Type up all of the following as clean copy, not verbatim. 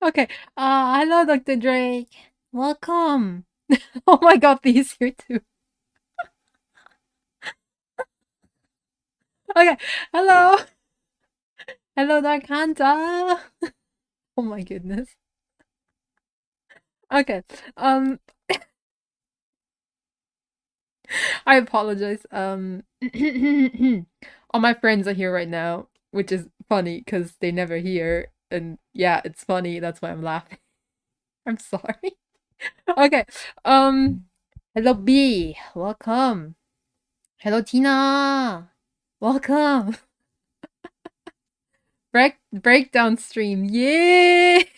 Okay. Hello, Dr. Drake. Welcome. Oh my god, he's here too. Okay. Hello. Hello, Dark Hanta. Oh my goodness. Okay. Um, I apologize. All my friends are here right now, which is funny because they never hear. And yeah, it's funny. That's why I'm laughing. I'm sorry. Okay. Um, hello, B. Welcome. Hello, Tina. Welcome. Breakdown stream. Yay!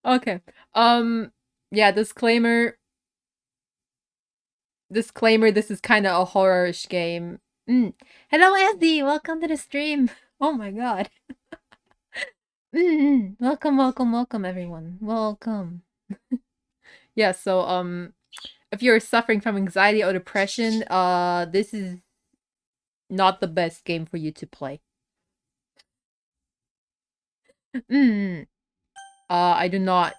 Okay. Um yeah, disclaimer, this is kind of a horror-ish game. Hello, Andy. Welcome to the stream. Oh my god. Welcome, welcome, welcome everyone. Welcome. Yeah, so if you're suffering from anxiety or depression, this is not the best game for you to play. I do not.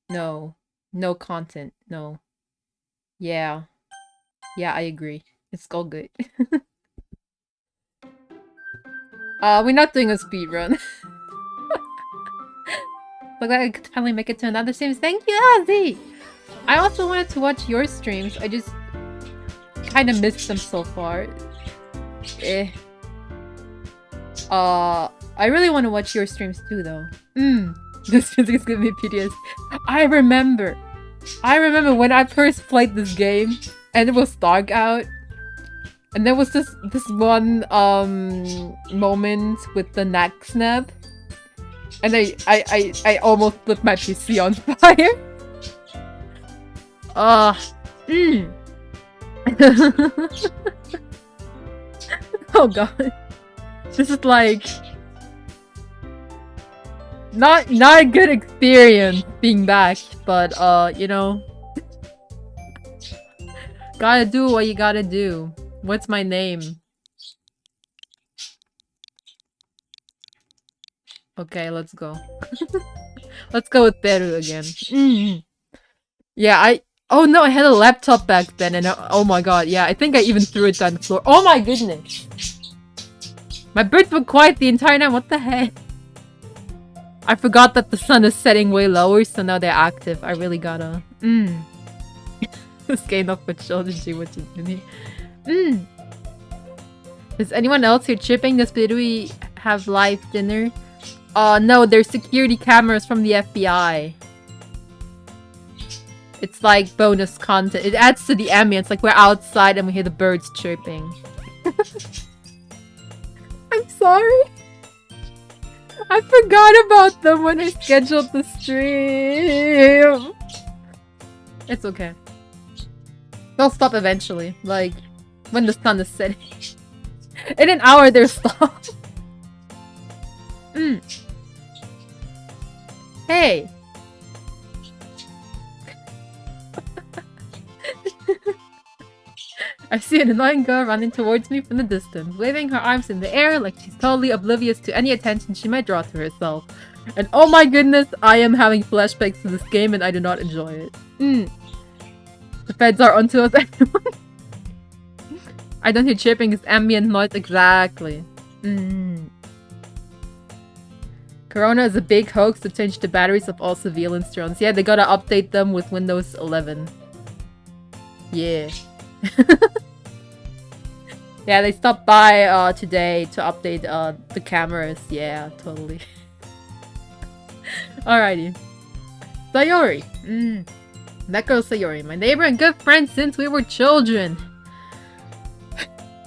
No. No content. No. Yeah. Yeah, I agree. It's all good. We're not doing a speed run. Look like I could finally make it to another stream. Thank you, Ozzy! I also wanted to watch your streams. I just kind of missed them so far. I really want to watch your streams too, though. This music is giving me PTSD. I remember when I first played this game and it was dark out. And there was this one moment with the neck snap. And I almost lit my PC on fire. Oh god. This is like not a good experience being back, but you know, gotta do what you gotta do. What's my name? Okay, let's go. Let's go with Peru again. Yeah, oh no, I had a laptop back then, and oh my god, yeah, I think I even threw it on the floor. Oh my goodness! My birds were quiet the entire time, what the heck? I forgot that the sun is setting way lower, so now they're active. I really gotta... This game not for children, which is me. Is anyone else here chipping? Does Perui have live dinner? No, there's security cameras from the FBI. It's like bonus content. It adds to the ambience, like we're outside and we hear the birds chirping. I'm sorry. I forgot about them when I scheduled the stream. It's okay. They'll stop eventually, like when the sun is setting. In an hour, they'll stop. Hey. I see an annoying girl running towards me from the distance, waving her arms in the air like she's totally oblivious to any attention she might draw to herself. And oh my goodness, I am having flashbacks to this game and I do not enjoy it. The feds are onto us, everyone. I don't hear chirping, it's ambient noise, exactly. Corona is a big hoax to change the batteries of all surveillance drones. Yeah, they gotta update them with Windows 11. Yeah. Yeah, they stopped by today to update the cameras. Yeah, totally. Alrighty. Sayori. That girl Sayori, my neighbor and good friend since we were children.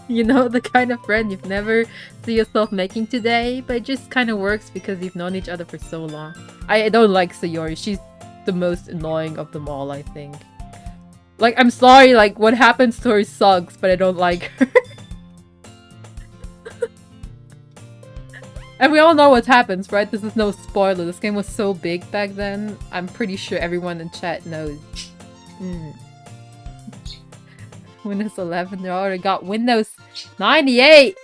You know, the kind of friend you've never see yourself making today, but it just kind of works because you've known each other for so long. I don't like Sayori. She's the most annoying of them all, I think. Like, I'm sorry, like, what happens to her sucks, but I don't like her. And we all know what happens, right? This is no spoiler. This game was so big back then. I'm pretty sure everyone in chat knows. Windows 11, they already got Windows 98!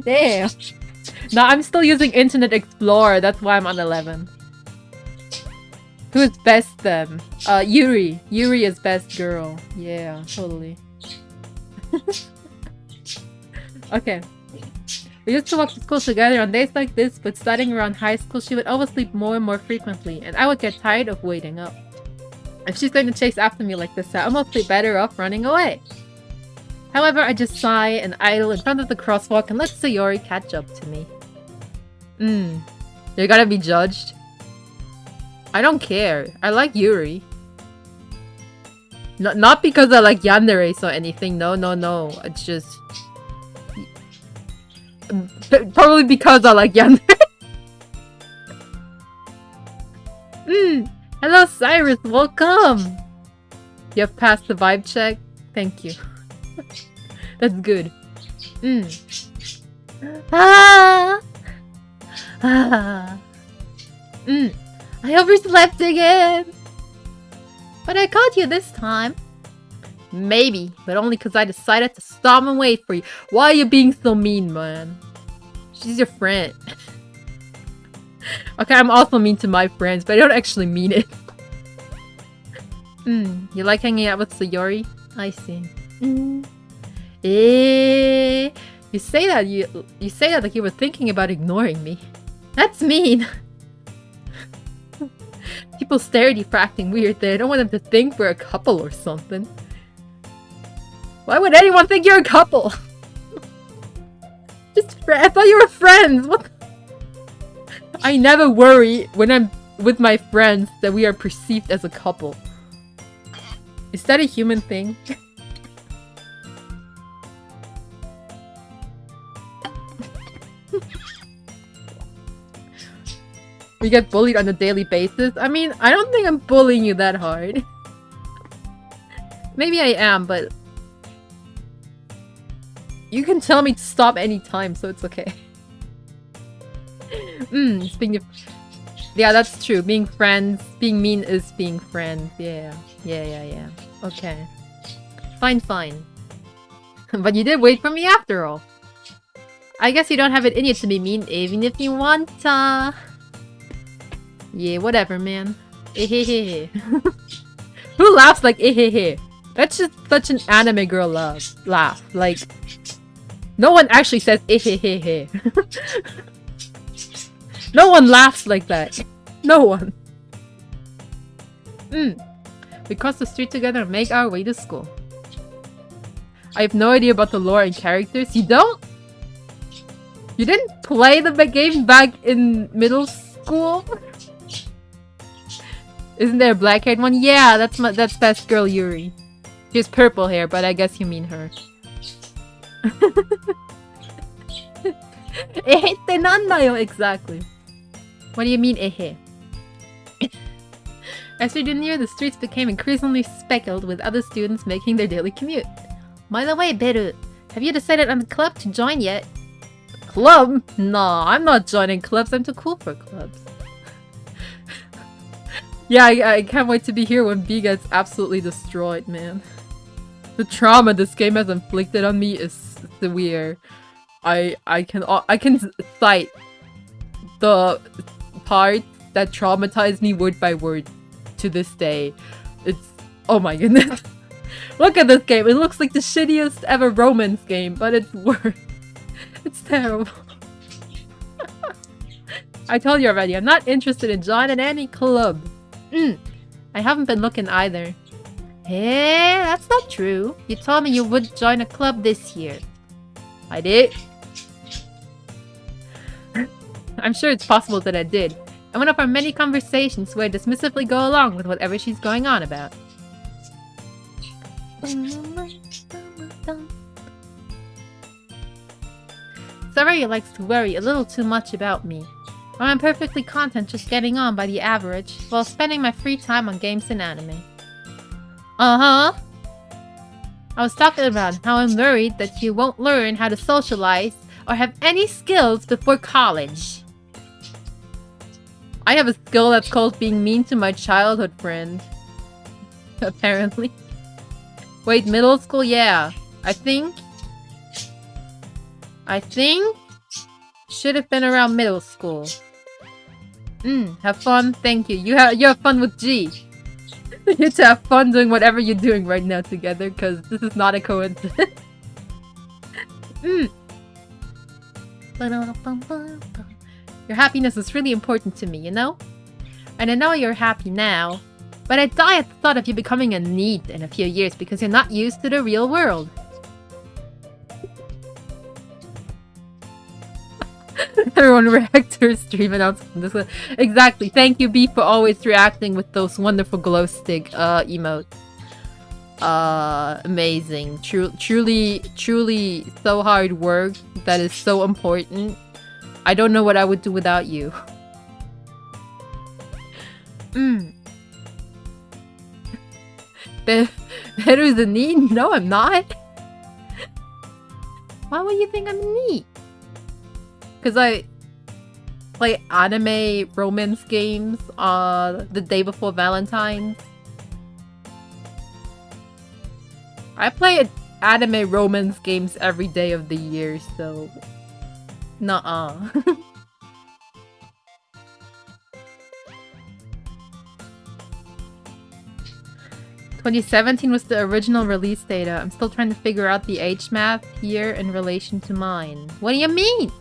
Damn. No, I'm still using Internet Explorer. That's why I'm on 11. Who's best then? Yuri. Yuri is best girl. Yeah, totally. Okay. We used to walk to school together on days like this, but starting around high school, she would oversleep more and more frequently, and I would get tired of waiting up. If she's going to chase after me like this, I'm mostly better off running away. However, I just sigh and idle in front of the crosswalk and let Sayori catch up to me. You're gonna be judged? I don't care. I like Yuri. Not because I like Yandere or anything. No. It's just... Probably because I like Yandere. Hello Cyrus, welcome! You have passed the vibe check? Thank you. That's good. I overslept again! But I caught you this time. Maybe, but only because I decided to stop and wait for you. Why are you being so mean, man? She's your friend. Okay, I'm also mean to my friends, but I don't actually mean it. You like hanging out with Sayori? I see. You say that like you were thinking about ignoring me. That's mean. People stare at you for acting weird. They don't want them to think we're a couple or something. Why would anyone think you're a couple? I thought you were friends. What? I never worry when I'm with my friends that we are perceived as a couple. Is that a human thing? We get bullied on a daily basis. I mean, I don't think I'm bullying you that hard. Maybe I am, but you can tell me to stop anytime, so it's okay. Speaking of... Yeah, that's true. Being friends, being mean is being friends. Yeah. Okay. Fine. But you did wait for me after all. I guess you don't have it in you to be mean even if you want to. Yeah, whatever, man. Who laughs like That's just such an anime girl laugh. Like, no one actually says No one laughs like that. No one. We cross the street together and make our way to school. I have no idea about the lore and characters. You don't? You didn't play the game back in middle school? Isn't there a black-haired one? Yeah, that's best girl Yuri. She has purple hair, but I guess you mean her. Exactly. What do you mean, ehe? As we drew near, the streets became increasingly speckled with other students making their daily commute. By the way, Beru, have you decided on a club to join yet? Club? Nah, I'm not joining clubs. I'm too cool for clubs. Yeah, I can't wait to be here when B gets absolutely destroyed, man. The trauma this game has inflicted on me is severe. I can cite the part that traumatized me word by word to this day. It's... oh my goodness. Look at this game. It looks like the shittiest ever romance game, but it's worse. It's terrible. I told you already, I'm not interested in joining any club. I haven't been looking either. Hey, that's not true. You told me you would join a club this year. I did. I'm sure it's possible that I did. And one of our many conversations where I dismissively go along with whatever she's going on about. Sayori likes to worry a little too much about me. But I'm perfectly content just getting on by the average, while spending my free time on games and anime. I was talking about how I'm worried that you won't learn how to socialize or have any skills before college. I have a skill that's called being mean to my childhood friend. Apparently. Wait, middle school? Yeah. I think Should have been around middle school. Have fun. Thank you. You have fun with G. You get to have fun doing whatever you're doing right now together, because this is not a coincidence. Your happiness is really important to me, you know? And I know you're happy now, but I die at the thought of you becoming a NEET in a few years because you're not used to the real world. Everyone react to her stream announcement. Exactly. Thank you, B, for always reacting with those wonderful glow stick emotes. Amazing. Truly so hard work that is so important. I don't know what I would do without you. Beru's a NEET? No, I'm not. Why would you think I'm NEET? Because I play anime romance games the day before Valentine's. I play anime romance games every day of the year, so... Nuh-uh. 2017 was the original release data. I'm still trying to figure out the age math here in relation to mine. What do you mean?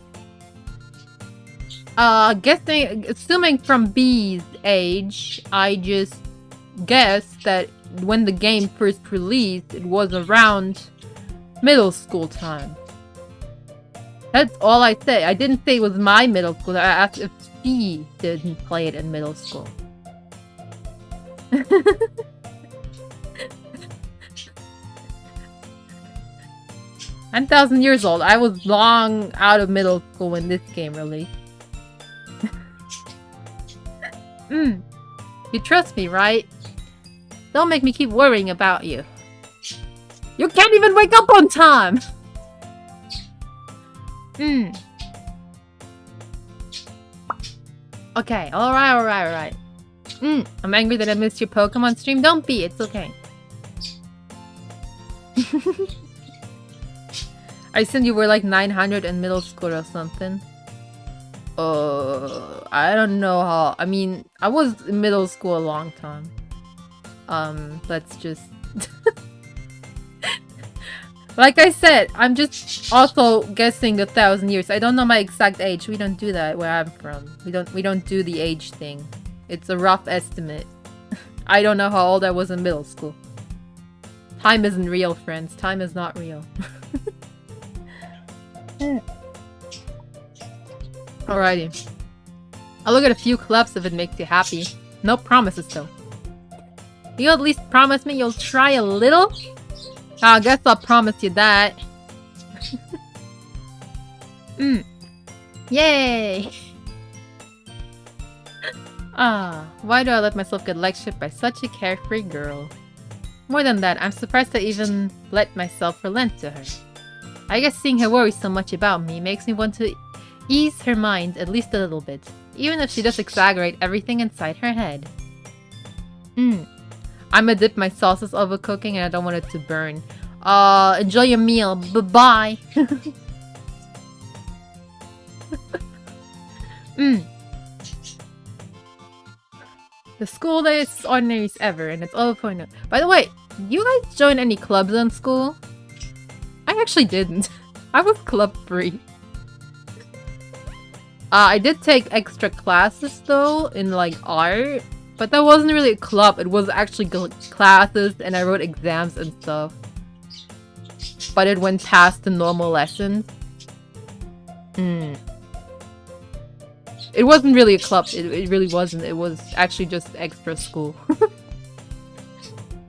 Assuming from B's age, I just guessed that when the game first released, it was around middle school time. That's all I said. I didn't say it was my middle school. I asked if B didn't play it in middle school. 9,000 years old. I was long out of middle school when this game released. You trust me, right? Don't make me keep worrying about you. You can't even wake up on time! Okay, alright. I'm angry that I missed your Pokemon stream. Don't be, it's okay. I assumed you were like 900 in middle school or something. I don't know how. I mean, I was in middle school a long time. Let's just... Like I said, I'm just also guessing 1,000 years. I don't know my exact age. We don't do that where I'm from. We don't do the age thing. It's a rough estimate. I don't know how old I was in middle school. Time isn't real, friends. Time is not real. Alrighty. I'll look at a few clubs if it makes you happy. No promises though. You at least promise me you'll try a little? I guess I'll promise you that. Yay! Why do I let myself get lectured by such a carefree girl? More than that, I'm surprised I even let myself relent to her. I guess seeing her worry so much about me makes me want to ease her mind at least a little bit, even if she does exaggerate everything inside her head. I'ma dip my sauces overcooking and I don't want it to burn. Enjoy your meal. Bye-bye. The school day is as ordinary as ever and it's over for now. By the way, you guys join any clubs in school? I actually didn't. I was club free. I did take extra classes though in like art, but that wasn't really a club. It was actually classes and I wrote exams and stuff. But it went past the normal lessons. It wasn't really a club. It really wasn't. It was actually just extra school.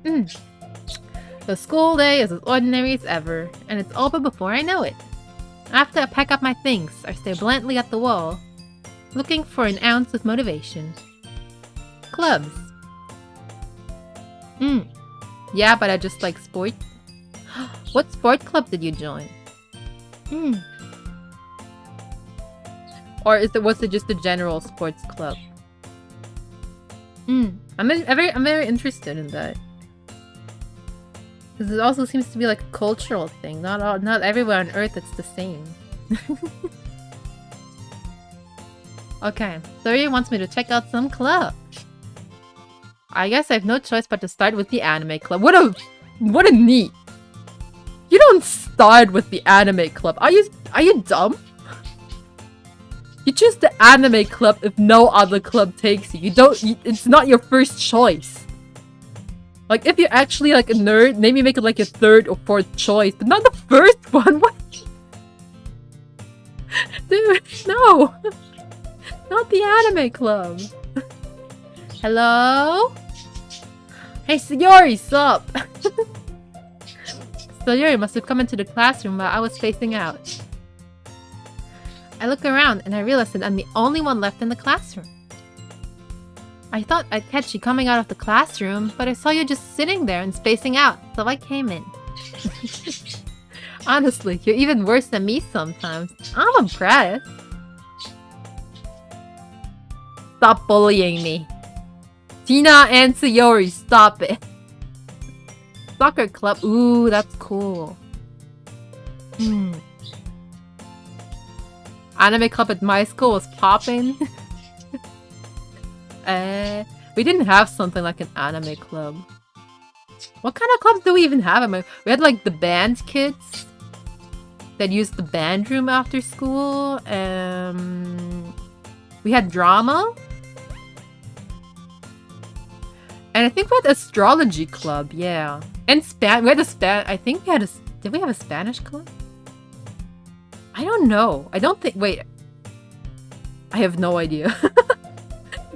The school day is as ordinary as ever, and it's over before I know it. After I pack up my things, I stare blankly at the wall, looking for an ounce of motivation. Clubs. Yeah, but I just like sport. What sport club did you join? Or was it just a general sports club? I'm very interested in that. Because it also seems to be like a cultural thing. Not everywhere on Earth it's the same. Okay, Suri wants me to check out some club. I guess I have no choice but to start with the anime club. What a neat. You don't start with the anime club. Are you dumb? You choose the anime club if no other club takes you. It's not your first choice. Like, if you're actually like a nerd, maybe make it like your third or fourth choice, but not the first one. What? Dude, no. Not the anime club. Hello? Hey, Sayori, sup? Sayori must have come into the classroom while I was facing out. I look around and I realize that I'm the only one left in the classroom. I thought I'd catch you coming out of the classroom, but I saw you just sitting there and spacing out, so I came in. Honestly, you're even worse than me sometimes. I'm impressed. Stop bullying me. Tina and Sayori, stop it. Soccer club. Ooh, that's cool. Anime club at my school was poppin'. We didn't have something like an anime club. What kind of clubs do we even have? I mean, we had like the band kids that used the band room after school. We had drama. And I think we had astrology club, yeah. And we had I think we had did we have a Spanish club? I don't know. I don't think, wait. I have no idea.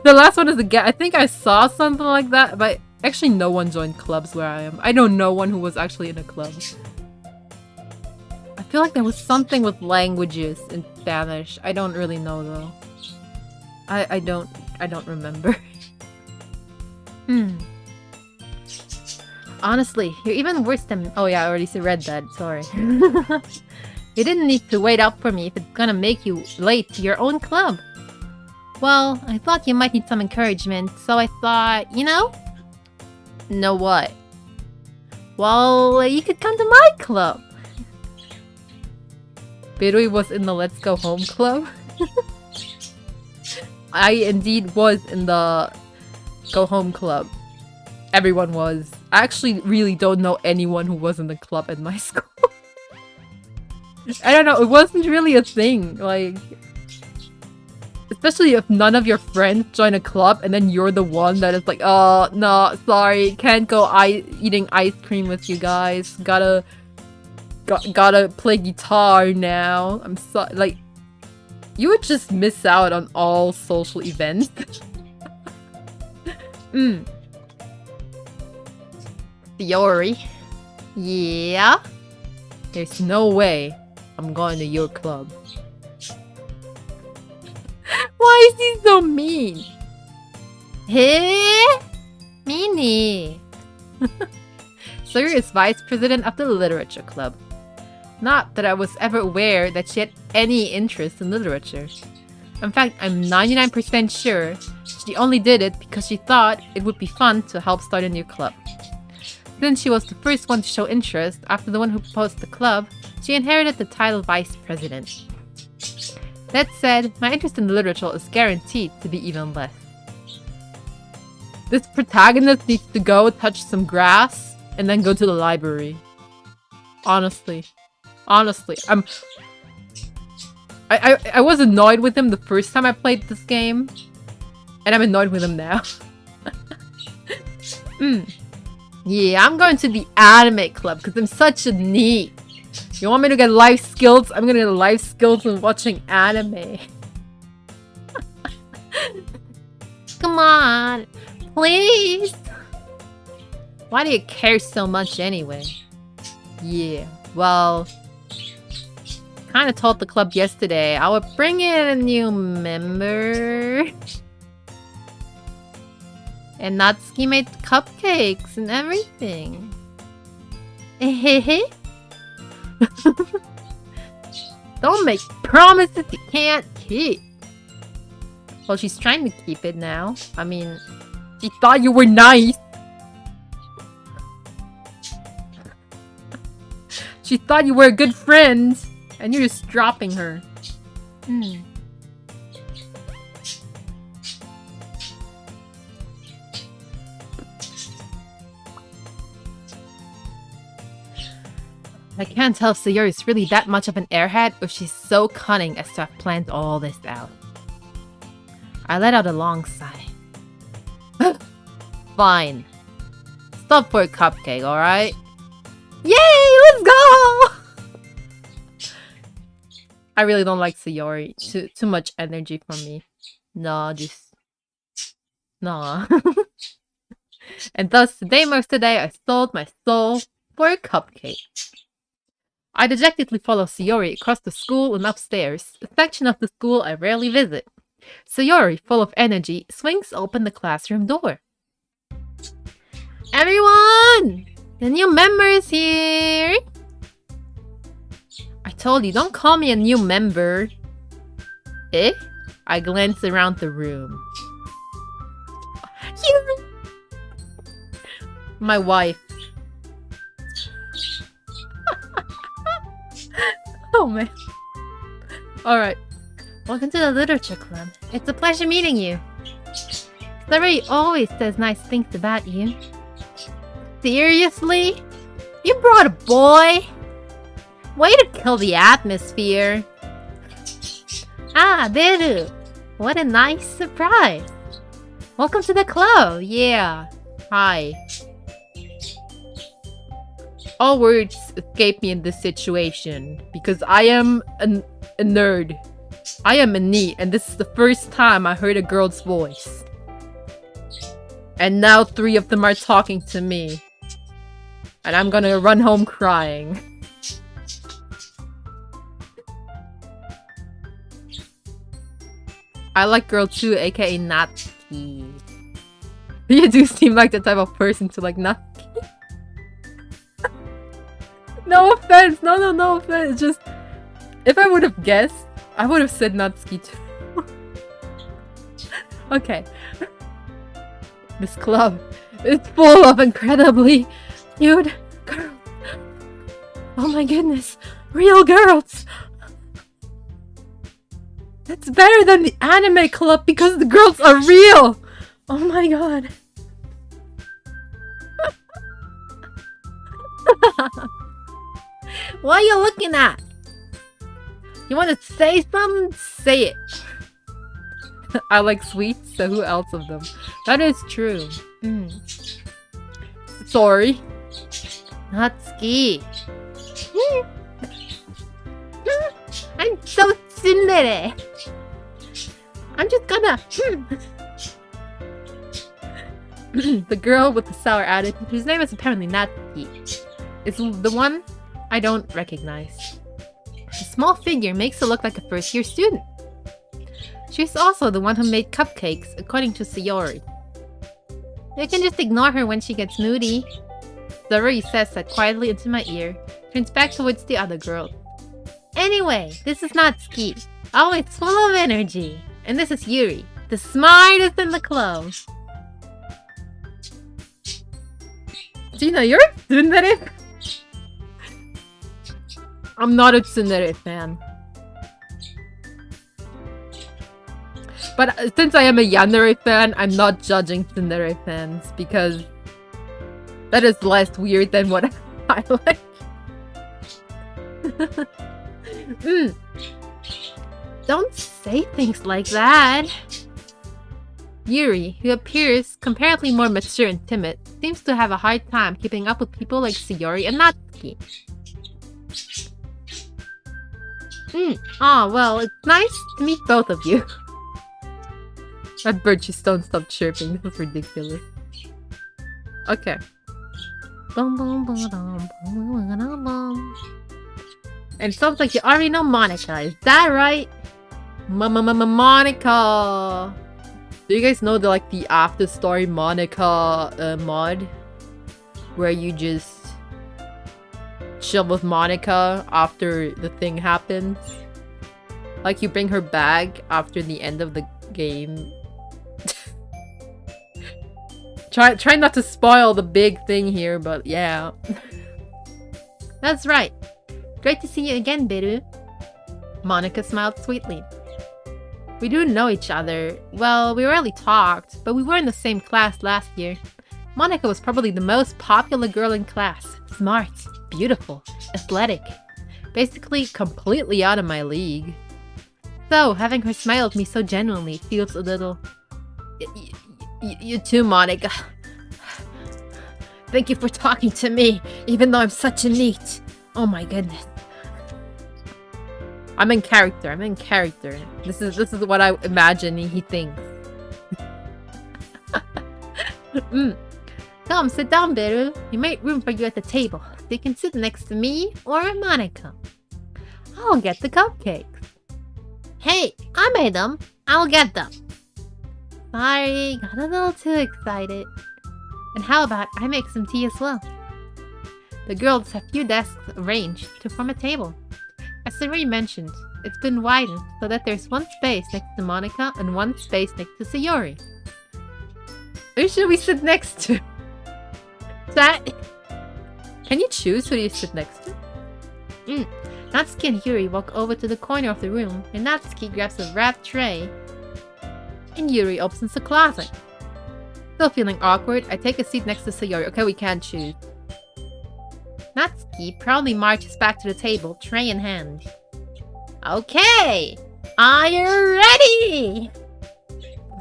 The last one is I think I saw something like that, but actually no one joined clubs where I am. I know no one who was actually in a club. I feel like there was something with languages in Spanish. I don't really know though. I don't remember. Honestly, you're even worse than— oh yeah, I already read that, sorry. You didn't need to wait up for me if it's gonna make you late to your own club. Well, I thought you might need some encouragement, so I thought, you know? Know what? Well, you could come to my club. Birui was in the Let's Go Home club. I indeed was in the Go Home club. Everyone was. I actually really don't know anyone who was in the club at my school. I don't know, it wasn't really a thing, like... Especially if none of your friends join a club and then you're the one that is like, oh, no, sorry, can't go eating ice cream with you guys. Gotta play guitar now. I'm sorry, like... You would just miss out on all social events. Sayori. Yeah? There's no way I'm going to your club. Why is he so mean? Hey? Meanie. Sayori is vice president of the literature club. Not that I was ever aware that she had any interest in literature. In fact, I'm 99% sure she only did it because she thought it would be fun to help start a new club. Since she was the first one to show interest after the one who proposed the club, she inherited the title vice president. That said, my interest in literature is guaranteed to be even less. This protagonist needs to go touch some grass and then go to the library. Honestly, I was annoyed with him the first time I played this game, and I'm annoyed with him now. Yeah, I'm going to the anime club because I'm such a neat. You want me to get life skills? I'm gonna get life skills in watching anime. Come on, please. Why do you care so much anyway? Yeah, well, kind of told the club yesterday I would bring in a new member. And Natsuki made cupcakes and everything. Don't make promises you can't keep. Well, she's trying to keep it now. I mean, she thought you were nice. She thought you were a good friend, and you're just dropping her. I can't tell if Sayori is really that much of an airhead or she's so cunning as to have planned all this out. I let out a long sigh. Fine. Stop for a cupcake, alright? Yay! Let's go! I really don't like Sayori. Too much energy from me. Nah, just... Nah. And thus, today marks the day I sold my soul for a cupcake. I dejectedly follow Sayori across the school and upstairs, a section of the school I rarely visit. Sayori, full of energy, swings open the classroom door. Everyone! The new member is here! I told you, don't call me a new member. Eh? I glance around the room. My wife. Oh man. Alright. Welcome to the literature club. It's a pleasure meeting you. Sayori always says nice things about you. Seriously? You brought a boy? Way to kill the atmosphere. Ah, Beru. What a nice surprise. Welcome to the club. Yeah. Hi. All words escape me in this situation because I am a nerd. I am a NEET, and this is the first time I heard a girl's voice. And now 3 of them are talking to me. And I'm gonna run home crying. I like girl too, aka Natsuki. You do seem like the type of person to like Natsuki. No offense, no offense. It's just, if I would have guessed, I would have said Natsuki too. Okay. This club is full of incredibly cute girls. Oh my goodness, real girls. That's better than the anime club because the girls are real. Oh my god. What are you looking at? You want to say something? Say it. I like sweets, so who else of them? That is true. Sorry. Natsuki. I'm so tsundere. I'm just gonna... The girl with the sour attitude, whose name is apparently Natsuki, is the one I don't recognize. The small figure makes her look like a first-year student. She's also the one who made cupcakes, according to Sayori. You can just ignore her when she gets moody. Sayori says that quietly into my ear, turns back towards the other girl. Anyway, this is Natsuki, always full of energy. And this is Yuri, the smartest in the club. Gina, you're a tsundere? I'm not a tsundere fan. But since I am a yandere fan, I'm not judging tsundere fans because that is less weird than what I like. Don't say things like that. Yuri, who appears comparatively more mature and timid, seems to have a hard time keeping up with people like Sayori and Natsuki. Ah, well, it's nice to meet both of you. That bird just don't stop chirping. This is ridiculous. Okay. And it sounds like you already know Monica. Is that right? Monica. Do you guys know the after story Monica mod? Where you just chill with Monica after the thing happens? Like you bring her back after the end of the game. Try not to spoil the big thing here, but yeah. That's right. Great to see you again, Beru. Monica smiled sweetly. We do know each other. Well, we rarely talked, but we were in the same class last year. Monica was probably the most popular girl in class. Smart, beautiful, athletic. Basically, completely out of my league. So, having her smile at me so genuinely feels a little... You too, Monica. Thank you for talking to me, even though I'm such a neat. Oh my goodness. I'm in character. This is what I imagine he thinks. Come, sit down, Beru. We made room for you at the table. So you can sit next to me or Monica. I'll get the cupcakes. Hey, I made them. I'll get them. Sorry, got a little too excited. And how about I make some tea as well? The girls have few desks arranged to form a table. As Sayori mentioned, it's been widened so that there's one space next to Monica and one space next to Sayori. Who should we sit next to? Chat? Can you choose who you sit next to? Natsuki and Yuri walk over to the corner of the room, and Natsuki grabs a wrapped tray, and Yuri opens the closet. Still feeling awkward, I take a seat next to Sayori. Okay, we can't choose. Natsuki proudly marches back to the table, tray in hand. Okay! Are you ready?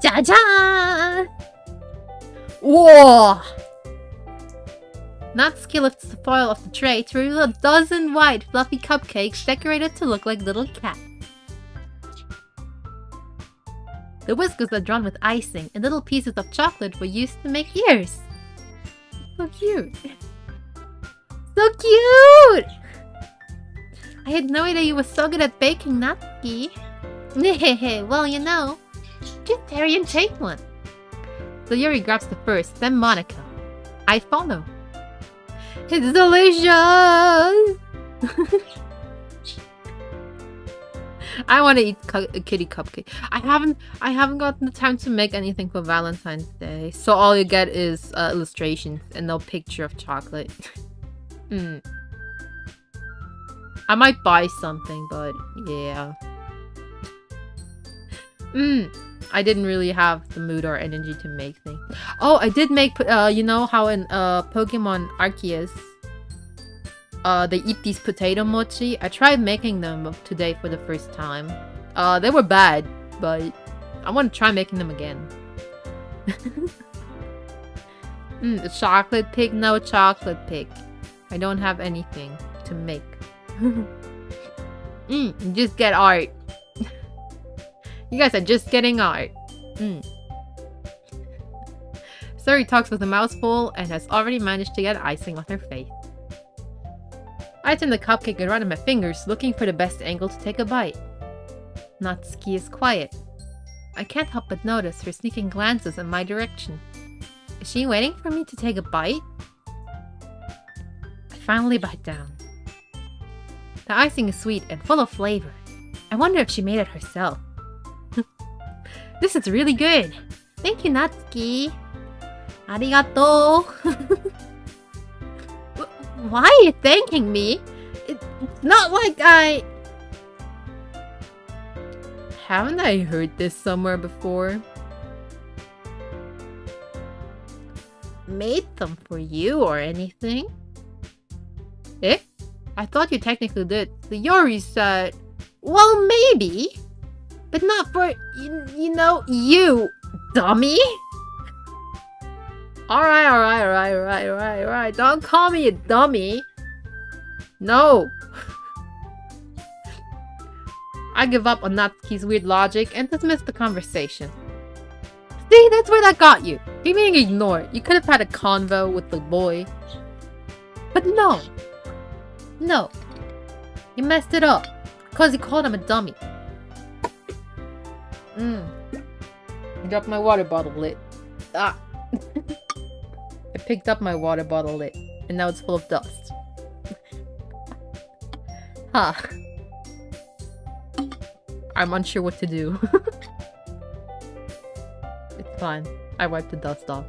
Ja-ja! Whoa! Natsuki lifts the foil of the tray to reveal a dozen white, fluffy cupcakes decorated to look like little cats. The whiskers are drawn with icing, and little pieces of chocolate were used to make ears. So cute. So cute! I had no idea you were so good at baking, Natsuki. Well, you know, just hurry and take one. So Yuri grabs the first, then Monica. I follow. It's delicious! I want to eat a kitty cupcake. I haven't gotten the time to make anything for Valentine's Day, so all you get is illustrations and no picture of chocolate. I might buy something, but yeah. I didn't really have the mood or energy to make things. Oh, I did make, you know how in Pokemon Arceus, they eat these potato mochi? I tried making them today for the first time. They were bad, but I want to try making them again. A chocolate pig? No chocolate pig. I don't have anything to make. Just get art. You guys are just getting art. Suri talks with a mouthful and has already managed to get icing on her face. I turn the cupcake around in my fingers, looking for the best angle to take a bite. Natsuki is quiet. I can't help but notice her sneaking glances in my direction. Is she waiting for me to take a bite? I finally bite down. The icing is sweet and full of flavor. I wonder if she made it herself. This is really good. Thank you, Natsuki. Arigato. Why are you thanking me? It's not like I... Haven't I heard this somewhere before? Made them for you or anything? Eh? I thought you technically did. The Yori said... Well, maybe. But not for, you know, you, dummy. Alright. Don't call me a dummy. No. I give up on Natsuki's weird logic and dismiss the conversation. See, that's where that got you. You're being ignored. You could have had a convo with the boy. But no. No. You messed it up. Because you called him a dummy. I dropped my water bottle lid. I picked up my water bottle lid. And now it's full of dust. I'm unsure what to do. It's fine. I wiped the dust off.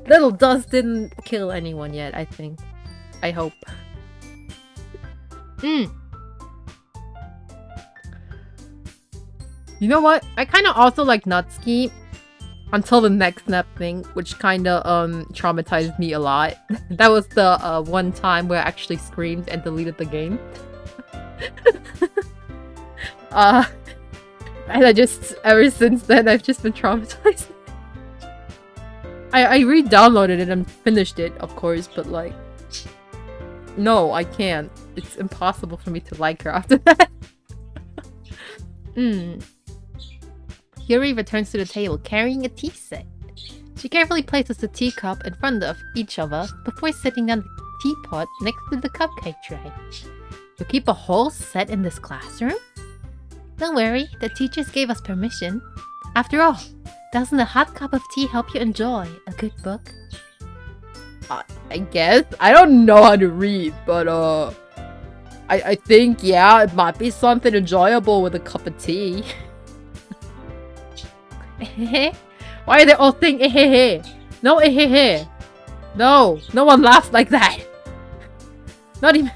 Little dust didn't kill anyone yet, I think. I hope. You know what? I kind of also like Natsuki. Until the next snap thing, which kinda traumatized me a lot. That was the one time where I actually screamed and deleted the game. And I just, ever since then, I've just been traumatized. I re-downloaded it and finished it, of course, but like... No, I can't. It's impossible for me to like her after that. Yuri returns to the table carrying a tea set. She carefully places the teacup in front of each of us before setting down the teapot next to the cupcake tray. You'll keep a whole set in this classroom? Don't worry, the teachers gave us permission. After all, doesn't a hot cup of tea help you enjoy a good book? I guess. I don't know how to read, but I think, yeah, it might be something enjoyable with a cup of tea. Why are they all saying ehehe? No ehehe. No, no one laughs like that. Not even...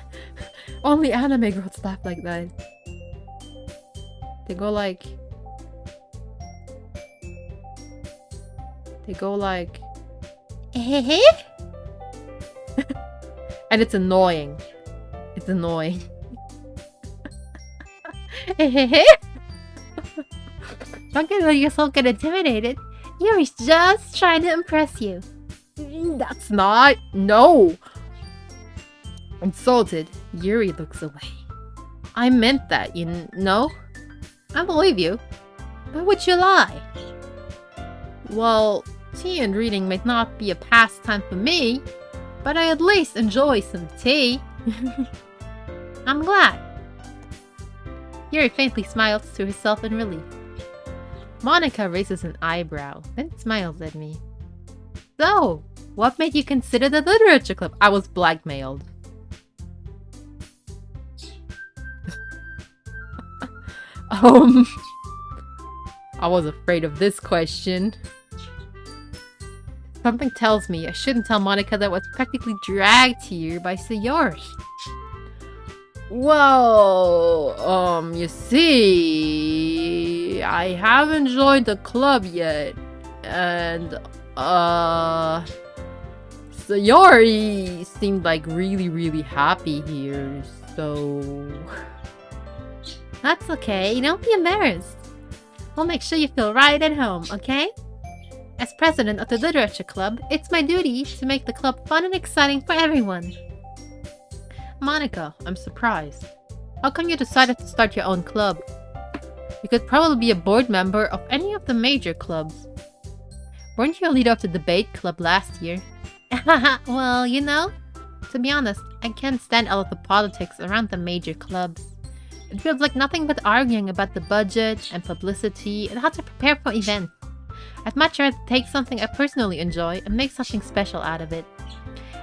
Only anime girls laugh like that. They go like... Ehehe? And it's annoying. It's annoying. Don't let yourself get intimidated. Yuri's just trying to impress you. That's not... No! Insulted, Yuri looks away. I meant that, you know? I believe you. Why would you lie? Well, tea and reading may not be a pastime for me, but I at least enjoy some tea. I'm glad. Yuri faintly smiles to herself in relief. Monika raises an eyebrow, then smiles at me. So, what made you consider the literature club? I was blackmailed. I was afraid of this question. Something tells me I shouldn't tell Monika that I was practically dragged here by Sayori. Well, you see, I haven't joined the club yet, and, Sayori seemed like really happy here, so... That's okay, don't be embarrassed. We'll make sure you feel right at home, okay? As president of the literature club, it's my duty to make the club fun and exciting for everyone. Monika, I'm surprised. How come you decided to start your own club? You could probably be a board member of any of the major clubs. Weren't you a leader of the debate club last year? Well, you know, to be honest, I can't stand all of the politics around the major clubs. It feels like nothing but arguing about the budget and publicity and how to prepare for events. I'd much rather take something I personally enjoy and make something special out of it.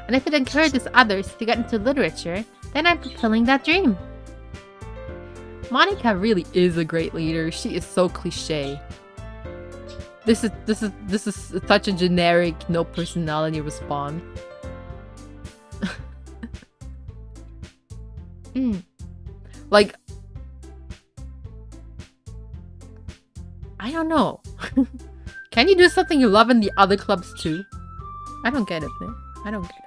And if it encourages others to get into literature, then I'm fulfilling that dream. Monika really is a great leader. She is so cliche. This is such a generic, no personality response. Like, I don't know. Can you do something you love in the other clubs too? I don't get it, man. I don't get it.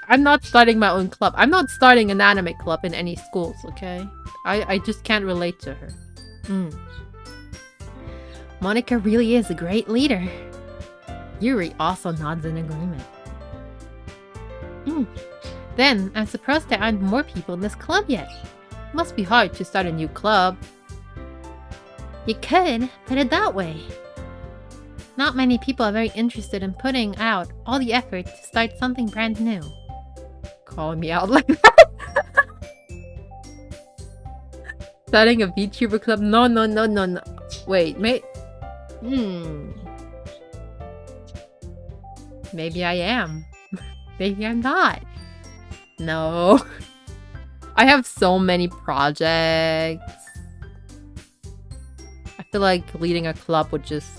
I'm not starting my own club. I'm not starting an anime club in any schools, okay? I just can't relate to her. Monika really is a great leader. Yuri also nods in agreement. Then, I'm surprised there aren't more people in this club yet. It must be hard to start a new club. You could put it that way. Not many people are very interested in putting out all the effort to start something brand new. Calling me out like that? Starting a VTuber club? No. Wait, maybe I am. Maybe I'm not. No. I have so many projects. I feel like leading a club would just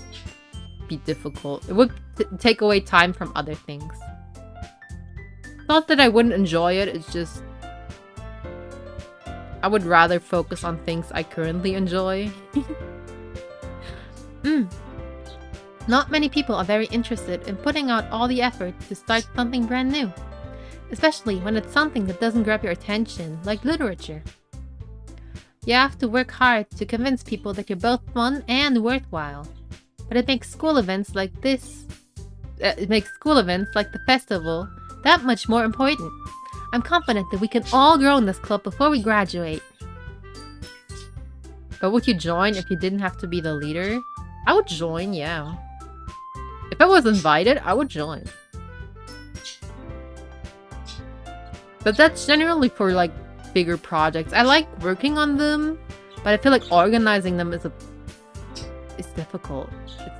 be difficult. It would take away time from other things. Not that I wouldn't enjoy it, it's just... I would rather focus on things I currently enjoy. Not many people are very interested in putting out all the effort to start something brand new. Especially when it's something that doesn't grab your attention, like literature. You have to work hard to convince people that you're both fun and worthwhile. But it makes school events like this... it makes school events like the festival that much more important. I'm confident that we can all grow in this club before we graduate. But would you join if you didn't have to be the leader? I would join, yeah. If I was invited, I would join. But that's generally for like bigger projects. I like working on them, but I feel like organizing them is difficult.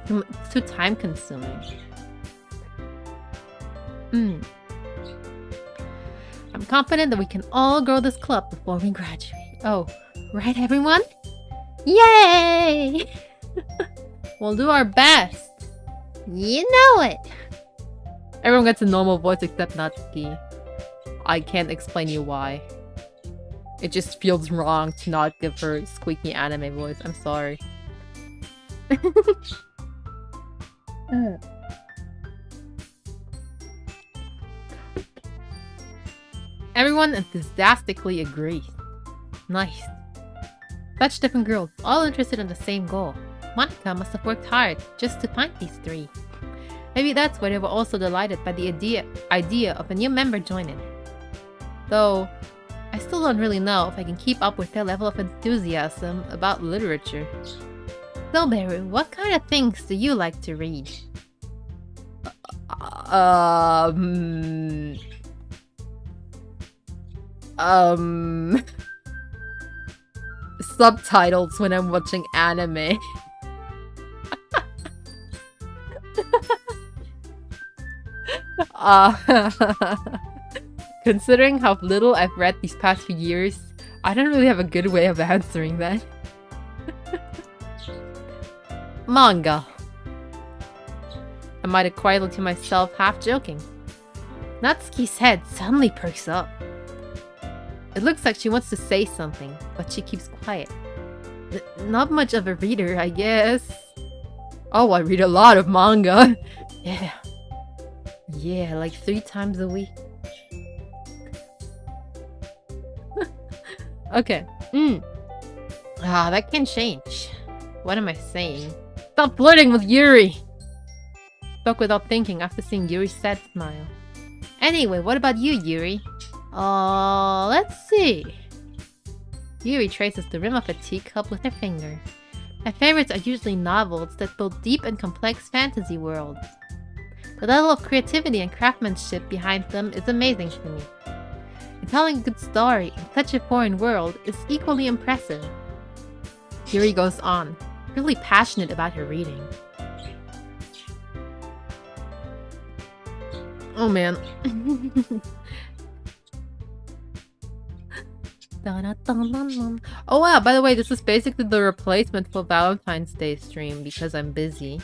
It's too time consuming. I'm confident that we can all grow this club before we graduate. Oh, right everyone? Yay! We'll do our best. You know it. Everyone gets a normal voice except Natsuki. I can't explain you why. It just feels wrong to not give her squeaky anime voice. I'm sorry. Everyone enthusiastically agrees. Nice. Such different girls, all interested in the same goal. Monica must have worked hard just to find these three. Maybe that's why they were also delighted by the idea of a new member joining. Though, I still don't really know if I can keep up with their level of enthusiasm about literature. So, Beru, what kind of things do you like to read? Subtitles when I'm watching anime. Considering how little I've read these past few years, I don't really have a good way of answering that. Manga. I muttered quietly to myself, half joking. Natsuki's head suddenly perks up. It looks like she wants to say something, but she keeps quiet. Not much of a reader, I guess. Oh, I read a lot of manga. Yeah, like 3 times a week. Okay. That can change. What am I saying? Stop flirting with Yuri! Spoke without thinking after seeing Yuri's sad smile. Anyway, what about you, Yuri? Let's see. Yuri traces the rim of a teacup with her finger. My favorites are usually novels that build deep and complex fantasy worlds. The level of creativity and craftsmanship behind them is amazing to me. And telling a good story in such a foreign world is equally impressive. Yuri goes on, really passionate about her reading. Oh man. Oh wow, by the way, this is basically the replacement for Valentine's Day stream because I'm busy.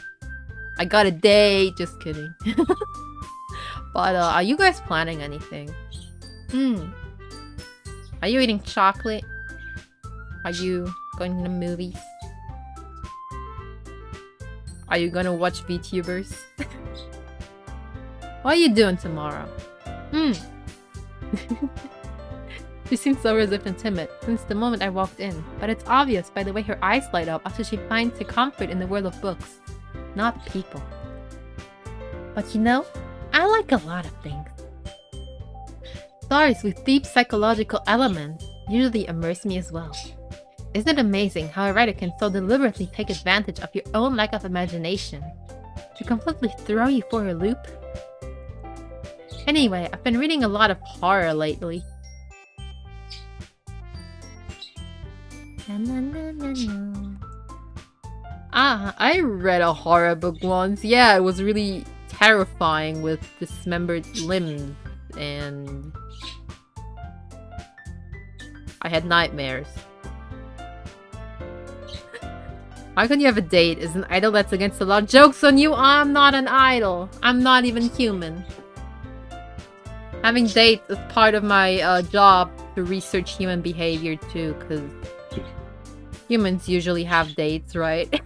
I got a date, just kidding. But are you guys planning anything? Are you eating chocolate? Are you going to the movies? Are you gonna watch VTubers? What are you doing tomorrow? She seems so reserved and timid since the moment I walked in, but it's obvious by the way her eyes light up after she finds her comfort in the world of books, not people. But you know, I like a lot of things. Stories with deep psychological elements usually immerse me as well. Isn't it amazing how a writer can so deliberately take advantage of your own lack of imagination to completely throw you for a loop? Anyway, I've been reading a lot of horror lately. I read a horror book once. Yeah, it was really terrifying with dismembered limbs and I had nightmares. How can you have a date as an idol that's against the law? Joke's on you, I'm not an idol. I'm not even human. Having dates is part of my job to research human behavior too, because humans usually have dates, right?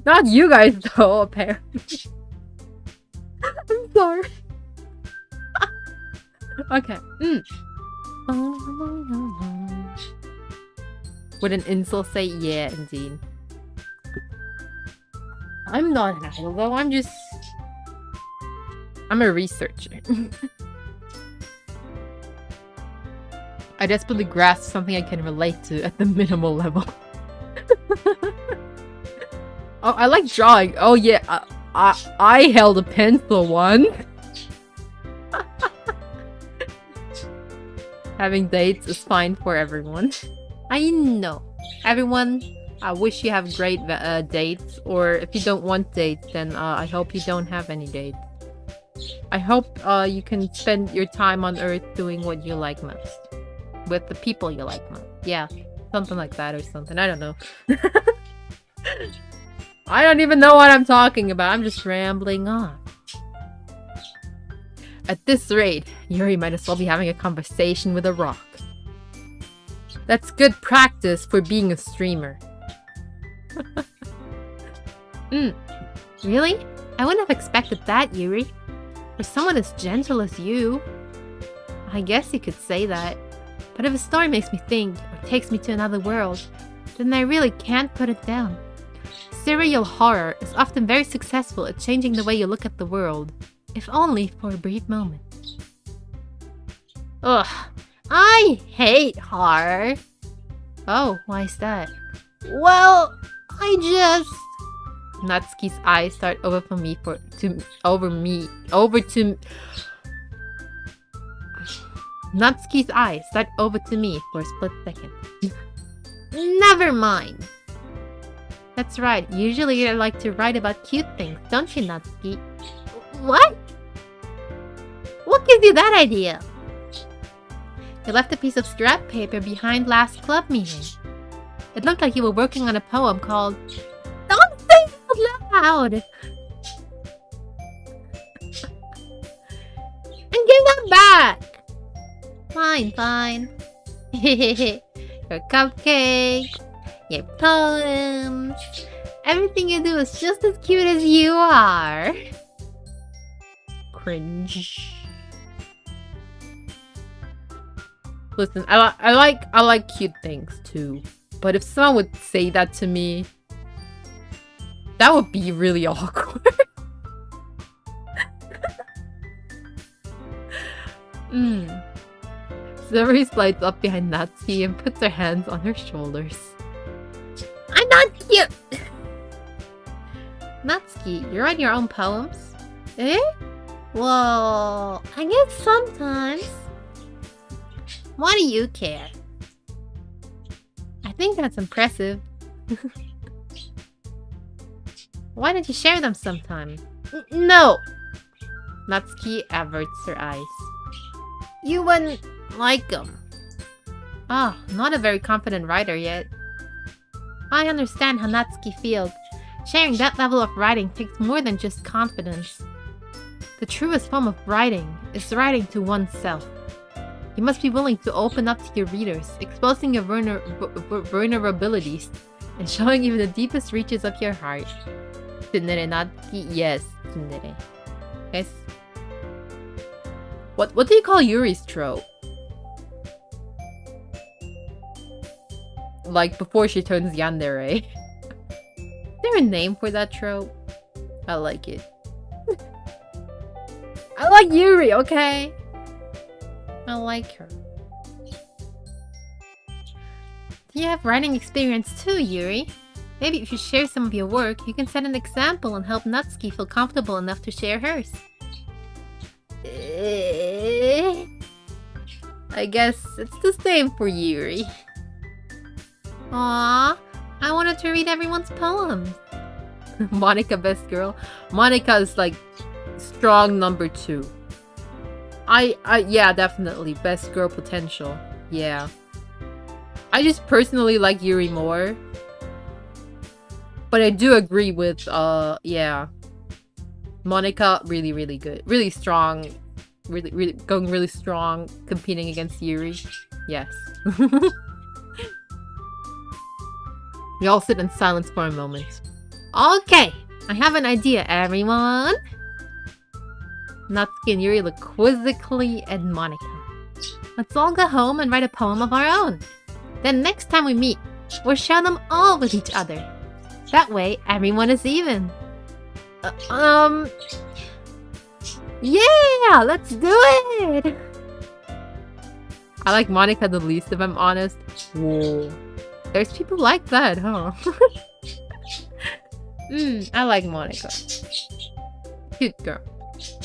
Not you guys though, apparently. I'm sorry. Okay. Would an insult say? Yeah, indeed. I'm not an idol though, I'm a researcher. I desperately grasp something I can relate to at the minimal level. Oh, I like drawing. Oh yeah, I held a pencil once. Having dates is fine for everyone. I know. Everyone, I wish you have great dates. Or if you don't want dates, then I hope you don't have any dates. I hope you can spend your time on Earth doing what you like most. With the people you like most. Yeah, something like that or something. I don't know. I don't even know what I'm talking about. I'm just rambling on. At this rate, Yuri might as well be having a conversation with a rock. That's good practice for being a streamer. Really? I wouldn't have expected that, Yuri. For someone as gentle as you. I guess you could say that. But if a story makes me think, or takes me to another world, then I really can't put it down. Serial horror is often very successful at changing the way you look at the world, if only for a brief moment. Ugh, I hate horror. Oh, why is that? Well, Natsuki's eyes start over me. Natsuki's eyes start over to me for a split second. Never mind. That's right, usually I like to write about cute things, don't you, Natsuki? What? What gives you that idea? You left a piece of scrap paper behind last club meeting. It looked like you were working on a poem called... Don't say it out loud! And give that back! Fine. Your cupcake, your poems, everything you do is just as cute as you are. Cringe. Listen, I like cute things too, but if someone would say that to me, that would be really awkward. Zuri slides up behind Natsuki and puts her hands on her shoulders. I'm not cute! Natsuki, you write your own poems? Eh? Well, I guess sometimes. Why do you care? I think that's impressive. Why don't you share them sometime? No! Natsuki averts her eyes. You wouldn't like them. Oh, not a very confident writer yet. I understand how Natsuki feels. Sharing that level of writing takes more than just confidence. The truest form of writing is writing to oneself. You must be willing to open up to your readers, exposing your vulnerabilities, and showing even the deepest reaches of your heart. Tsundere Natsuki, yes, tsundere. Yes. What do you call Yuri's trope? Like before she turns yandere. Is there a name for that trope? I like it. I like Yuri, okay? I like her. Do you have writing experience too, Yuri? Maybe if you share some of your work, you can set an example and help Natsuki feel comfortable enough to share hers. I guess it's the same for Yuri. Aww, I wanted to read everyone's poems. Monica, best girl. Monica is like strong number 2. Yeah, definitely. Best girl potential. Yeah. I just personally like Yuri more. But I do agree with, yeah. Monica, really, really good. Really strong. going really strong, competing against Yuri. Yes. We all sit in silence for a moment. Okay, I have an idea, everyone. Natsuki and Yuri look quizzically at Monika. Let's all go home and write a poem of our own. Then next time we meet, we'll share them all with each other. That way, everyone is even. Yeah, let's do it! I like Monika the least, if I'm honest. Whoa. There's people like that, huh? I like Monika. Cute girl.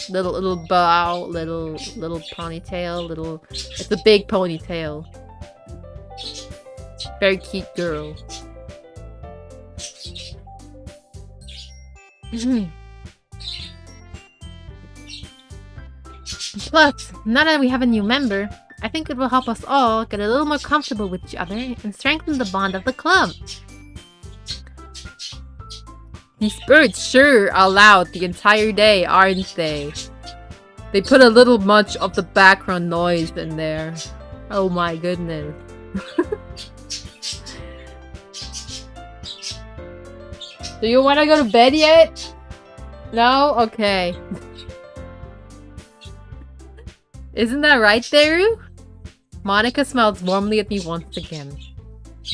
Little bow, little ponytail, it's a big ponytail. Very cute girl. Plus, now that we have a new member, I think it will help us all get a little more comfortable with each other and strengthen the bond of the club. These birds sure are loud the entire day, aren't they? They put a little much of the background noise in there. Oh my goodness. Do you want to go to bed yet? No? Okay. Isn't that right, Daru? Monika smiles warmly at me once again.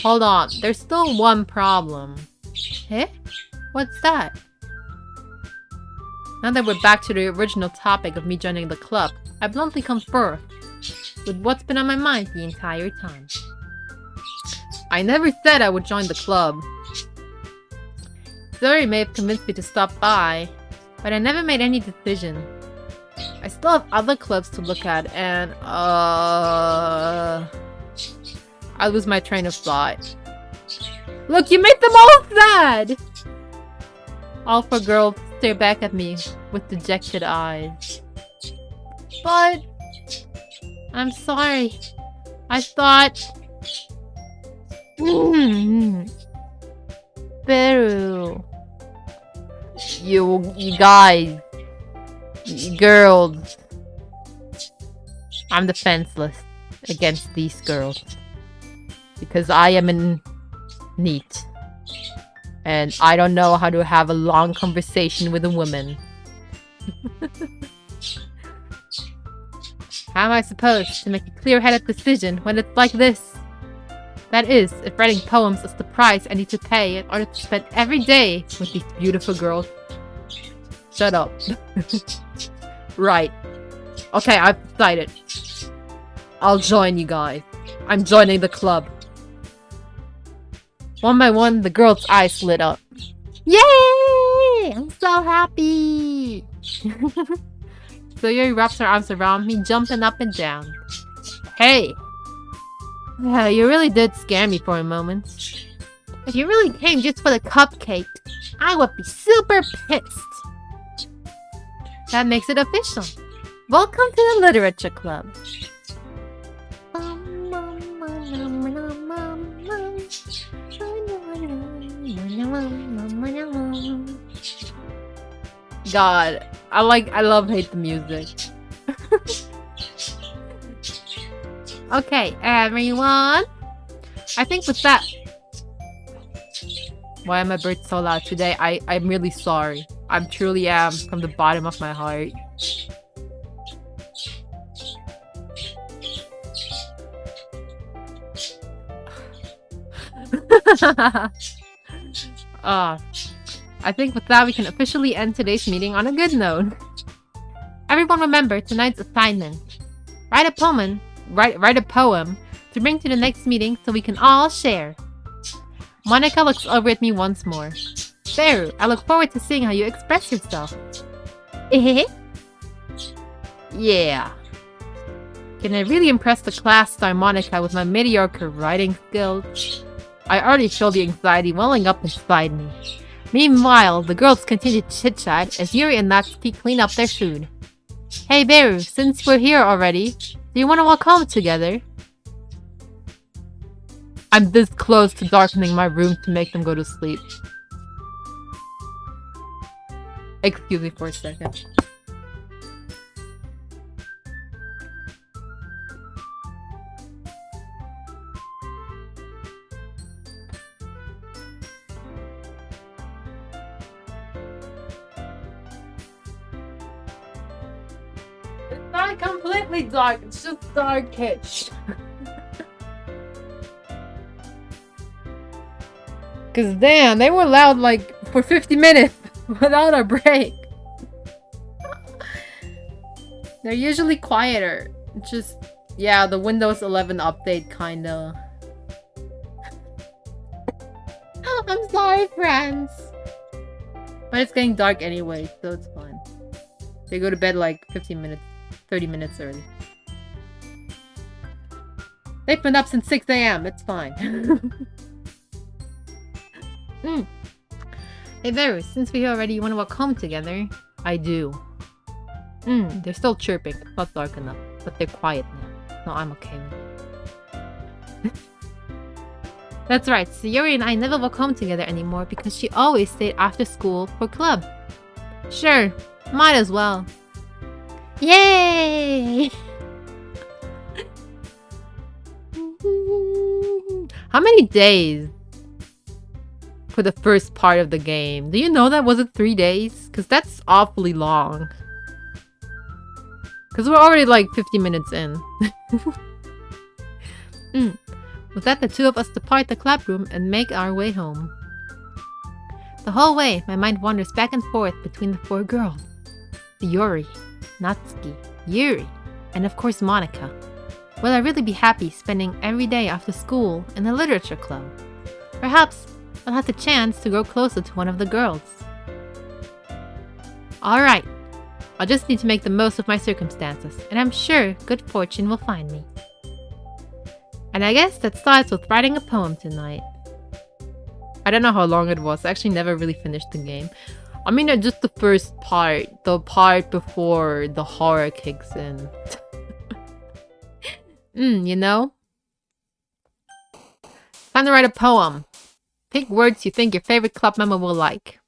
Hold on, there's still one problem. Eh? What's that? Now that we're back to the original topic of me joining the club, I bluntly come forth with what's been on my mind the entire time. I never said I would join the club. Zuri may have convinced me to stop by, but I never made any decision. I still have other clubs to look at and, I lose my train of thought. Look, you made them all sad! All four girls stare back at me with dejected eyes. But I'm sorry. I thought... Beru. You guys. You girls. I'm defenseless against these girls. Because I am in NEET. And I don't know how to have a long conversation with a woman. How am I supposed to make a clear-headed decision when it's like this? That is, if writing poems is the price I need to pay in order to spend every day with these beautiful girls. Shut up. Right. Okay, I've decided. I'll join you guys. I'm joining the club. One by one, the girl's eyes lit up. Yay! I'm so happy! So Yuri wraps her arms around me, jumping up and down. Hey! You really did scare me for a moment. If you really came just for the cupcake, I would be super pissed. That makes it official. Welcome to the Literature Club. God, I love-hate the music. Okay, everyone. I think with that... Why are my birds so loud today? I'm really sorry. I truly am from the bottom of my heart. I think with that we can officially end today's meeting on a good note. Everyone remember tonight's assignment. Write a poem to bring to the next meeting so we can all share. Monika looks over at me once more. Beru, I look forward to seeing how you express yourself. Yeah. Can I really impress the class star Monika with my mediocre writing skills? I already feel the anxiety welling up inside me. Meanwhile, the girls continue to chit-chat as Yuri and Natsuki clean up their food. Hey Beru, since we're here already, do you want to walk home together? I'm this close to darkening my room to make them go to sleep. Excuse me for a second. It's not completely dark, it's just darkish. Cause damn, they were loud like for 50 minutes without a break. They're usually quieter. Just, yeah, the Windows 11 update kinda. I'm sorry, friends. But it's getting dark anyway, so it's fine. They go to bed like 15 minutes, 30 minutes early. They've been up since 6 AM, it's fine. Hey Veru, since we're here already, you want to walk home together? I do. They're still chirping. It's not dark enough, but they're quiet now. No, I'm okay with it. That's right, Sayori and I never walk home together anymore because she always stayed after school for club. Sure, might as well. Yay! How many days for the first part of the game? Do you know that? Was it 3 days? Because that's awfully long. Because we're already like 50 minutes in. With that, the two of us depart the club room and make our way home. The whole way, my mind wanders back and forth between the 4 girls. Sayori, Natsuki, Yuri, and of course Monica. Will I really be happy spending every day after school in a literature club? Perhaps I'll have the chance to grow closer to one of the girls. Alright, I'll just need to make the most of my circumstances, and I'm sure good fortune will find me. And I guess that starts with writing a poem tonight. I don't know how long it was. I actually never really finished the game. I mean, just the first part. The part before the horror kicks in. You know? Time to write a poem. Pick words you think your favorite club member will like.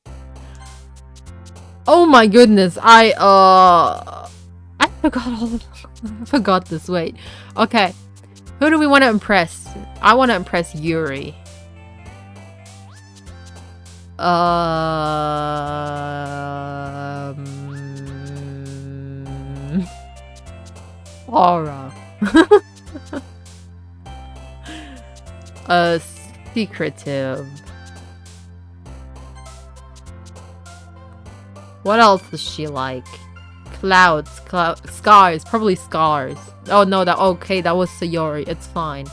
Oh my goodness, I forgot all of I forgot this, wait. Okay. Who do we want to impress? I want to impress Yuri. Aura. Secretive. What else does she like? Clouds, scars, probably scars. Oh no, okay, that was Sayori. It's fine.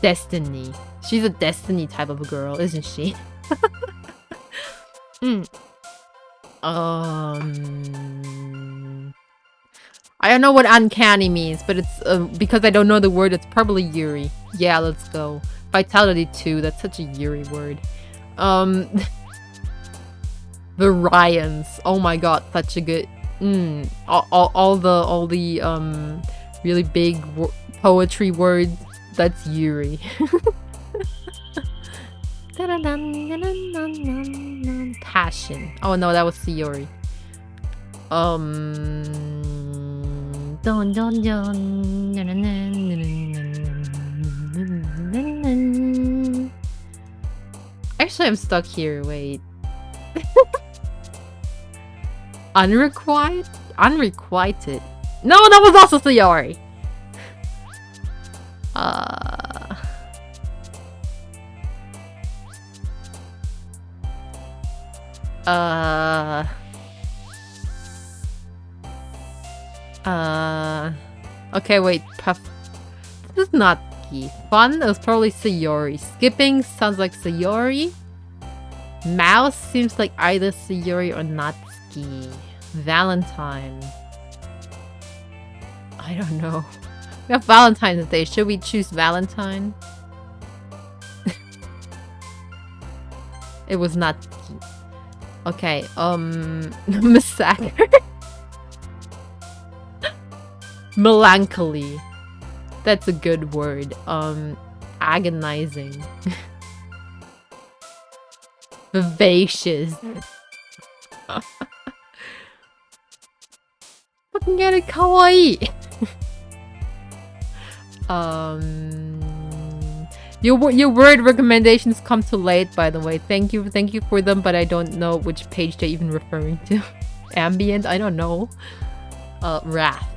Destiny. She's a destiny type of a girl, isn't she? I don't know what uncanny means, but it's because I don't know the word. It's probably Yuri. Yeah, let's go. Vitality 2. That's such a Yuri word. Variance. Oh my god, such a good. All the really big poetry words. That's Yuri. Passion. Oh no, that was Sayori. Actually, I'm stuck here. Wait. Unrequited? Unrequited. No, that was also Sayori. Okay, wait. Puff. This is not key. Fun? It was probably Sayori. Skipping sounds like Sayori. Mouse seems like either Sayori or Natsuki. Valentine. I don't know. We have Valentine's Day. Should we choose Valentine? It was Natsuki. Okay, massacre. Melancholy. That's a good word. Agonizing. Vivacious. Fucking get it kawaii. Your word recommendations come too late, by the way. Thank you for them, but I don't know which page they're even referring to. Ambient? I don't know. Wrath.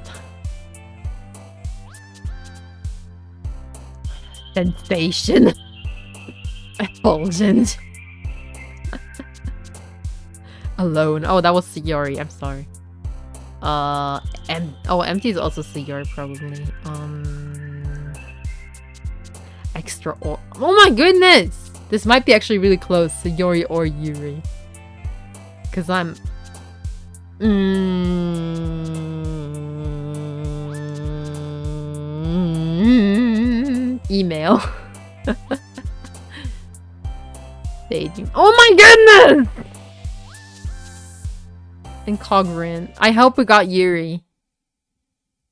Sensation. Effulgent. Alone. Oh, that was Sayori. I'm sorry. Empty is also Sayori, probably. Extra or oh my goodness! This might be actually really close. Sayori or Yuri. Cause I'm email. Daydream. Oh my goodness! And Cogran. I hope we got Yuri.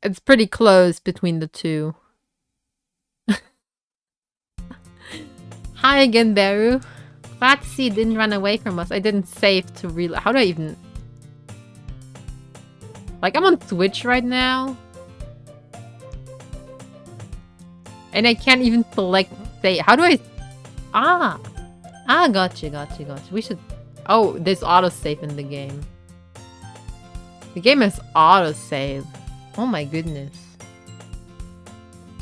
It's pretty close between the two. Hi again, Beru. Glad to see you didn't run away from us. I didn't save to reload. How do I even... Like, I'm on Twitch right now. And I can't even select save. How do I... Gotcha. We should... Oh, there's autosave in the game. The game has autosave. Oh my goodness.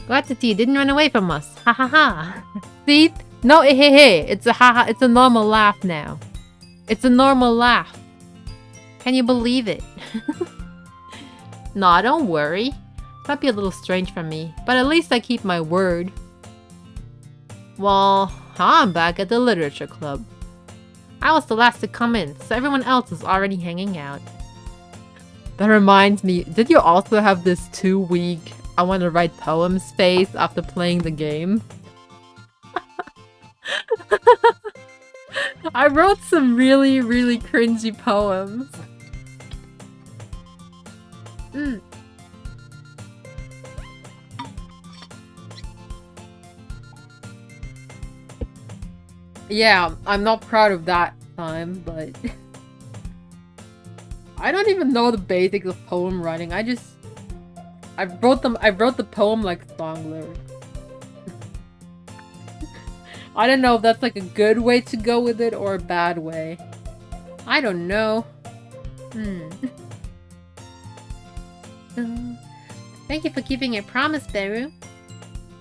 Glad to see you didn't run away from us. Ha ha ha. See? No, hey. It's a haha. It's a normal laugh now. It's a normal laugh. Can you believe it? Nah, don't worry. It might be a little strange for me, but at least I keep my word. Well, I'm back at the literature club. I was the last to come in, so everyone else is already hanging out. That reminds me, did you also have this 2-week I want to write poems phase after playing the game? I wrote some really cringy poems. Yeah, I'm not proud of that time, but... I don't even know the basics of poem writing. I wrote the poem like song lyrics. I don't know if that's like a good way to go with it or a bad way. I don't know. Thank you for keeping your promise, Beru.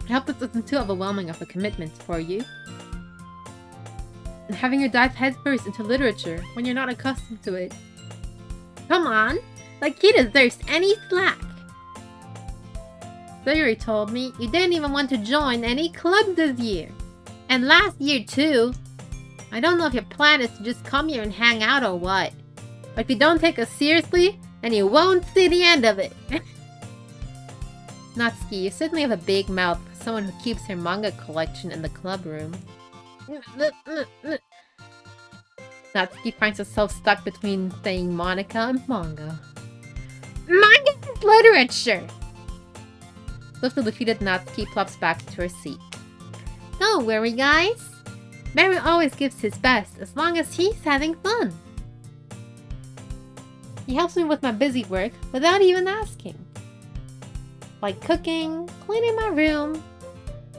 I hope this isn't too overwhelming of a commitment for you. And having you dive headfirst into literature when you're not accustomed to it. Come on! Like he deserves any slack! Sayori told me you didn't even want to join any club this year. And last year too. I don't know if your plan is to just come here and hang out or what. But if you don't take us seriously, then you won't see the end of it. Natsuki, you certainly have a big mouth for someone who keeps her manga collection in the club room. Natsuki finds herself stuck between saying Monica and manga. Manga is literature! Swiftly defeated Natsuki plops back to her seat. Don't worry, guys. Beru always gives his best as long as he's having fun. He helps me with my busy work without even asking. Like cooking, cleaning my room.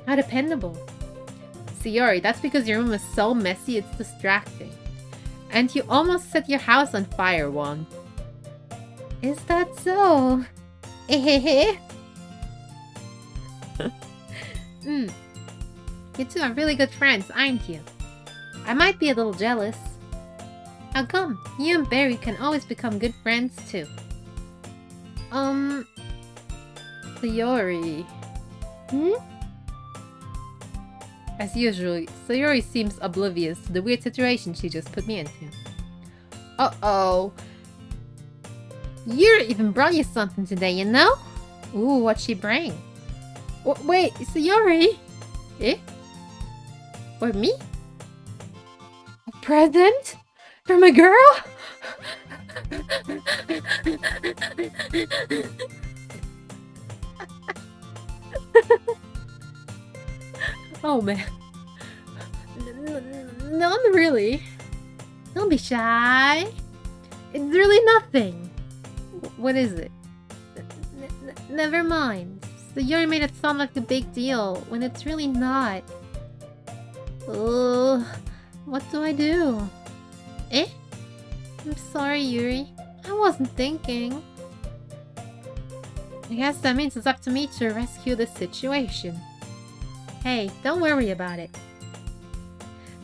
How dependable. Sayori, that's because your room is so messy it's distracting. And you almost set your house on fire once. Is that so? You two are really good friends, aren't you? I might be a little jealous. How come? You and Barry can always become good friends too. Sayori. As usual, Sayori seems oblivious to the weird situation she just put me into. Uh-oh. Yuri even brought you something today, you know? Ooh, what'd she bring? Wait, Sayori? Eh? For me? A present? From a girl? Oh man. Not really. Don't be shy. It's really nothing. What is it? Never mind. So you made it sound like a big deal when it's really not. What do I do? Eh? I'm sorry, Yuri. I wasn't thinking. I guess that means it's up to me to rescue this situation. Hey, don't worry about it.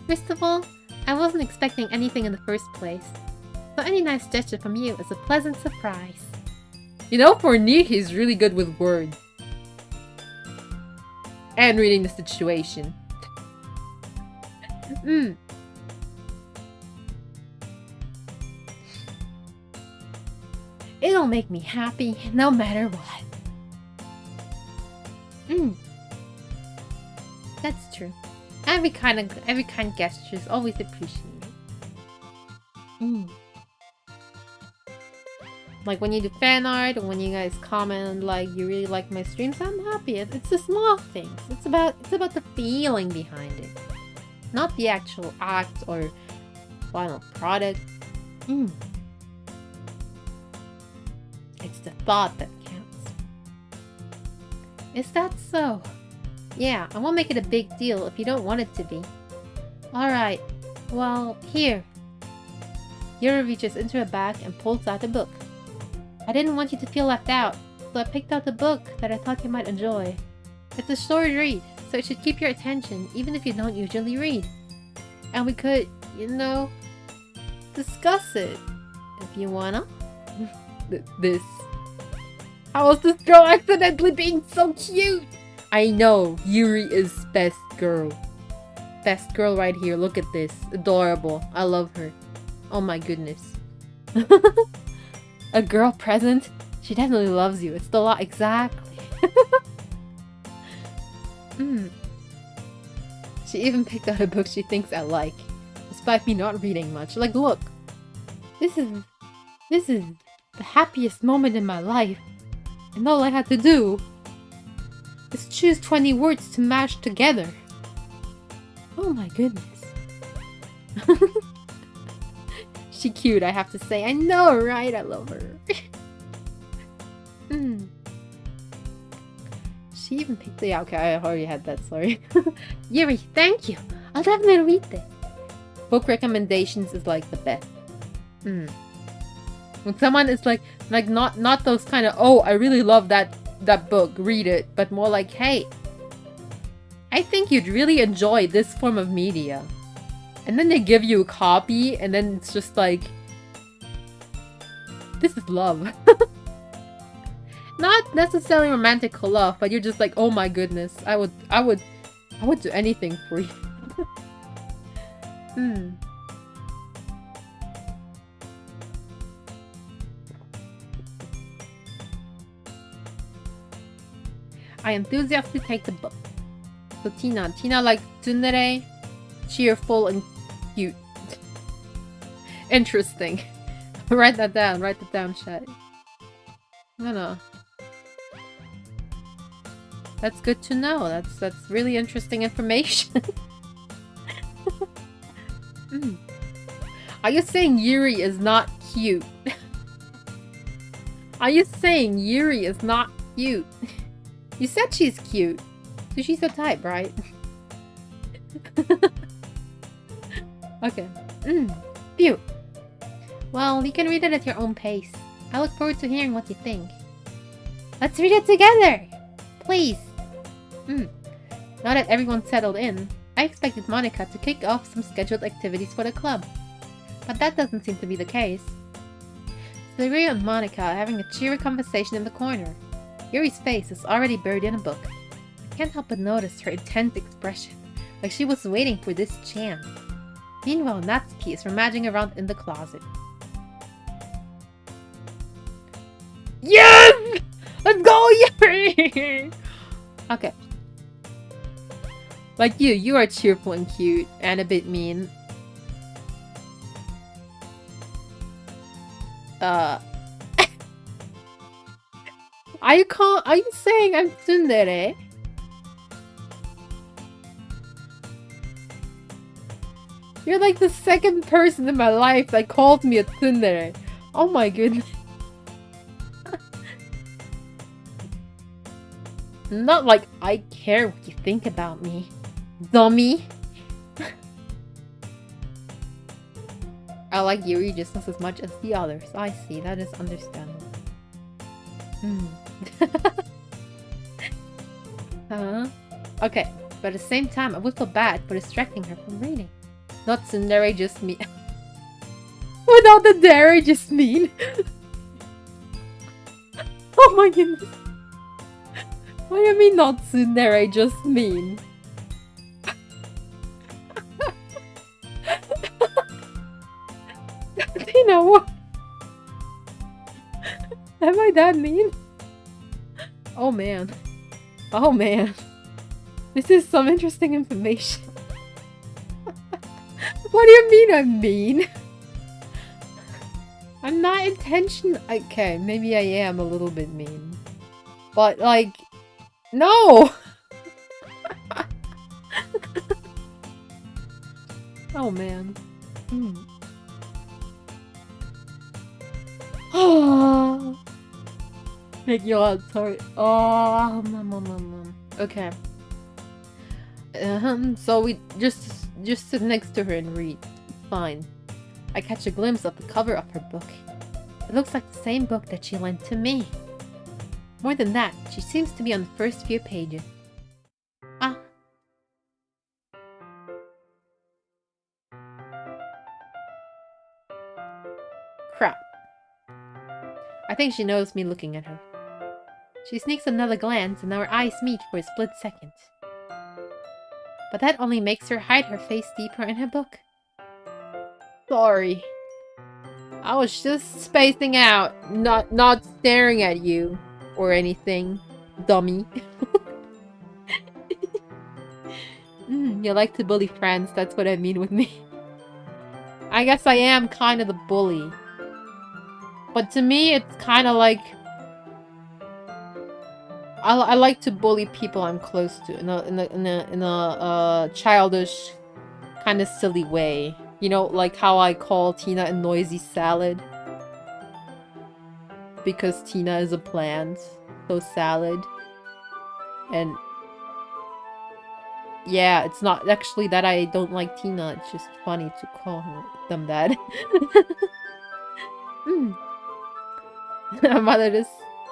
First of all, I wasn't expecting anything in the first place. So any nice gesture from you is a pleasant surprise. You know, for Nick, he's really good with words. And reading the situation. It'll make me happy no matter what. That's true. Every kind gesture is always appreciated. Like when you do fan art, or when you guys comment like you really like my streams, I'm happy. It's the small things. It's about the feeling behind it, not the actual act or final product. It's the thought that counts. Is that so? Yeah, I won't make it a big deal if you don't want it to be. Alright, well, here. Yuri reaches into her bag and pulls out a book. I didn't want you to feel left out, so I picked out a book that I thought you might enjoy. It's a short read, so it should keep your attention even if you don't usually read. And we could, you know, discuss it if you wanna. This. How is this girl accidentally being so cute? I know, Yuri is best girl. Best girl right here, look at this. Adorable. I love her. Oh my goodness. A girl present? She definitely loves you. It's the law. Exactly. She even picked out a book she thinks I like, despite me not reading much. Like, look. This is the happiest moment in my life. And all I had to do is choose 20 words to mash together. Oh my goodness. She cute, I have to say. I know, right? I love her. She even picked... Yeah, okay, I already had that, sorry. Yuri, thank you. I'll definitely read this. Book recommendations is like the best. When someone is like not those kind of, oh, I really love that book, read it, but more like, hey, I think you'd really enjoy this form of media. And then they give you a copy, and then it's just like, this is love. Not necessarily romantic love, but you're just like, oh my goodness, I would do anything for you. I enthusiastically take the book. So Tina like tsundere, cheerful and cute. Interesting. Write that down, chat. No. That's good to know. That's really interesting information. Are you saying Yuri is not cute? Are you saying Yuri is not cute? You said she's cute. So she's your type, right? Okay. Phew. Well, you can read it at your own pace. I look forward to hearing what you think. Let's read it together! Please! Now that everyone's settled in, I expected Monica to kick off some scheduled activities for the club. But that doesn't seem to be the case. Yuri and Monica are having a cheery conversation in the corner. Yuri's face is already buried in a book. I can't help but notice her intense expression, like she was waiting for this chance. Meanwhile, Natsuki is rummaging around in the closet. Yes! Let's go, Yuri! Okay. Like you are cheerful and cute, and a bit mean. Are you saying I'm tsundere? You're like the second person in my life that called me a tsundere. Oh my goodness. Not like I care what you think about me, dummy. I like Yuri just as much as the others. I see, that is understandable. Huh? Okay, but at the same time, I would feel bad for distracting her from reading. Not tsundere, just mean. Without the dare, just mean. Oh my goodness. What do you mean not tsundere, just mean? Tina, what? Am I that mean? Oh man. Oh man. This is some interesting information. What do you mean I'm mean? I'm not okay, maybe I am a little bit mean. But like, no! Oh man. Make your heart sorry. Oh, okay. So we just sit next to her and read. Fine. I catch a glimpse of the cover of her book. It looks like the same book that she lent to me. More than that, she seems to be on the first few pages. Ah. Crap. I think she knows me looking at her. She sneaks another glance and our eyes meet for a split second. But that only makes her hide her face deeper in her book. Sorry. I was just spacing out, not staring at you or anything, dummy. You like to bully friends, that's what I mean with me. I guess I am kind of the bully. But to me, it's kind of like... I like to bully people I'm close to in a childish, kind of silly way. You know, like how I call Tina a noisy salad. Because Tina is a plant. So salad. And... yeah, it's not actually that I don't like Tina. It's just funny to call them that. My mother is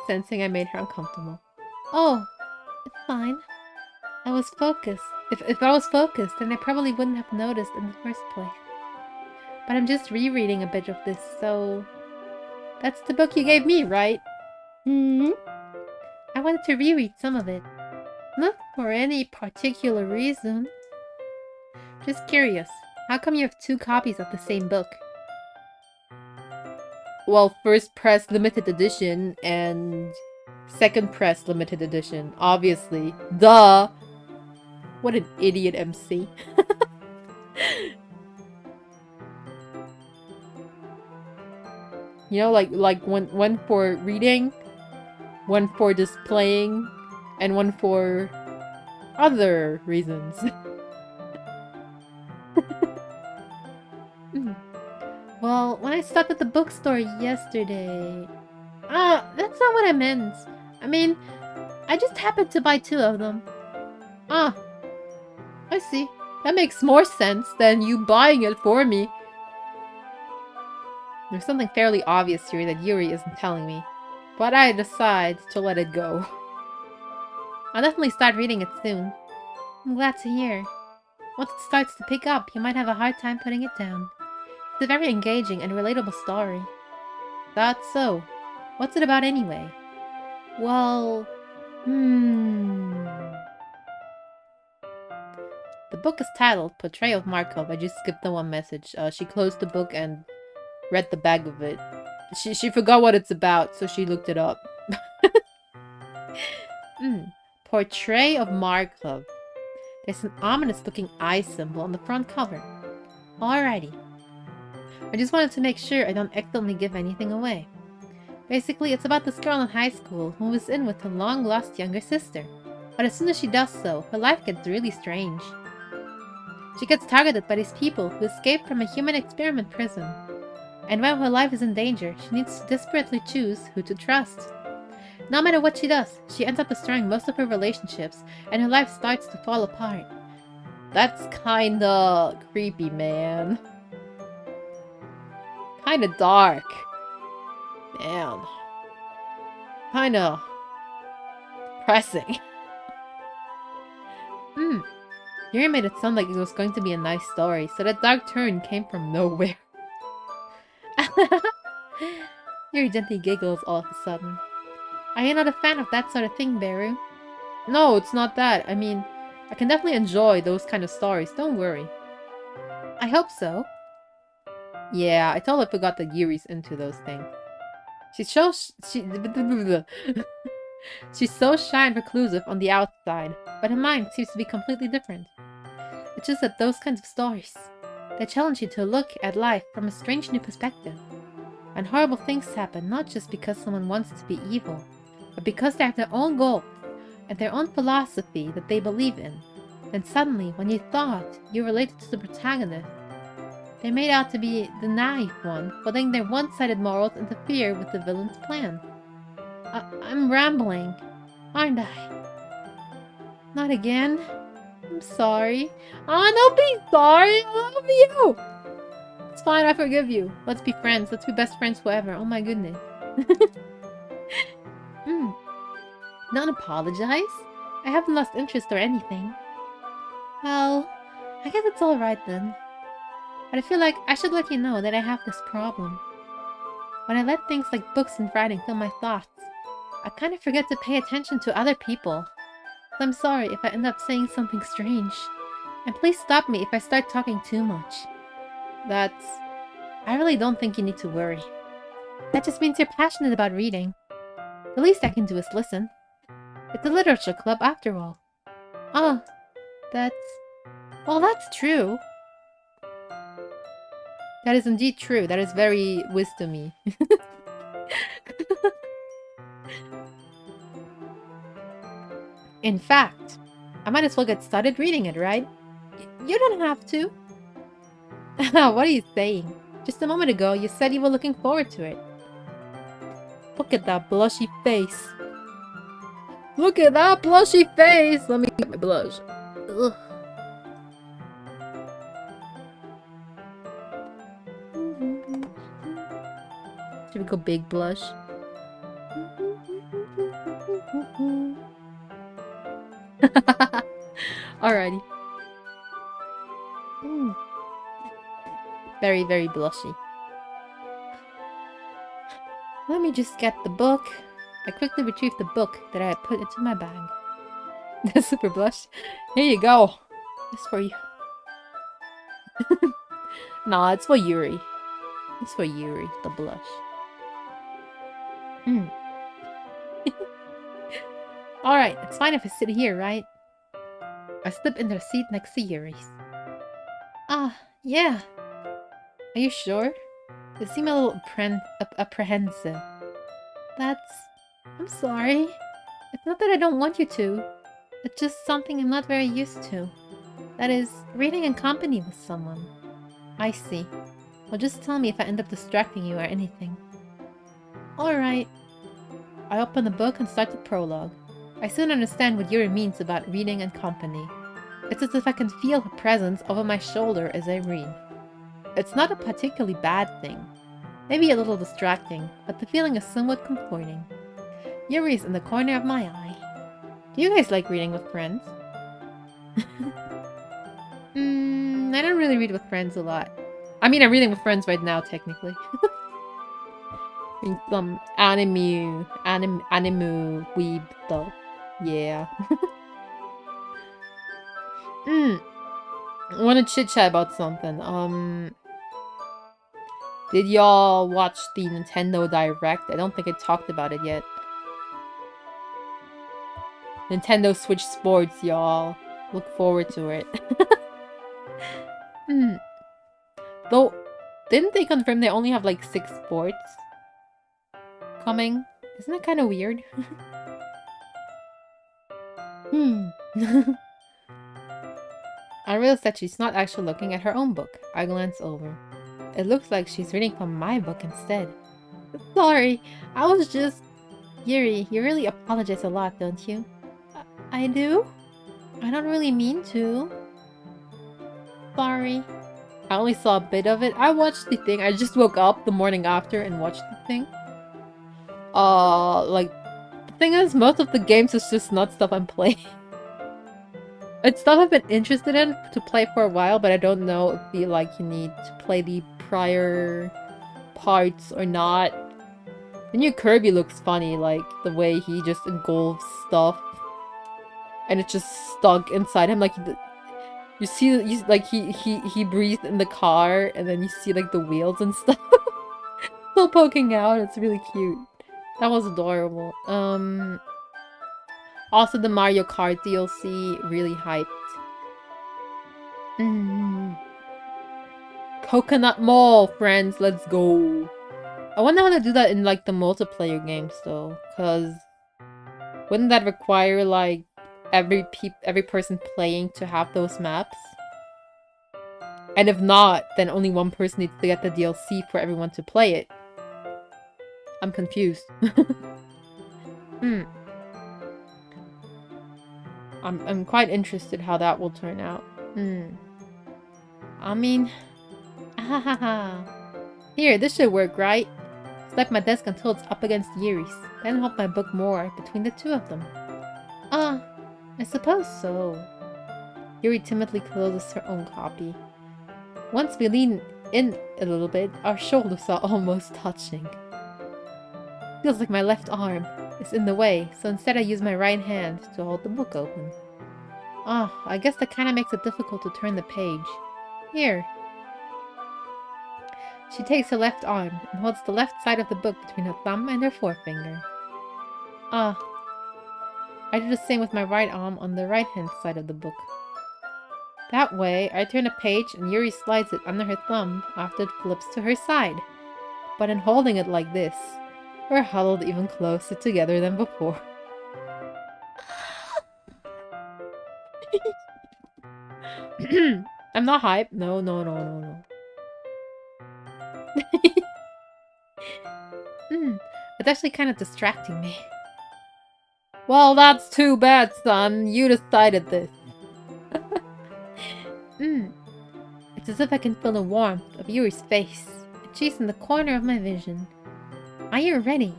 sensing I made her uncomfortable. Oh, it's fine. I was focused. If I was focused, then I probably wouldn't have noticed in the first place. But I'm just rereading a bit of this, so... That's the book you gave me, right? I wanted to reread some of it. Not for any particular reason. Just curious, how come you have 2 copies of the same book? Well, first press limited edition and second press limited edition, obviously. Duh! What an idiot MC. You know, like one for reading, one for displaying, and one for other reasons. Well, when I stopped at the bookstore yesterday... that's not what I meant. I mean, I just happened to buy 2 of them. Ah, I see. That makes more sense than you buying it for me. There's something fairly obvious here that Yuri isn't telling me, but I decide to let it go. I'll definitely start reading it soon. I'm glad to hear. Once it starts to pick up, you might have a hard time putting it down. It's a very engaging and relatable story. That's so. What's it about anyway? Well... The book is titled Portrait of Markov. I just skipped the one message. She closed the book and read the back of it. She forgot what it's about, so she looked it up. Portrait of Markov. There's an ominous-looking eye symbol on the front cover. Alrighty. I just wanted to make sure I don't accidentally give anything away. Basically, it's about this girl in high school who was in with her long-lost younger sister. But as soon as she does so, her life gets really strange. She gets targeted by these people who escaped from a human experiment prison. And while her life is in danger, she needs to desperately choose who to trust. No matter what she does, she ends up destroying most of her relationships, and her life starts to fall apart. That's kinda creepy, man. Kinda dark. Man. Kinda depressing. Yuri made it sound like it was going to be a nice story, so that dark turn came from nowhere. Yuri gently giggles all of a sudden. Are you not a fan of that sort of thing, Beru? No, it's not that. I mean, I can definitely enjoy those kind of stories, don't worry. I hope so. Yeah, I totally forgot that Yuri's into those things. She's so she's so shy and reclusive on the outside, but her mind seems to be completely different. It's just that those kinds of stories, they challenge you to look at life from a strange new perspective. And horrible things happen not just because someone wants to be evil, but because they have their own goals and their own philosophy that they believe in. And suddenly, when you thought you related to the protagonist, they made out to be the naive one, letting their one-sided morals interfere with the villain's plan. I'm rambling, aren't I? Not again? I'm sorry. Don't be sorry! I love you! It's fine, I forgive you. Let's be friends. Let's be best friends forever. Oh my goodness. Don't apologize. I haven't lost interest or anything. Well, I guess it's alright then. But I feel like I should let you know that I have this problem. When I let things like books and writing fill my thoughts, I kind of forget to pay attention to other people. So I'm sorry if I end up saying something strange. And please stop me if I start talking too much. I really don't think you need to worry. That just means you're passionate about reading. The least I can do is listen. It's a literature club after all. Oh, well, that's true. That is indeed true. That is very wisdomy. In fact, I might as well get started reading it, right? You don't have to. What are you saying? Just a moment ago, you said you were looking forward to it. Look at that blushy face. Look at that blushy face! Let me get my blush. Ugh. Should we go big blush? Alrighty. Very, very blushy. Let me just get the book. I quickly retrieved the book that I had put into my bag. The super blush. Here you go. It's for you. Nah, it's for Yuri. It's for Yuri, the blush. Alright, it's fine if I sit here, right? I slip into the seat next to Yuri's. Yeah. Are you sure? You seem a little apprehensive. I'm sorry. It's not that I don't want you to. It's just something I'm not very used to. That is, reading in company with someone. I see. Well, just tell me if I end up distracting you or anything. Alright. I open the book and start the prologue. I soon understand what Yuri means about reading in company. It's as if I can feel her presence over my shoulder as I read. It's not a particularly bad thing. Maybe a little distracting, but the feeling is somewhat comforting. Yuri is in the corner of my eye. Do you guys like reading with friends? I don't really read with friends a lot. I mean, I'm reading with friends right now, technically. Reading some anime weeb stuff. Yeah. I want to chit chat about something. Did y'all watch the Nintendo Direct? I don't think I talked about it yet. Nintendo Switch Sports, y'all. Look forward to it. Though, didn't they confirm they only have like 6 sports coming? Isn't that kind of weird? I realized that she's not actually looking at her own book. I glance over. It looks like she's reading from my book instead. Sorry, I was just... Yuri, you really apologize a lot, don't you? I do? I don't really mean to. Sorry. I only saw a bit of it. I watched the thing. I just woke up the morning after and watched the thing. Like, the thing is, most of the games is just not stuff I'm playing. It's stuff I've been interested in to play for a while, but I don't know if you need to play the prior parts or not. The new Kirby looks funny, like the way he just engulfs stuff, and it's just stuck inside him. Like you see, he breathed in the car, and then you see like the wheels and stuff still poking out. It's really cute. That was adorable. Also the Mario Kart DLC, really hyped. Coconut Mall, friends, let's go. I wonder how to do that in like the multiplayer games though, cause wouldn't that require like every person playing to have those maps? And if not, then only one person needs to get the DLC for everyone to play it. I'm confused. I'm quite interested how that will turn out. I mean, here, this should work, right? Slap my desk until it's up against Yuri's, then hold my book more between the two of them. I suppose so. Yuri timidly closes her own copy. Once we lean in a little bit, our shoulders are almost touching. Feels like my left arm is in the way, so instead I use my right hand to hold the book open. I guess that kinda makes it difficult to turn the page. Here. She takes her left arm and holds the left side of the book between her thumb and her forefinger. I do the same with my right arm on the right-hand side of the book. That way, I turn a page and Yuri slides it under her thumb after it flips to her side. But in holding it like this, we're huddled even closer together than before. I'm not hyped. No. It's actually kind of distracting me. Well, that's too bad, son. You decided this. It's as if I can feel the warmth of Yuri's face. She's in the corner of my vision. Are you ready?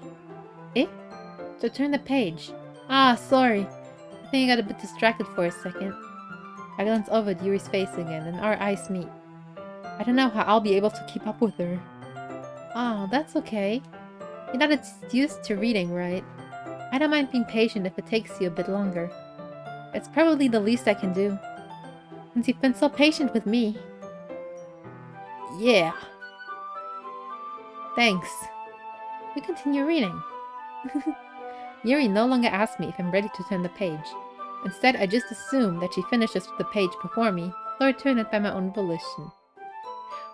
To turn the page. Sorry. I think I got a bit distracted for a second. I glance over at Yuri's face again, and our eyes meet. I don't know how I'll be able to keep up with her. That's okay. You're not used to reading, right? I don't mind being patient if it takes you a bit longer. It's probably the least I can do, since you've been so patient with me. Yeah. Thanks. We continue reading. Yuri no longer asks me if I'm ready to turn the page. Instead, I just assume that she finishes the page before me, so I turn it by my own volition.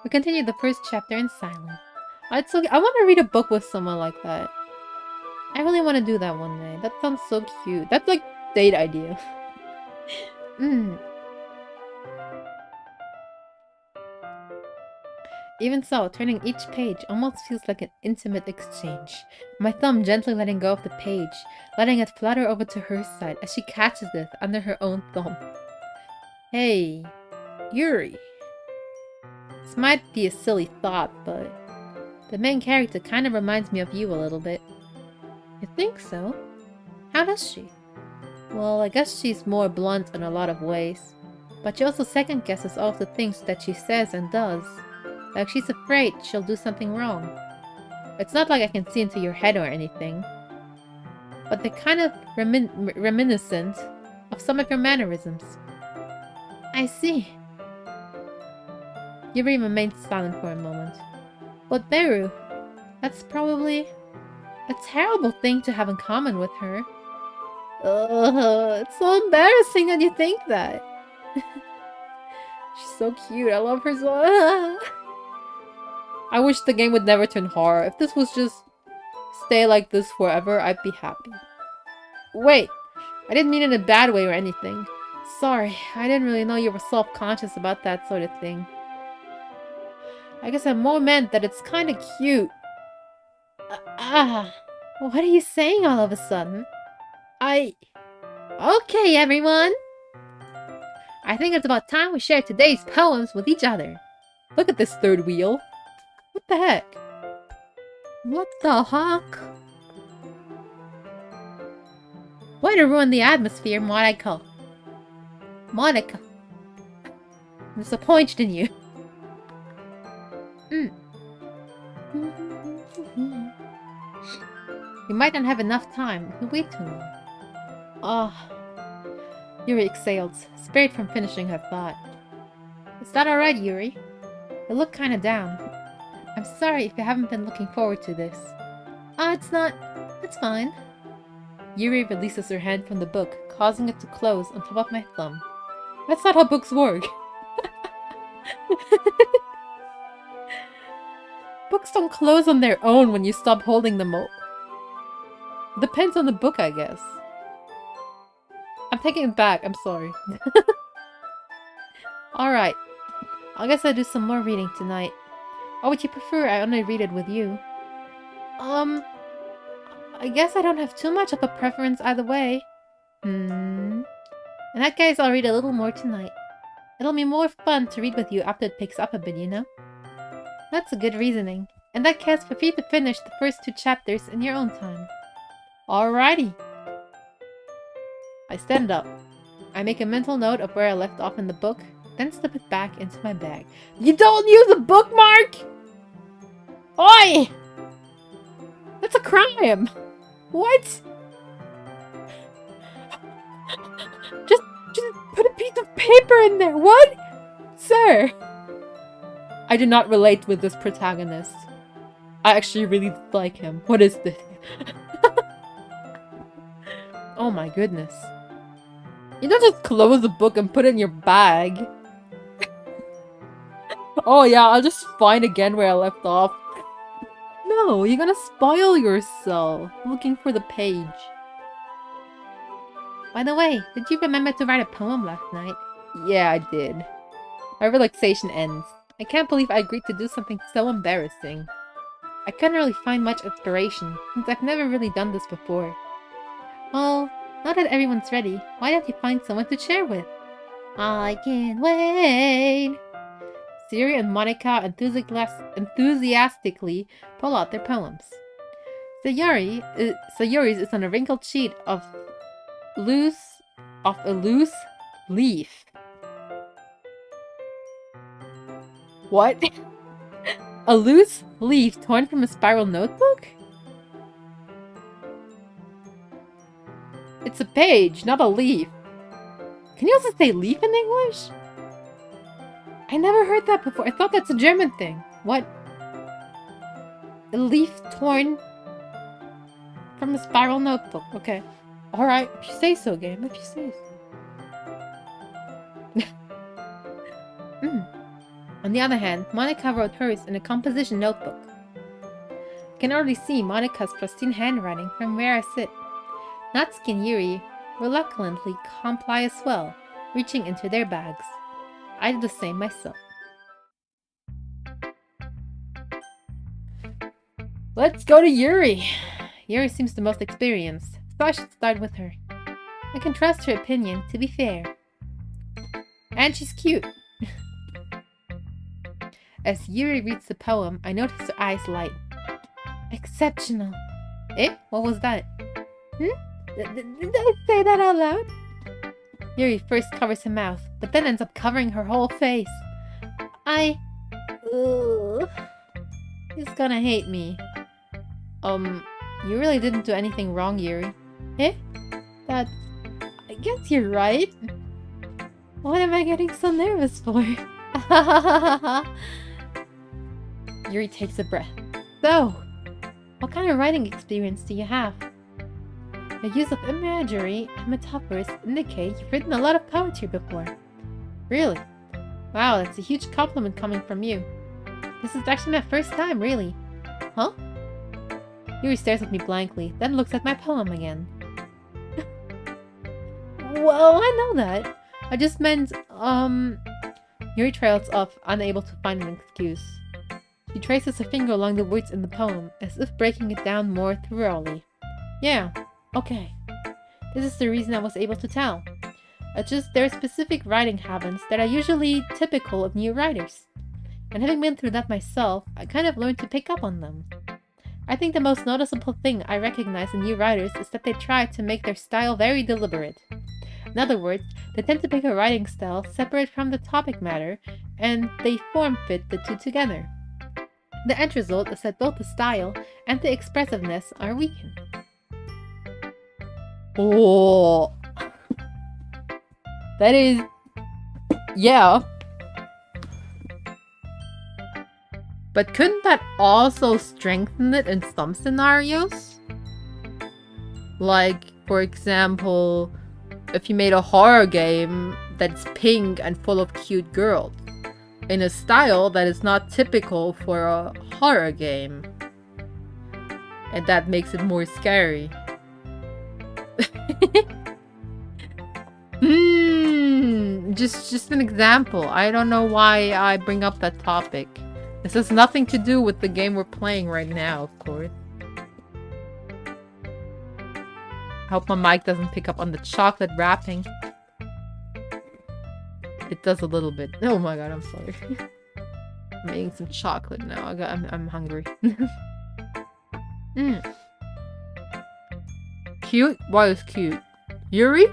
We continue the first chapter in silence. I want to read a book with someone like that. I really want to do that one day. That sounds so cute. That's like date idea. Even so, turning each page almost feels like an intimate exchange. My thumb gently letting go of the page, letting it flutter over to her side as she catches it under her own thumb. Hey, Yuri. This might be a silly thought, but the main character kind of reminds me of you a little bit. You think so? How does she? Well, I guess she's more blunt in a lot of ways, but she also second-guesses all of the things that she says and does. Like she's afraid she'll do something wrong. It's not like I can see into your head or anything, but they're kind of reminiscent of some of your mannerisms. I see. Yuri remains silent for a moment. But Beru, that's probably a terrible thing to have in common with her. It's so embarrassing that you think that. She's so cute. I love her so. I wish the game would never turn horror. If this was just stay like this forever, I'd be happy. Wait, I didn't mean it in a bad way or anything. Sorry, I didn't really know you were self-conscious about that sort of thing. I guess I more meant that it's kind of cute. What are you saying all of a sudden? Okay, everyone! I think it's about time we share today's poems with each other. Look at this third wheel. What the heck? What the heck? Way to ruin the atmosphere, Monica. Monica. I'm disappointed in you. We might not have enough time. We wait too long. Ah. Yuri exhaled, spared from finishing her thought. Is that alright, Yuri? You look kinda down. I'm sorry if you haven't been looking forward to this. It's not. It's fine. Yuri releases her hand from the book, causing it to close on top of my thumb. That's not how books work. Books don't close on their own when you stop holding them up. Depends on the book, I guess. I'm taking it back, I'm sorry. Alright. I guess I'll do some more reading tonight. Or would you prefer I only read it with you? I guess I don't have too much of a preference either way. In that case, I'll read a little more tonight. It'll be more fun to read with you after it picks up a bit, you know? That's a good reasoning. In that case, feel free to finish the first 2 chapters in your own time. Alrighty. I stand up. I make a mental note of where I left off in the book, then slip it back into my bag. You don't use a bookmark?! Oi! That's a crime! What? Just put a piece of paper in there, what? Sir! I do not relate with this protagonist. I actually really like him. What is this? Oh my goodness. You don't just close the book and put it in your bag. Oh yeah, I'll just find again where I left off. No, you're gonna spoil yourself looking for the page. By the way, did you remember to write a poem last night? Yeah, I did. My relaxation ends. I can't believe I agreed to do something so embarrassing. I couldn't really find much inspiration, since I've never really done this before. Well, now that everyone's ready, why don't you find someone to share with? I can't wait! Siri and Monica enthusiastically pull out their poems. Sayori's is on a wrinkled sheet of a loose leaf. What? A loose leaf torn from a spiral notebook? It's a page, not a leaf. Can you also say leaf in English? I never heard that before. I thought that's a German thing. What? A leaf torn from a spiral notebook. Okay. Alright, if you say so, game. If you say so. On the other hand, Monica wrote hers in a composition notebook. I can already see Monica's pristine handwriting from where I sit. Natsuki and Yuri reluctantly comply as well, reaching into their bags. I do the same myself. Let's go to Yuri! Yuri seems the most experienced, so I should start with her. I can trust her opinion, to be fair. And she's cute. As Yuri reads the poem, I notice her eyes light. Exceptional. Eh? What was that? Did I say that out loud? Yuri first covers her mouth, but then ends up covering her whole face. He's gonna hate me. You really didn't do anything wrong, Yuri. Eh? I guess you're right. What am I getting so nervous for? Yuri takes a breath. So, what kind of writing experience do you have? The use of imagery and metaphors indicate you've written a lot of poetry before. Really? Wow, that's a huge compliment coming from you. This is actually my first time, really. Huh? Yuri stares at me blankly, then looks at my poem again. Well, I know that. I just meant, Yuri trails off, unable to find an excuse. She traces her finger along the words in the poem, as if breaking it down more thoroughly. Yeah, okay. This is the reason I was able to tell. It's just there are specific writing habits that are usually typical of new writers. And having been through that myself, I kind of learned to pick up on them. I think the most noticeable thing I recognize in new writers is that they try to make their style very deliberate. In other words, they tend to pick a writing style separate from the topic matter, and they form-fit the two together. The end result is that both the style and the expressiveness are weakened. Oh, that is... yeah. But couldn't that also strengthen it in some scenarios? Like, for example, if you made a horror game that's pink and full of cute girls, in a style that is not typical for a horror game. And that makes it more scary. Just an example. I don't know why I bring up that topic. This has nothing to do with the game we're playing right now, of course. I hope my mic doesn't pick up on the chocolate wrapping. It does a little bit. Oh my god, I'm sorry. I'm eating some chocolate now. I'm hungry. Cute? What is cute? Yuri?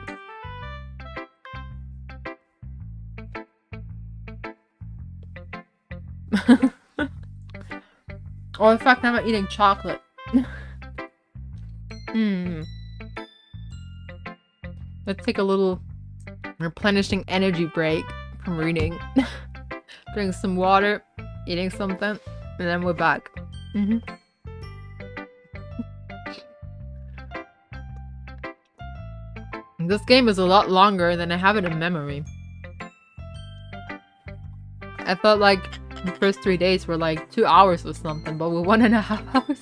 Oh, in fact, I'm not eating chocolate. Let's take a little replenishing energy break from reading. Drink some water, eating something, and then we're back. This game is a lot longer than I have it in memory. I felt like the first 3 days were like 2 hours or something, but with 1.5 hours.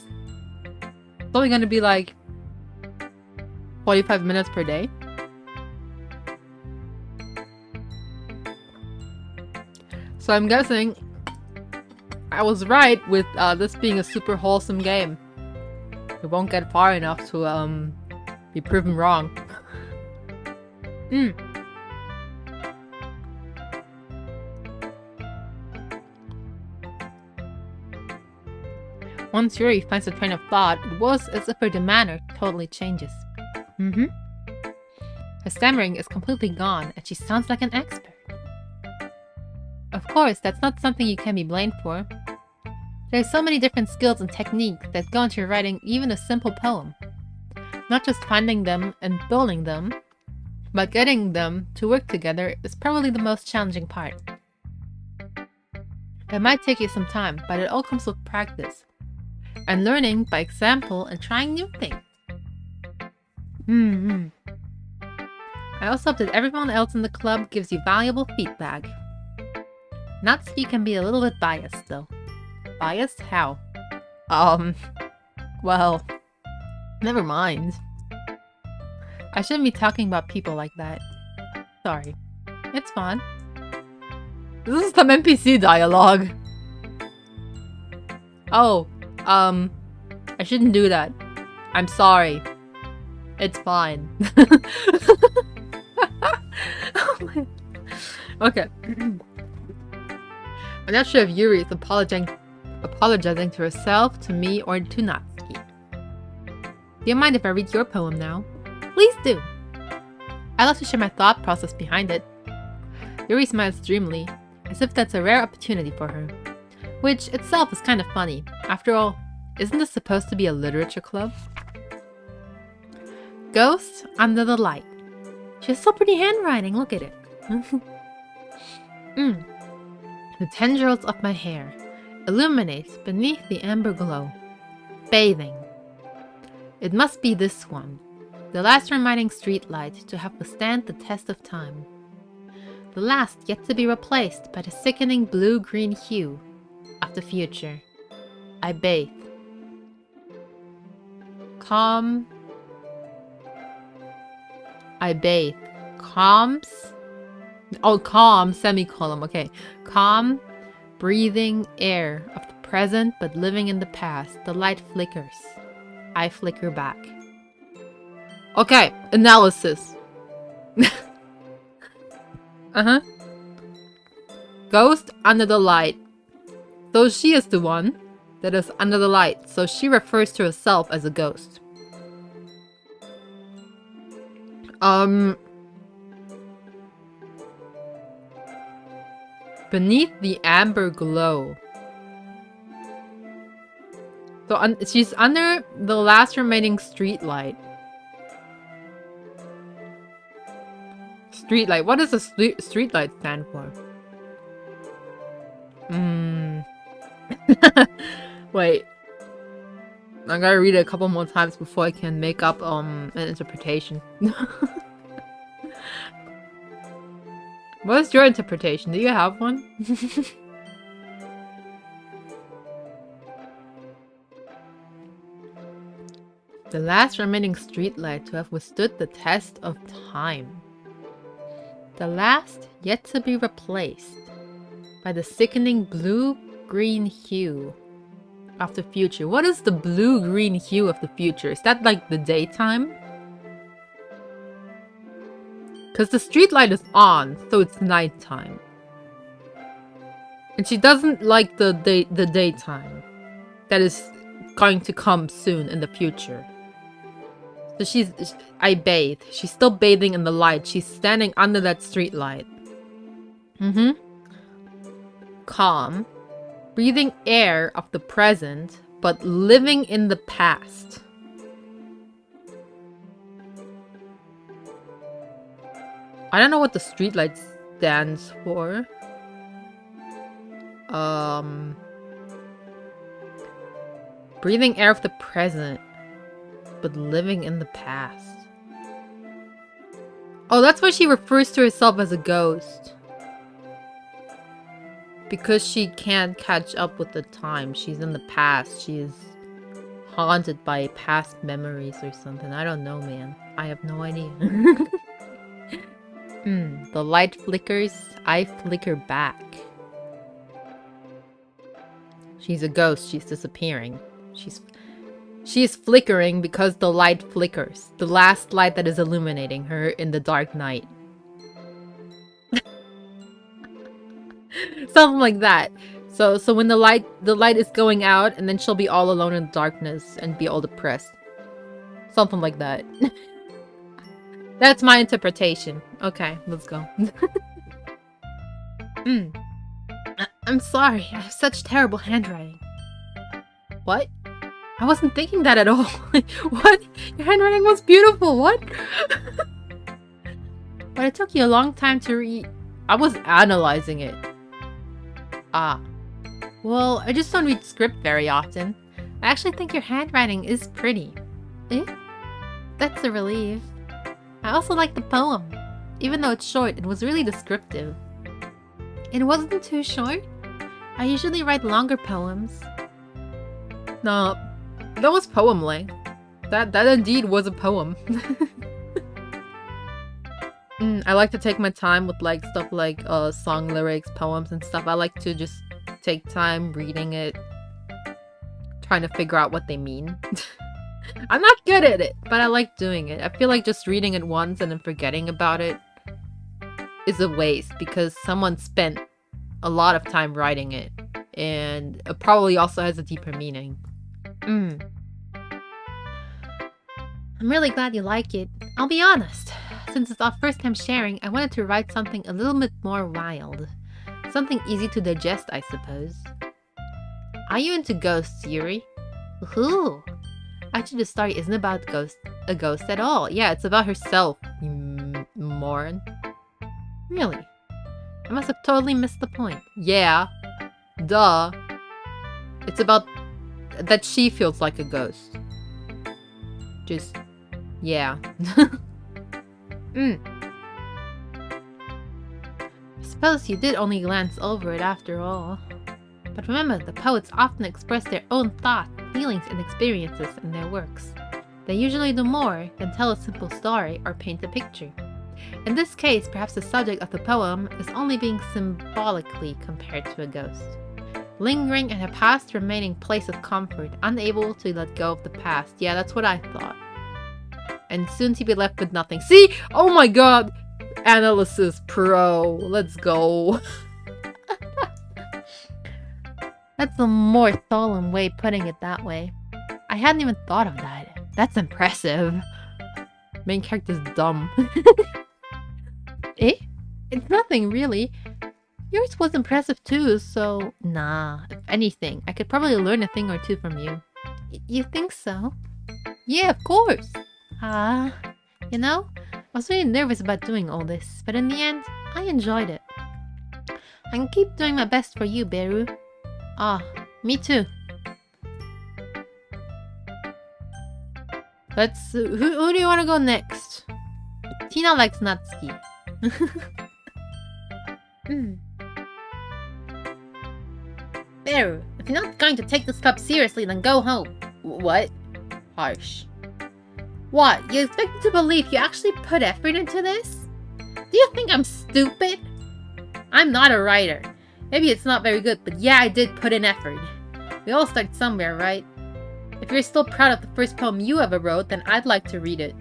It's only gonna be like 45 minutes per day. So I'm guessing I was right with this being a super wholesome game. We won't get far enough to be proven wrong. Once Yuri finds a train of thought, it was as if her demeanor totally changes. Her stammering is completely gone, and she sounds like an expert. Of course, that's not something you can be blamed for. There are so many different skills and techniques that go into writing even a simple poem. Not just finding them and building them, but getting them to work together is probably the most challenging part. It might take you some time, but it all comes with practice. And learning by example and trying new things. I also hope that everyone else in the club gives you valuable feedback. Natsuki can be a little bit biased though. Biased? How? Well, never mind. I shouldn't be talking about people like that. Sorry. It's fun. This is some NPC dialogue. Oh, I shouldn't do that. I'm sorry. It's fine. Okay. I'm not sure if Yuri is apologizing to herself, to me, or to Natsuki. Do you mind if I read your poem now? Please do! I'd love to share my thought process behind it. Yuri smiles dreamily, as if that's a rare opportunity for her. Which itself is kind of funny. After all, isn't this supposed to be a literature club? Ghost under the light. She has so pretty handwriting, look at it. The tendrils of my hair illuminates beneath the amber glow. Bathing. It must be this one. The last remaining streetlight to have withstand the test of time. The last yet to be replaced by the sickening blue-green hue of the future. I bathe. Calm. I bathe. Calms. Oh, calm, semicolon, okay. Calm, breathing air of the present but living in the past. The light flickers. I flicker back. Okay, analysis. Ghost under the light. So she is the one that is under the light. So she refers to herself as a ghost. Beneath the amber glow. So she's under the last remaining streetlight. Streetlight. What does the streetlight stand for? Wait. I gotta read it a couple more times before I can make up an interpretation. What's your interpretation? Do you have one? The last remaining streetlight to have withstood the test of time. The last yet to be replaced by the sickening blue-green hue of the future. What is the blue-green hue of the future? Is that like the daytime? Because the streetlight is on, so it's nighttime. And she doesn't like the daytime that is going to come soon in the future. So I bathe. She's still bathing in the light. She's standing under that streetlight. Calm. Breathing air of the present, but living in the past. I don't know what the streetlight stands for. Breathing air of the present, but living in the past. Oh, that's why she refers to herself as a ghost. Because she can't catch up with the time. She's in the past. She is haunted by past memories or something. I don't know, man. I have no idea. The light flickers. I flicker back. She's a ghost. She's disappearing. She is flickering because the light flickers. The last light that is illuminating her in the dark night. Something like that. So when the light is going out, and then she'll be all alone in the darkness and be all depressed. Something like that. That's my interpretation. Okay, let's go. I'm sorry. I have such terrible handwriting. What? I wasn't thinking that at all. What? Your handwriting was beautiful. What? But it took you a long time to read. I was analyzing it. Ah. Well, I just don't read script very often. I actually think your handwriting is pretty. Eh? That's a relief. I also like the poem. Even though it's short, it was really descriptive. It wasn't too short. I usually write longer poems. No, that was poem length. That indeed was a poem. I like to take my time with like stuff like song lyrics, poems and stuff. I like to just take time reading it, trying to figure out what they mean. I'm not good at it, but I like doing it. I feel like just reading it once and then forgetting about it is a waste because someone spent a lot of time writing it, and it probably also has a deeper meaning. I'm really glad you like it. I'll be honest. Since it's our first time sharing, I wanted to write something a little bit more wild. Something easy to digest, I suppose. Are you into ghosts, Yuri? Ooh. Actually, the story isn't about a ghost at all. Yeah, it's about herself, you moron. Really? I must have totally missed the point. Yeah. Duh. It's about that she feels like a ghost. Just, yeah. I suppose you did only glance over it after all. But remember, the poets often express their own thoughts, feelings, and experiences in their works. They usually do more than tell a simple story or paint a picture. In this case, perhaps the subject of the poem is only being symbolically compared to a ghost. Lingering in a past remaining place of comfort, unable to let go of the past. Yeah, that's what I thought. And soon to be left with nothing. See? Oh my god! Analysis pro. Let's go. That's a more solemn way of putting it that way. I hadn't even thought of that. That's impressive. Main character's dumb. Eh? It's nothing, really. Yours was impressive too, so... Nah, if anything, I could probably learn a thing or two from you. You think so? Yeah, of course! You know, I was really nervous about doing all this, but in the end, I enjoyed it. I can keep doing my best for you, Beru. Me too. Let's... who do you want to go next? Tina likes Natsuki. Beru, if you're not going to take this cup seriously, then go home. What? Harsh. What? You expect me to believe you actually put effort into this? Do you think I'm stupid? I'm not a writer. Maybe it's not very good, but yeah, I did put in effort. We all start somewhere, right? If you're still proud of the first poem you ever wrote, then I'd like to read it.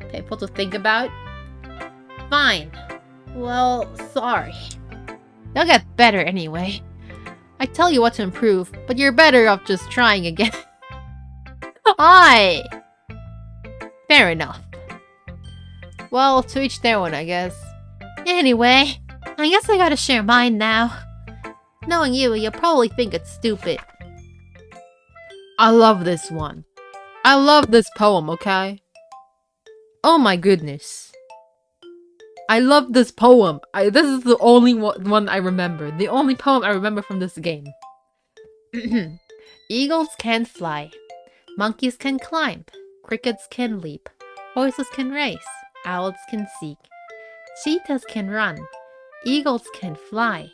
Painful to think about? Fine. Well, sorry. You'll get better anyway. I tell you what to improve, but you're better off just trying again. Aye! Fair enough. Well, to each their own, I guess. Anyway, I guess I gotta share mine now. Knowing you, you'll probably think it's stupid. I love this one. I love this poem, okay? Oh my goodness. I love this poem. This is the only one I remember. The only poem I remember from this game. Eagles can fly. Monkeys can climb. Crickets can leap. Horses can race. Owls can seek. Cheetahs can run. Eagles can fly.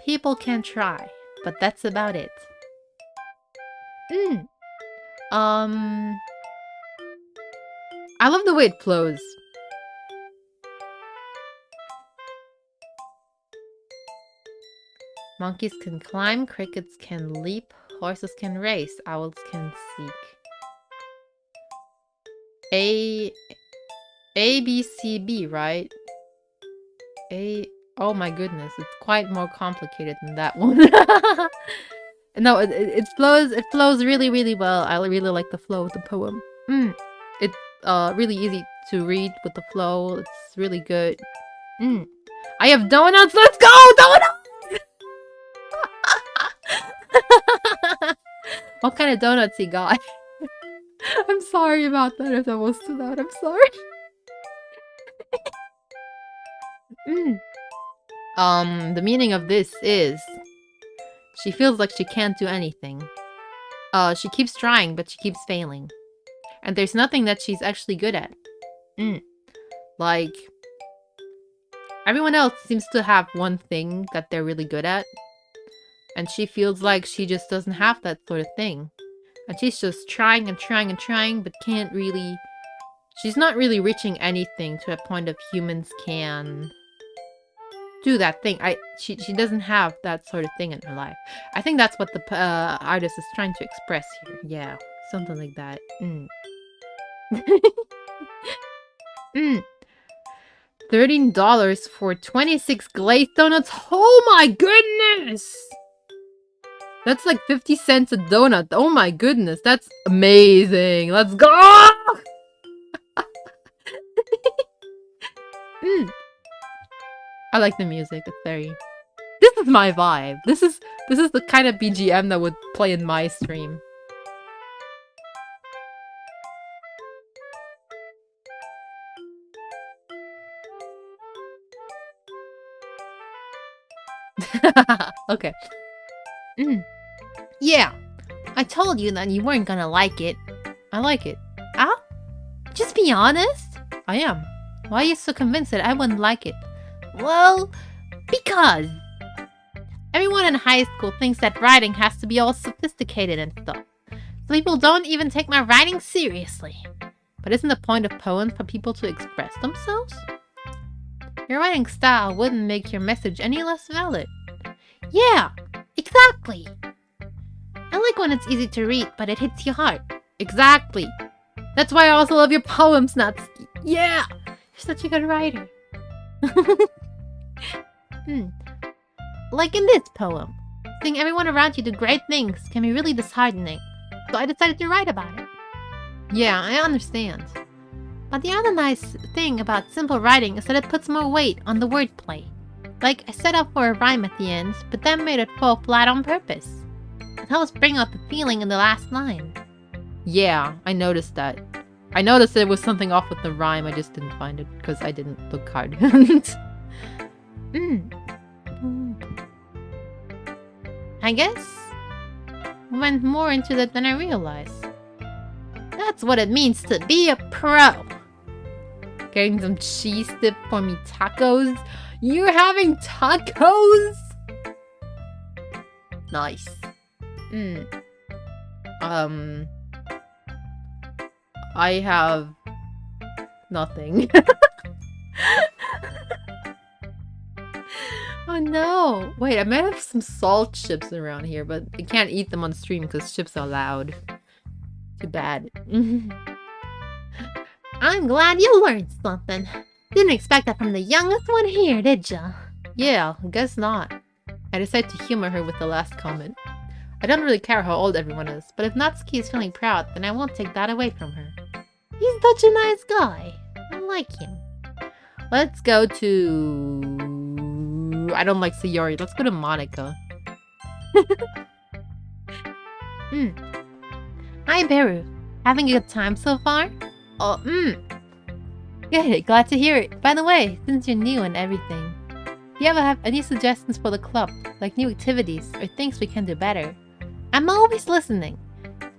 People can try. But that's about it. I love the way it flows. Monkeys can climb, crickets can leap, horses can race, owls can seek. A, B, C, B, right? Oh my goodness, it's quite more complicated than that one. No, it flows really, really well. I really like the flow of the poem. It's really easy to read with the flow. It's really good. I have donuts! Let's go! Donuts! What kind of donuts he got? I'm sorry about that if that was too loud. I'm sorry. The meaning of this is she feels like she can't do anything. She keeps trying, but she keeps failing. And there's nothing that she's actually good at. Like, everyone else seems to have one thing that they're really good at. And she feels like she just doesn't have that sort of thing. And she's just trying and trying and trying, but can't really... She's not really reaching anything to a point of humans can do that thing. She doesn't have that sort of thing in her life. I think that's what the artist is trying to express here. Yeah, something like that. $13 for 26 glazed donuts. Oh my goodness! That's like 50 cents a donut. Oh my goodness, that's amazing. Let's go! I like the music. It's very... This is my vibe. This is the kind of BGM that would play in my stream. Okay. Yeah, I told you that you weren't gonna like it. I like it. Ah? Just be honest. I am. Why are you so convinced that I wouldn't like it? Well, because everyone in high school thinks that writing has to be all sophisticated and stuff. So people don't even take my writing seriously. But isn't the point of poems for people to express themselves? Your writing style wouldn't make your message any less valid. Yeah, exactly. I like when it's easy to read, but it hits your heart. Exactly. That's why I also love your poems, Natsuki. Yeah! You're such a good writer. Like in this poem. Seeing everyone around you do great things can be really disheartening, so I decided to write about it. Yeah, I understand. But the other nice thing about simple writing is that it puts more weight on the wordplay. Like, I set up for a rhyme at the end, but then made it fall flat on purpose. It helps bring out the feeling in the last line. Yeah, I noticed that. I noticed there was something off with the rhyme, I just didn't find it because I didn't look hard. I guess I went more into that than I realized. That's what it means to be a pro. Getting some cheese dip for me tacos? You're having tacos? Nice. I have nothing. Oh no! Wait, I might have some salt chips around here, but I can't eat them on stream because chips are loud. Too bad. I'm glad you learned something. Didn't expect that from the youngest one here, did ya? Yeah, guess not. I decided to humor her with the last comment. I don't really care how old everyone is, but if Natsuki is feeling proud, then I won't take that away from her. He's such a nice guy. I like him. Let's go to... I don't like Sayori. Let's go to Monica. Hi, Beru. Having a good time so far? Oh, Good, glad to hear it. By the way, since you're new and everything, do you ever have any suggestions for the club? Like new activities or things we can do better? I'm always listening.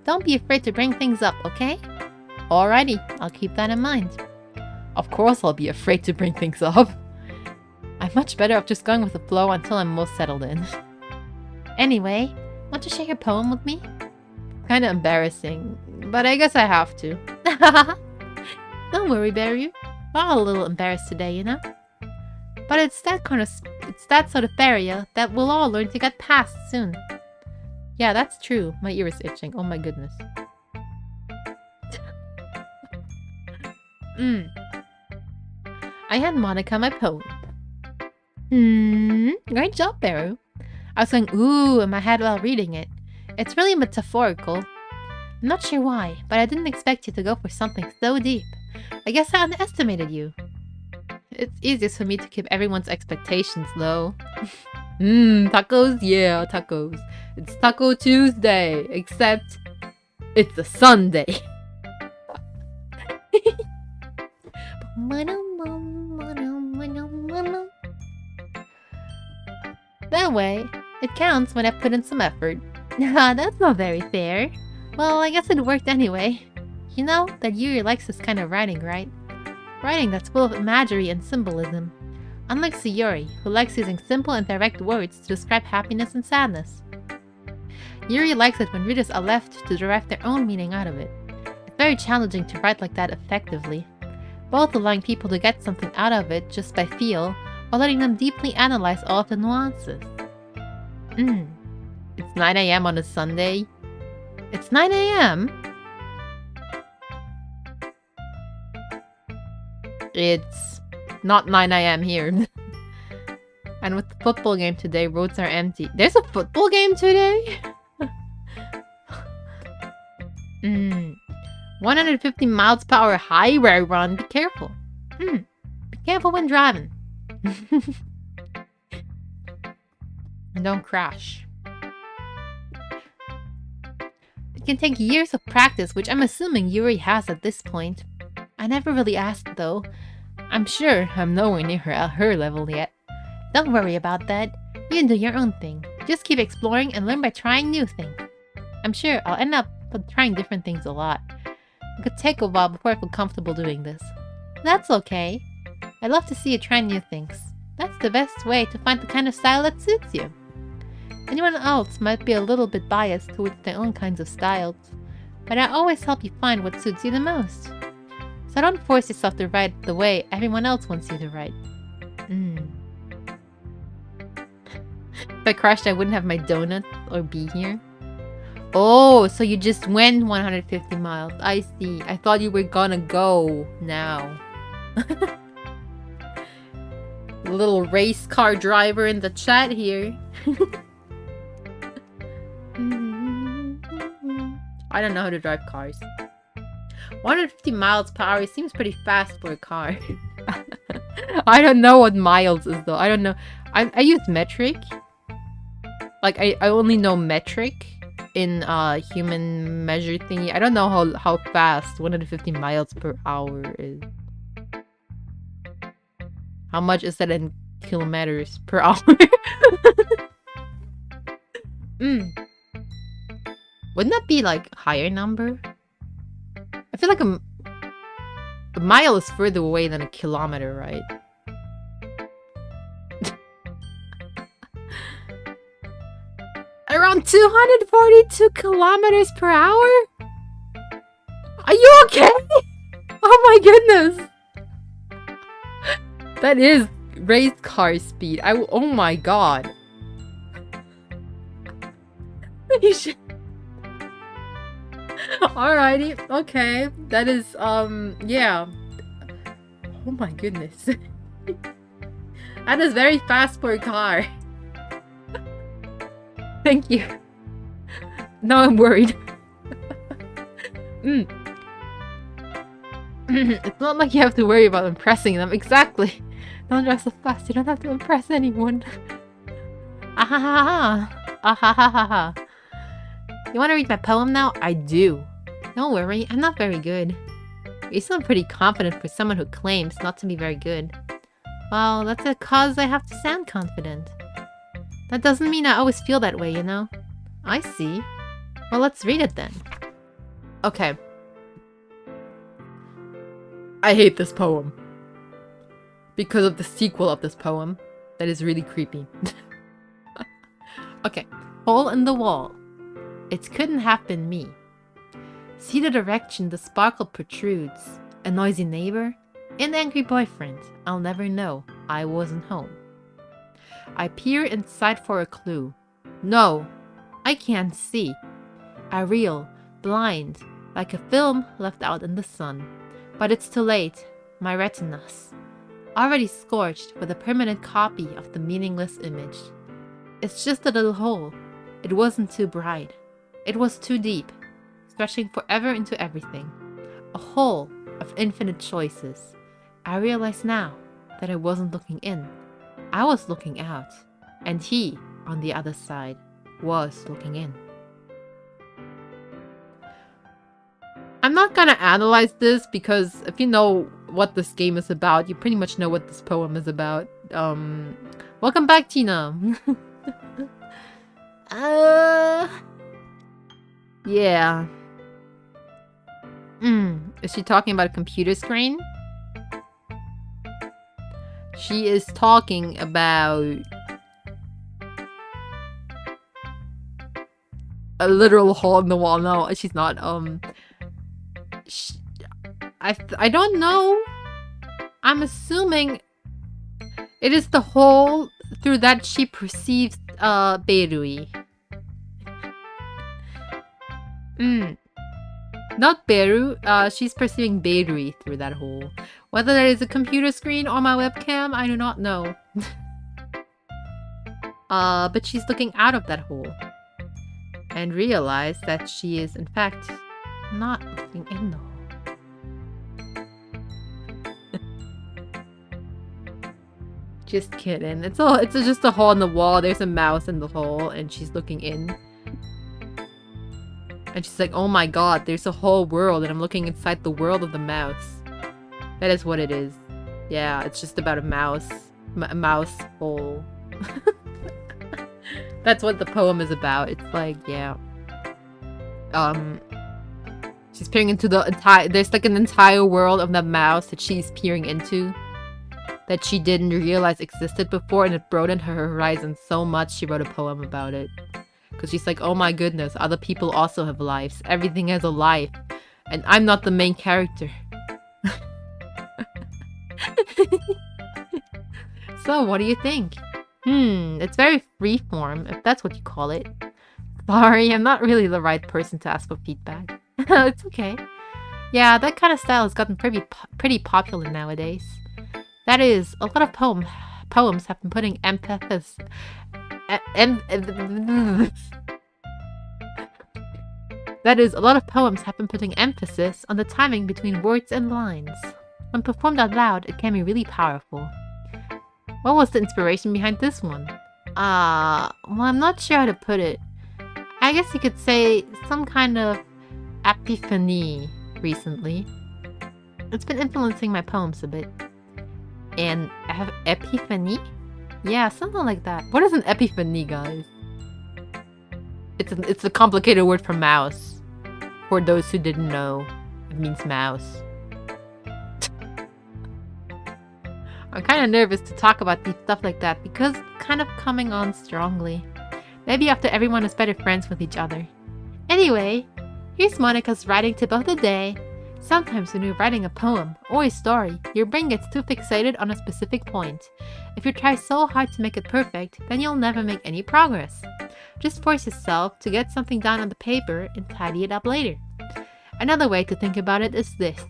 Don't be afraid to bring things up, okay? Alrighty, I'll keep that in mind. Of course I'll be afraid to bring things up. I'm much better off just going with the flow until I'm most settled in. Anyway, want to share your poem with me? Kinda embarrassing, but I guess I have to. Don't worry, Beru. We're all a little embarrassed today, you know? But it's that sort of area that we'll all learn to get past soon. Yeah, that's true. My ear is itching. Oh my goodness. I hand Monica my poem. Great job, Beru. I was going ooh in my head while reading it. It's really metaphorical. I'm not sure why, but I didn't expect you to go for something so deep. I guess I underestimated you. It's easiest for me to keep everyone's expectations low. Tacos? Yeah, tacos. It's Taco Tuesday, except it's a Sunday. That way, it counts when I put in some effort. That's not very fair. Well, I guess it worked anyway. You know that Yuri likes this kind of writing, right? Writing that's full of imagery and symbolism. Unlike Sayori, who likes using simple and direct words to describe happiness and sadness. Yuri likes it when readers are left to derive their own meaning out of it. It's very challenging to write like that effectively, both allowing people to get something out of it just by feel, or letting them deeply analyze all of the nuances. It's 9 AM on a Sunday. It's 9 AM? It's not 9 AM here. And with the football game today, roads are empty. There's a football game today? 150 miles per hour highway run. Be careful. Be careful when driving. And don't crash. It can take years of practice, which I'm assuming Yuri has at this point. I never really asked though. I'm sure I'm nowhere near her level yet. Don't worry about that. You can do your own thing. Just keep exploring and learn by trying new things. I'm sure I'll end up trying different things a lot. It could take a while before I feel comfortable doing this. That's okay. I love to see you try new things. That's the best way to find the kind of style that suits you. Anyone else might be a little bit biased towards their own kinds of styles, but I always help you find what suits you the most. So don't force yourself to write the way everyone else wants you to write. If I crashed, I wouldn't have my donut or be here. Oh, so you just went 150 miles. I see. I thought you were gonna go now. Little race car driver in the chat here. I don't know how to drive cars. 150 miles per hour seems pretty fast for a car. I don't know what miles is though. I don't know. I use metric. Like I only know metric in human measure thingy. I don't know how fast 150 miles per hour is. How much is that in kilometers per hour? Wouldn't that be like a higher number? I feel like a mile is further away than a kilometer, right? Around 242 kilometers per hour? Are you okay? Oh my goodness! That is race car speed. Oh my god. You should... Alrighty, okay. That is, yeah. Oh my goodness. That is very fast for a car. Thank you. Now I'm worried. It's not like you have to worry about impressing them. Exactly. Don't drive so fast. You don't have to impress anyone. Ahahaha. Ahahaha. You want to read my poem now? I do. Don't worry, I'm not very good. You sound pretty confident for someone who claims not to be very good. Well, that's because I have to sound confident. That doesn't mean I always feel that way, you know? I see. Well, let's read it then. Okay. I hate this poem. Because of the sequel of this poem. That is really creepy. Okay. Hole in the wall. It couldn't have been me. See the direction the sparkle protrudes. A noisy neighbor? An angry boyfriend. I'll never know. I wasn't home. I peer inside for a clue. No, I can't see. I reel, blind, like a film left out in the sun. But it's too late. My retinas, already scorched with a permanent copy of the meaningless image. It's just a little hole. It wasn't too bright. It was too deep, stretching forever into everything. A hole of infinite choices. I realize now that I wasn't looking in. I was looking out, and he, on the other side, was looking in. I'm not gonna analyze this because if you know what this game is about, you pretty much know what this poem is about. Welcome back, Tina. Yeah. Is she talking about a computer screen? She is talking about a literal hole in the wall. No, she's not. I don't know. I'm assuming it is the hole through that she perceives Berui. Not Beru. She's perceiving Berui through that hole. Whether that is a computer screen or my webcam, I do not know. But she's looking out of that hole. And realize that she is, in fact, not looking in the hole. Just kidding. It's just a hole in the wall. There's a mouse in the hole, and she's looking in. And she's like, oh my god, there's a whole world, and I'm looking inside the world of the mouse. That is what it is. Yeah, it's just about a mouse. A mouse hole. That's what the poem is about. It's like, yeah. She's peering into the entire... There's like an entire world of the mouse that she's peering into. That she didn't realize existed before, and it broadened her horizon so much she wrote a poem about it. Because she's like, oh my goodness, other people also have lives. Everything has a life. And I'm not the main character. So, what do you think? It's very freeform, if that's what you call it. Sorry, I'm not really the right person to ask for feedback. It's okay. Yeah, that kind of style has gotten pretty popular nowadays. That is, a lot of poems have been putting emphasis That is, a lot of poems have been putting emphasis on the timing between words and lines. When performed out loud, it can be really powerful. What was the inspiration behind this one? Well, I'm not sure how to put it. I guess you could say some kind of epiphany recently. It's been influencing my poems a bit. And I have epiphany? Yeah, something like that. What is an epiphany, guys? It's a complicated word for mouse. For those who didn't know, it means mouse. I'm kind of nervous to talk about these stuff like that because it's kind of coming on strongly. Maybe after everyone is better friends with each other. Anyway, here's Monica's writing tip of the day. Sometimes when you're writing a poem or a story, your brain gets too fixated on a specific point. If you try so hard to make it perfect, then you'll never make any progress. Just force yourself to get something down on the paper and tidy it up later. Another way to think about it is this.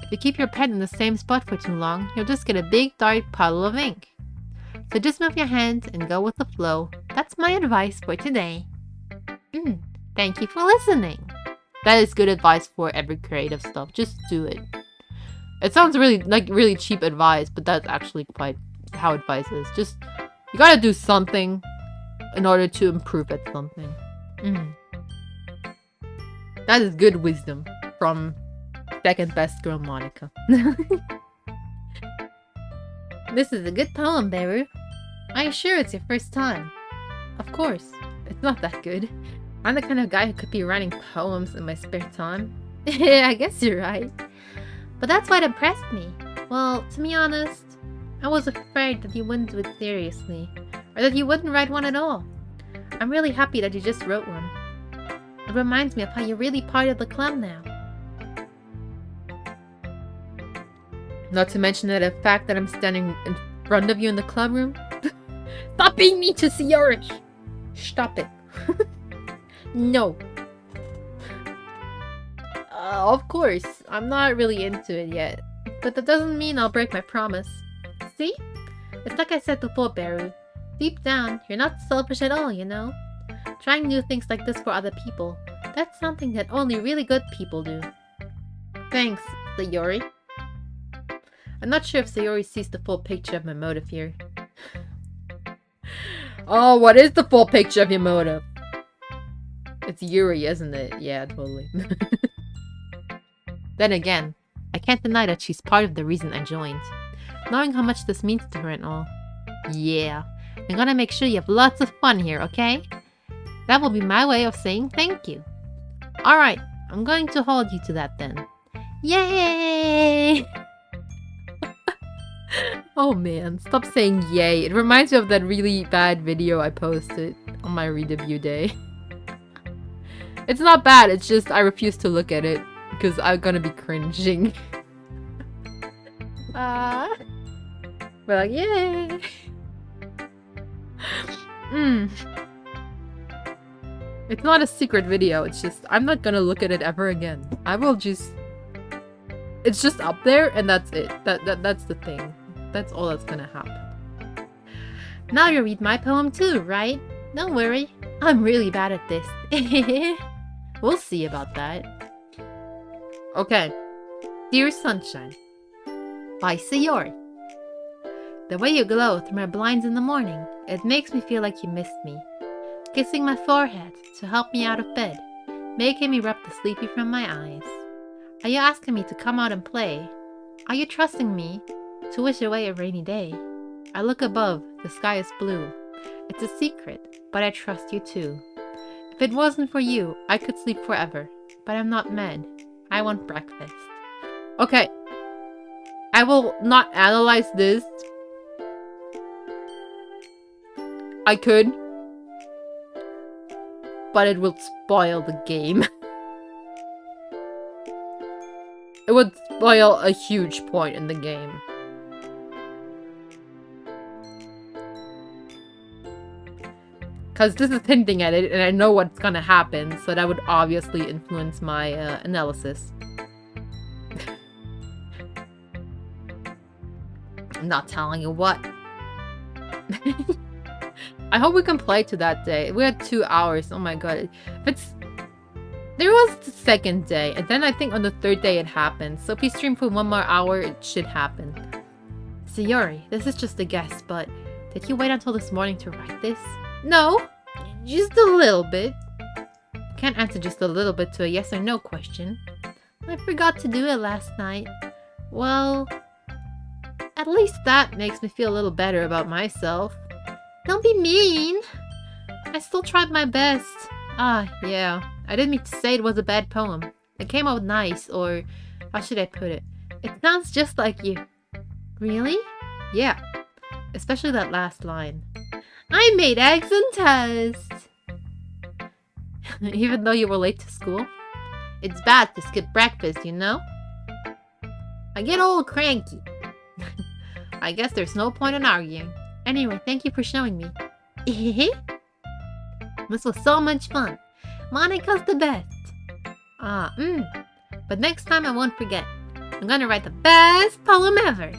If you keep your pen in the same spot for too long, you'll just get a big dark puddle of ink. So just move your hands and go with the flow. That's my advice for today. Thank you for listening. That is good advice for every creative stuff. Just do it. It sounds really cheap advice, but that's actually quite how advice is. Just, you gotta do something in order to improve at something. That is good wisdom from second best girl Monica. This is a good poem, Beru. Are you sure it's your first time? Of course. It's not that good. I'm the kind of guy who could be writing poems in my spare time. Yeah, I guess you're right. But that's what impressed me. Well, to be honest, I was afraid that you wouldn't do it seriously, or that you wouldn't write one at all. I'm really happy that you just wrote one. It reminds me of how you're really part of the club now. Not to mention the fact that I'm standing in front of you in the club room. Stop being mean to Sayori! Stop it. No. Of course, I'm not really into it yet. But that doesn't mean I'll break my promise. See? It's like I said before, Beru. Deep down, you're not selfish at all, you know? Trying new things like this for other people, that's something that only really good people do. Thanks, Sayori. I'm not sure if Sayori sees the full picture of my motive here. Oh, what is the full picture of your motive? It's Yuri, isn't it? Yeah, totally. Then again, I can't deny that she's part of the reason I joined. Knowing how much this means to her and all. Yeah, I'm gonna make sure you have lots of fun here, okay? That will be my way of saying thank you. Alright, I'm going to hold you to that then. Yay! Oh man, stop saying yay. It reminds me of that really bad video I posted on my re-debut day. It's not bad, it's just I refuse to look at it because I'm gonna be cringing. We're like, yay! It's not a secret video, it's just I'm not gonna look at it ever again. I will just... It's just up there and that's it. That's the thing. That's all that's gonna happen. Now you read my poem too, right? Don't worry, I'm really bad at this. We'll see about that. Okay. Dear Sunshine by Sayori. The way you glow through my blinds in the morning, it makes me feel like you missed me. Kissing my forehead to help me out of bed, making me rub the sleepy from my eyes. Are you asking me to come out and play? Are you trusting me to wish away a rainy day? I look above, the sky is blue. It's a secret, but I trust you too. If it wasn't for you, I could sleep forever, but I'm not mad. I want breakfast. Okay. I will not analyze this. I could. But it will spoil the game. It would spoil a huge point in the game. Because this is hinting at it, and I know what's gonna happen, so that would obviously influence my analysis. I'm not telling you what. I hope we can play to that day. We had 2 hours. Oh my god. There was the second day, and then I think on the third day it happened. So if we stream for 1 more hour, it should happen. Sayori, this is just a guess, but did you wait until this morning to write this? No, just a little bit. I can't answer just a little bit to a yes or no question. I forgot to do it last night. Well, at least that makes me feel a little better about myself. Don't be mean. I still tried my best. Ah, yeah. I didn't mean to say it was a bad poem. It came out nice, or how should I put it? It sounds just like you. Really? Yeah. Especially that last line. I made eggs and toast. Even though you were late to school? It's bad to skip breakfast, you know? I get all cranky. I guess there's no point in arguing. Anyway, thank you for showing me. This was so much fun. Monika's the best. But next time I won't forget. I'm gonna write the best poem ever.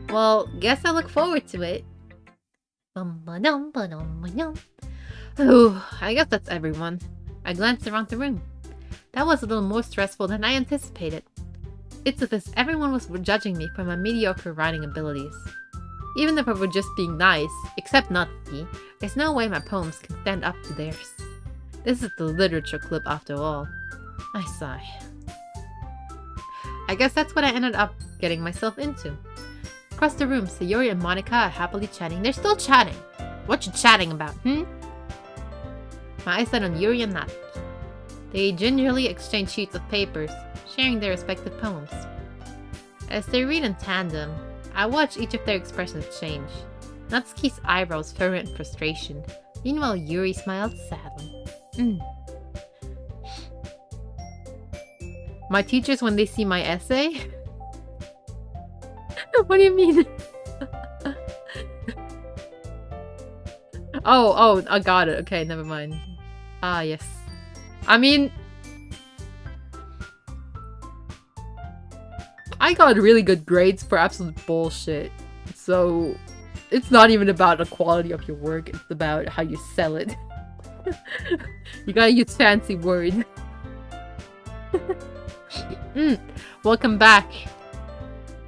Well, guess I look forward to it. Ooh, I guess that's everyone. I glanced around the room. That was a little more stressful than I anticipated. It's as if everyone was judging me for my mediocre writing abilities. Even if I were just being nice, except Natsuki, there's no way my poems can stand up to theirs. This is the literature club after all. I sigh. I guess that's what I ended up getting myself into. Across the room, Sayori and Monika are happily chatting. They're still chatting. What you chatting about, My eyes set on Yuri and Natsuki. They gingerly exchange sheets of papers, sharing their respective poems. As they read in tandem, I watch each of their expressions change. Natsuki's eyebrows furrow in frustration. Meanwhile, Yuri smiled sadly. My teachers when they see my essay? What do you mean? oh, I got it. Okay, never mind. Ah, yes. I mean, I got really good grades for absolute bullshit. So, it's not even about the quality of your work. It's about how you sell it. You gotta use fancy words. Welcome back,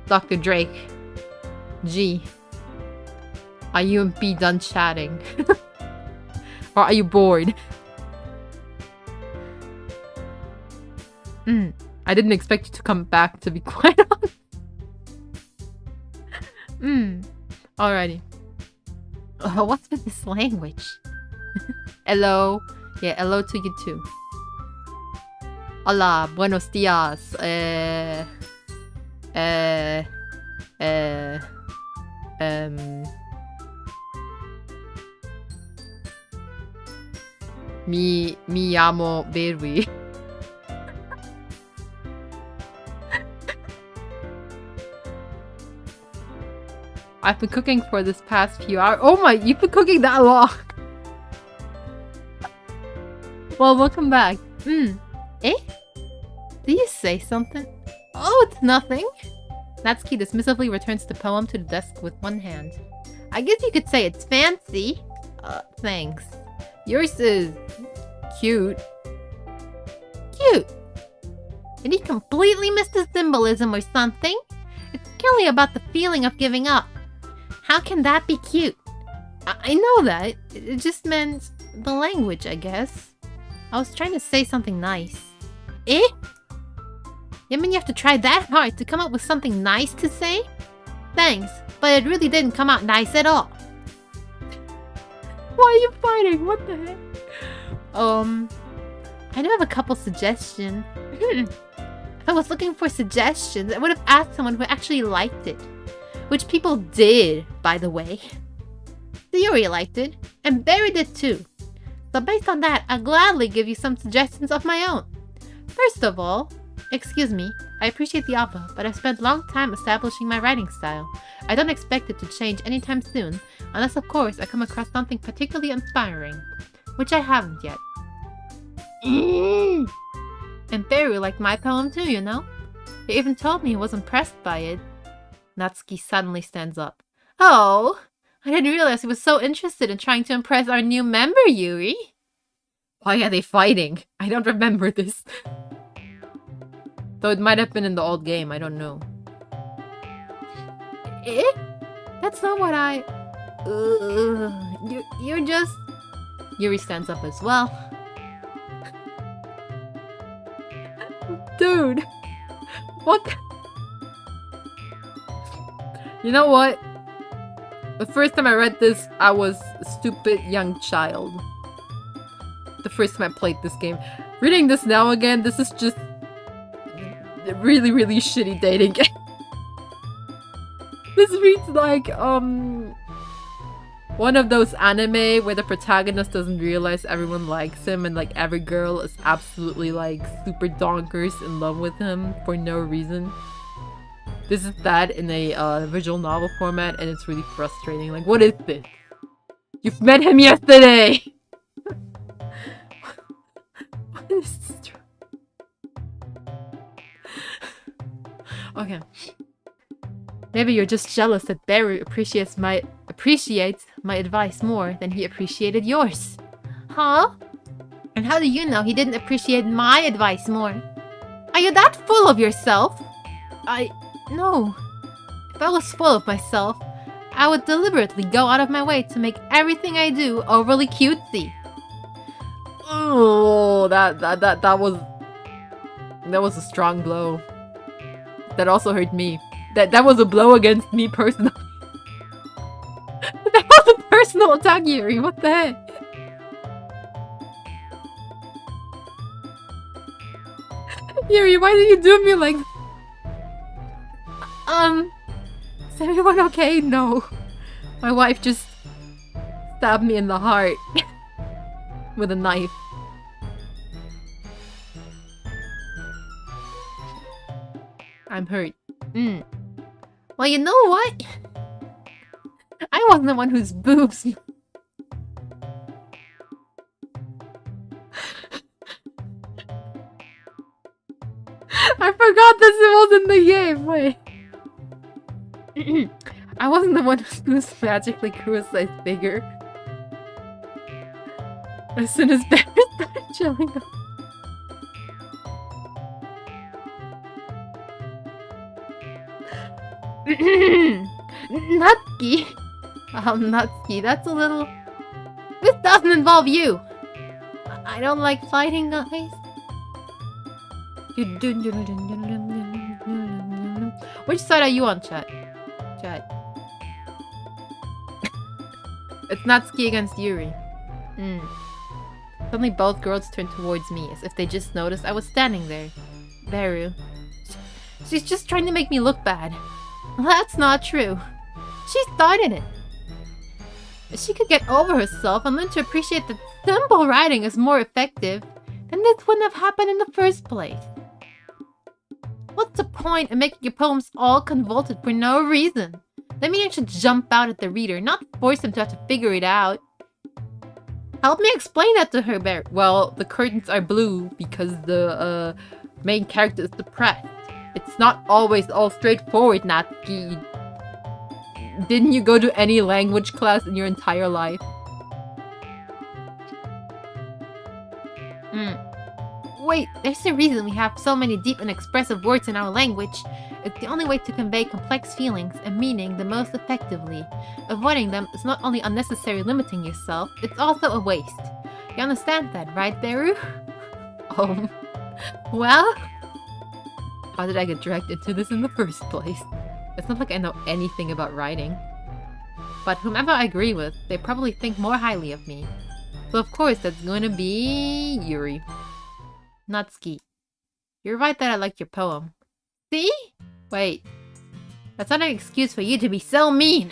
Dr. Drake. G. Are you and B done chatting? Or are you bored? I didn't expect you to come back, to be quite honest. Alrighty. What's with this language? Hello. Yeah, hello to you too. Hola, buenos dias. Mi llamo Berry. I've been cooking for this past few hours. Oh my, you've been cooking that long. Well, welcome back. Eh? Did you say something? Oh, it's nothing. Natsuki dismissively returns the poem to the desk with one hand. I guess you could say it's fancy. Thanks. Yours is cute. Cute? Did he completely miss the symbolism or something? It's clearly about the feeling of giving up. How can that be cute? I know that. It just meant the language, I guess. I was trying to say something nice. Eh? You mean you have to try that hard to come up with something nice to say? Thanks, but it really didn't come out nice at all. Why are you fighting? What the heck? I do have a couple suggestions. If I was looking for suggestions, I would have asked someone who actually liked it. Which people did, by the way. Sayori liked it, and Barry did too. So based on that, I'll gladly give you some suggestions of my own. First of all, excuse me, I appreciate the offer, but I've spent a long time establishing my writing style. I don't expect it to change anytime soon, unless of course I come across something particularly inspiring. Which I haven't yet. And Barry liked my poem too, you know? He even told me he was impressed by it. Natsuki suddenly stands up. Oh, I didn't realize he was so interested in trying to impress our new member, Yuri. Why are they fighting? I don't remember this. Though it might have been in the old game, I don't know. Eh? That's not what I... You're just... Yuri stands up as well. Dude! What the... You know what? The first time I read this, I was a stupid young child. The first time I played this game. Reading this now again, this is just... a really, really shitty dating game. This reads like, one of those anime where the protagonist doesn't realize everyone likes him and like every girl is absolutely like super donkers in love with him for no reason. This is that in a visual novel format and it's really frustrating. Like, what is this? You've met him yesterday! What is this? Okay. Maybe you're just jealous that Beru appreciates my advice more than he appreciated yours. Huh? And how do you know he didn't appreciate my advice more? Are you that full of yourself? No. If I was full of myself, I would deliberately go out of my way to make everything I do overly cutesy. Oh, that was a strong blow. That also hurt me. That was a blow against me personally. That was a personal attack, Yuri. What the heck? Yuri, why did you do me like... Is everyone okay? No. My wife just stabbed me in the heart with a knife. I'm hurt. Well, you know what? I wasn't the one whose boobs... I forgot this was in the game. Wait. I wasn't the one whose boobs magically grew a size bigger. As soon as Barry started showing up. Nutski. Nutski, that's a little... This doesn't involve you. I don't like fighting, guys. Which side are you on, chat? It's Natsuki against Yuri. Suddenly both girls turned towards me, as if they just noticed I was standing there. Beru. She's just trying to make me look bad. That's not true. She started it. If she could get over herself and learn to appreciate that simple writing is more effective, then this wouldn't have happened in the first place. What's the point in making your poems all convoluted for no reason? The meaning should jump out at the reader, not force them to have to figure it out. Help me explain that to her, Bear. Well, the curtains are blue because the main character is depressed. It's not always all straightforward, Natsuki. Didn't you go to any language class in your entire life? Wait, there's a reason we have so many deep and expressive words in our language. It's the only way to convey complex feelings and meaning the most effectively. Avoiding them is not only unnecessary limiting yourself, it's also a waste. You understand that, right, Beru? Well? How did I get dragged into this in the first place? It's not like I know anything about writing. But whomever I agree with, they probably think more highly of me. So of course that's going to be... Yuri. Natsuki. You're right that I liked your poem. See? Wait. That's not an excuse for you to be so mean!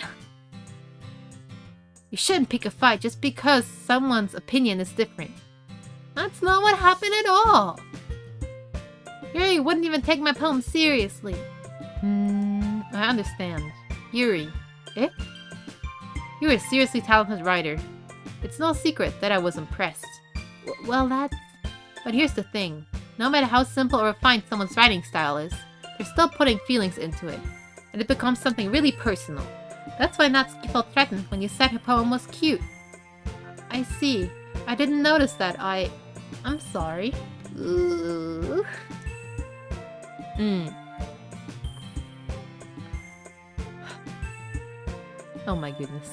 You shouldn't pick a fight just because someone's opinion is different. That's not what happened at all! Yuri wouldn't even take my poem seriously. I understand. Yuri. Eh? You're a seriously talented writer. It's no secret that I was impressed. Well, that's... But here's the thing. No matter how simple or refined someone's writing style is, they're still putting feelings into it. And it becomes something really personal. That's why Natsuki felt threatened when you said her poem was cute. I see. I didn't notice that. I'm sorry. Ooh. Oh my goodness.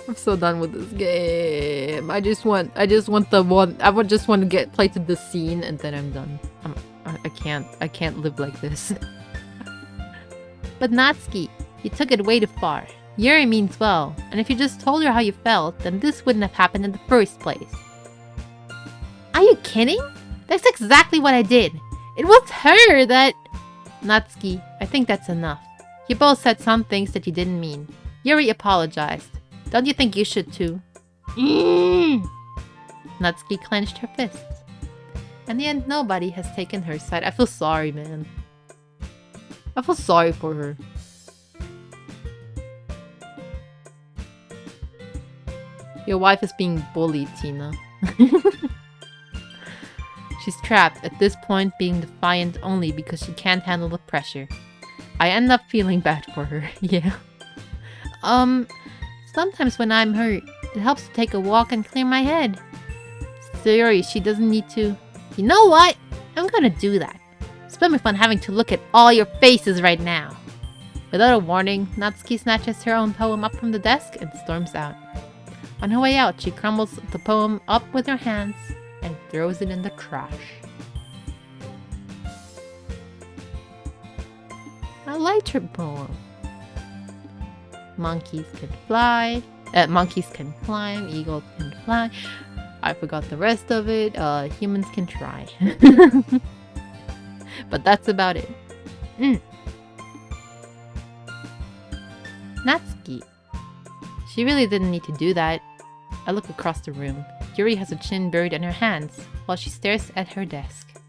I'm so done with this game. I just want the one. I would just want to get play to the scene and then I'm done. I can't live like this. But Natsuki, you took it way too far. Yuri means well, and if you just told her how you felt, then this wouldn't have happened in the first place. Are you kidding? That's exactly what I did. It was her that... Natsuki, I think that's enough. You both said some things that you didn't mean. Yuri apologized. Don't you think you should too? Natsuki clenched her fists. In the end, nobody has taken her side. I feel sorry, man. I feel sorry for her. Your wife is being bullied, Tina. She's trapped, at this point being defiant only because she can't handle the pressure. I end up feeling bad for her, yeah. Sometimes when I'm hurt, it helps to take a walk and clear my head. Sorry, she doesn't need to... You know what? I'm gonna do that. It's been fun having to look at all your faces right now. Without a warning, Natsuki snatches her own poem up from the desk and storms out. On her way out, she crumbles the poem up with her hands and throws it in the trash. I liked her poem. Monkeys can fly. Monkeys can climb. Eagles can fly. I forgot the rest of it. Humans can try. But that's about it. Natsuki. She really didn't need to do that. I look across the room. Yuri has a chin buried in her hands while she stares at her desk.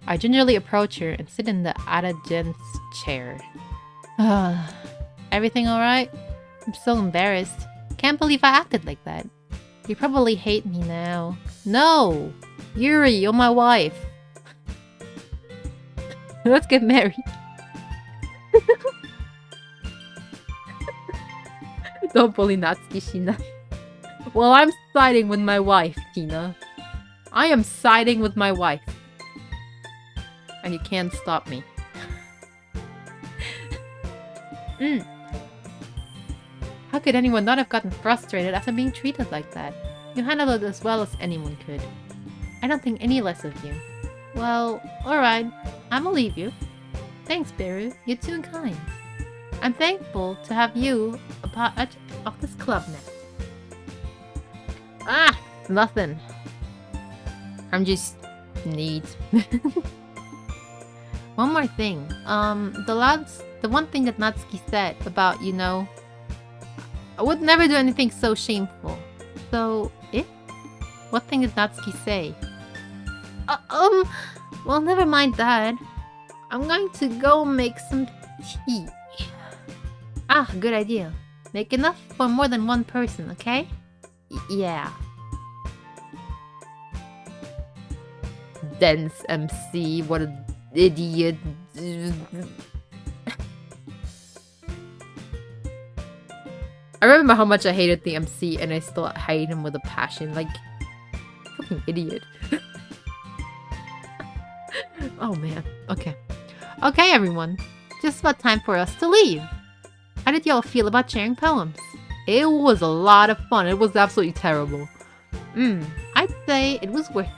I gingerly approach her and sit in the Ada-gen's chair. Everything alright? I'm so embarrassed. Can't believe I acted like that. You probably hate me now. No! Yuri, you're my wife. Let's get married. Don't bully Natsuki, Shina. Well, I'm siding with my wife, Tina. I am siding with my wife. And you can't stop me. How could anyone not have gotten frustrated after being treated like that? You handled it as well as anyone could. I don't think any less of you. Well, alright. I'ma leave you. Thanks, Beru. You're too kind. I'm thankful to have you a part of this club now. Nothing. I'm just neat. One more thing. The one thing that Natsuki said about, you know, I would never do anything so shameful. So, what thing did Natsuki say? Well, never mind that. I'm going to go make some tea. Good idea. Make enough for more than one person, okay? Yeah. Dense MC, what an idiot. I remember how much I hated the MC and I still hate him with a passion. Like, fucking idiot. Oh man. Okay. Okay, everyone. Just about time for us to leave. How did y'all feel about sharing poems? It was a lot of fun. It was absolutely terrible. I'd say it was worth it.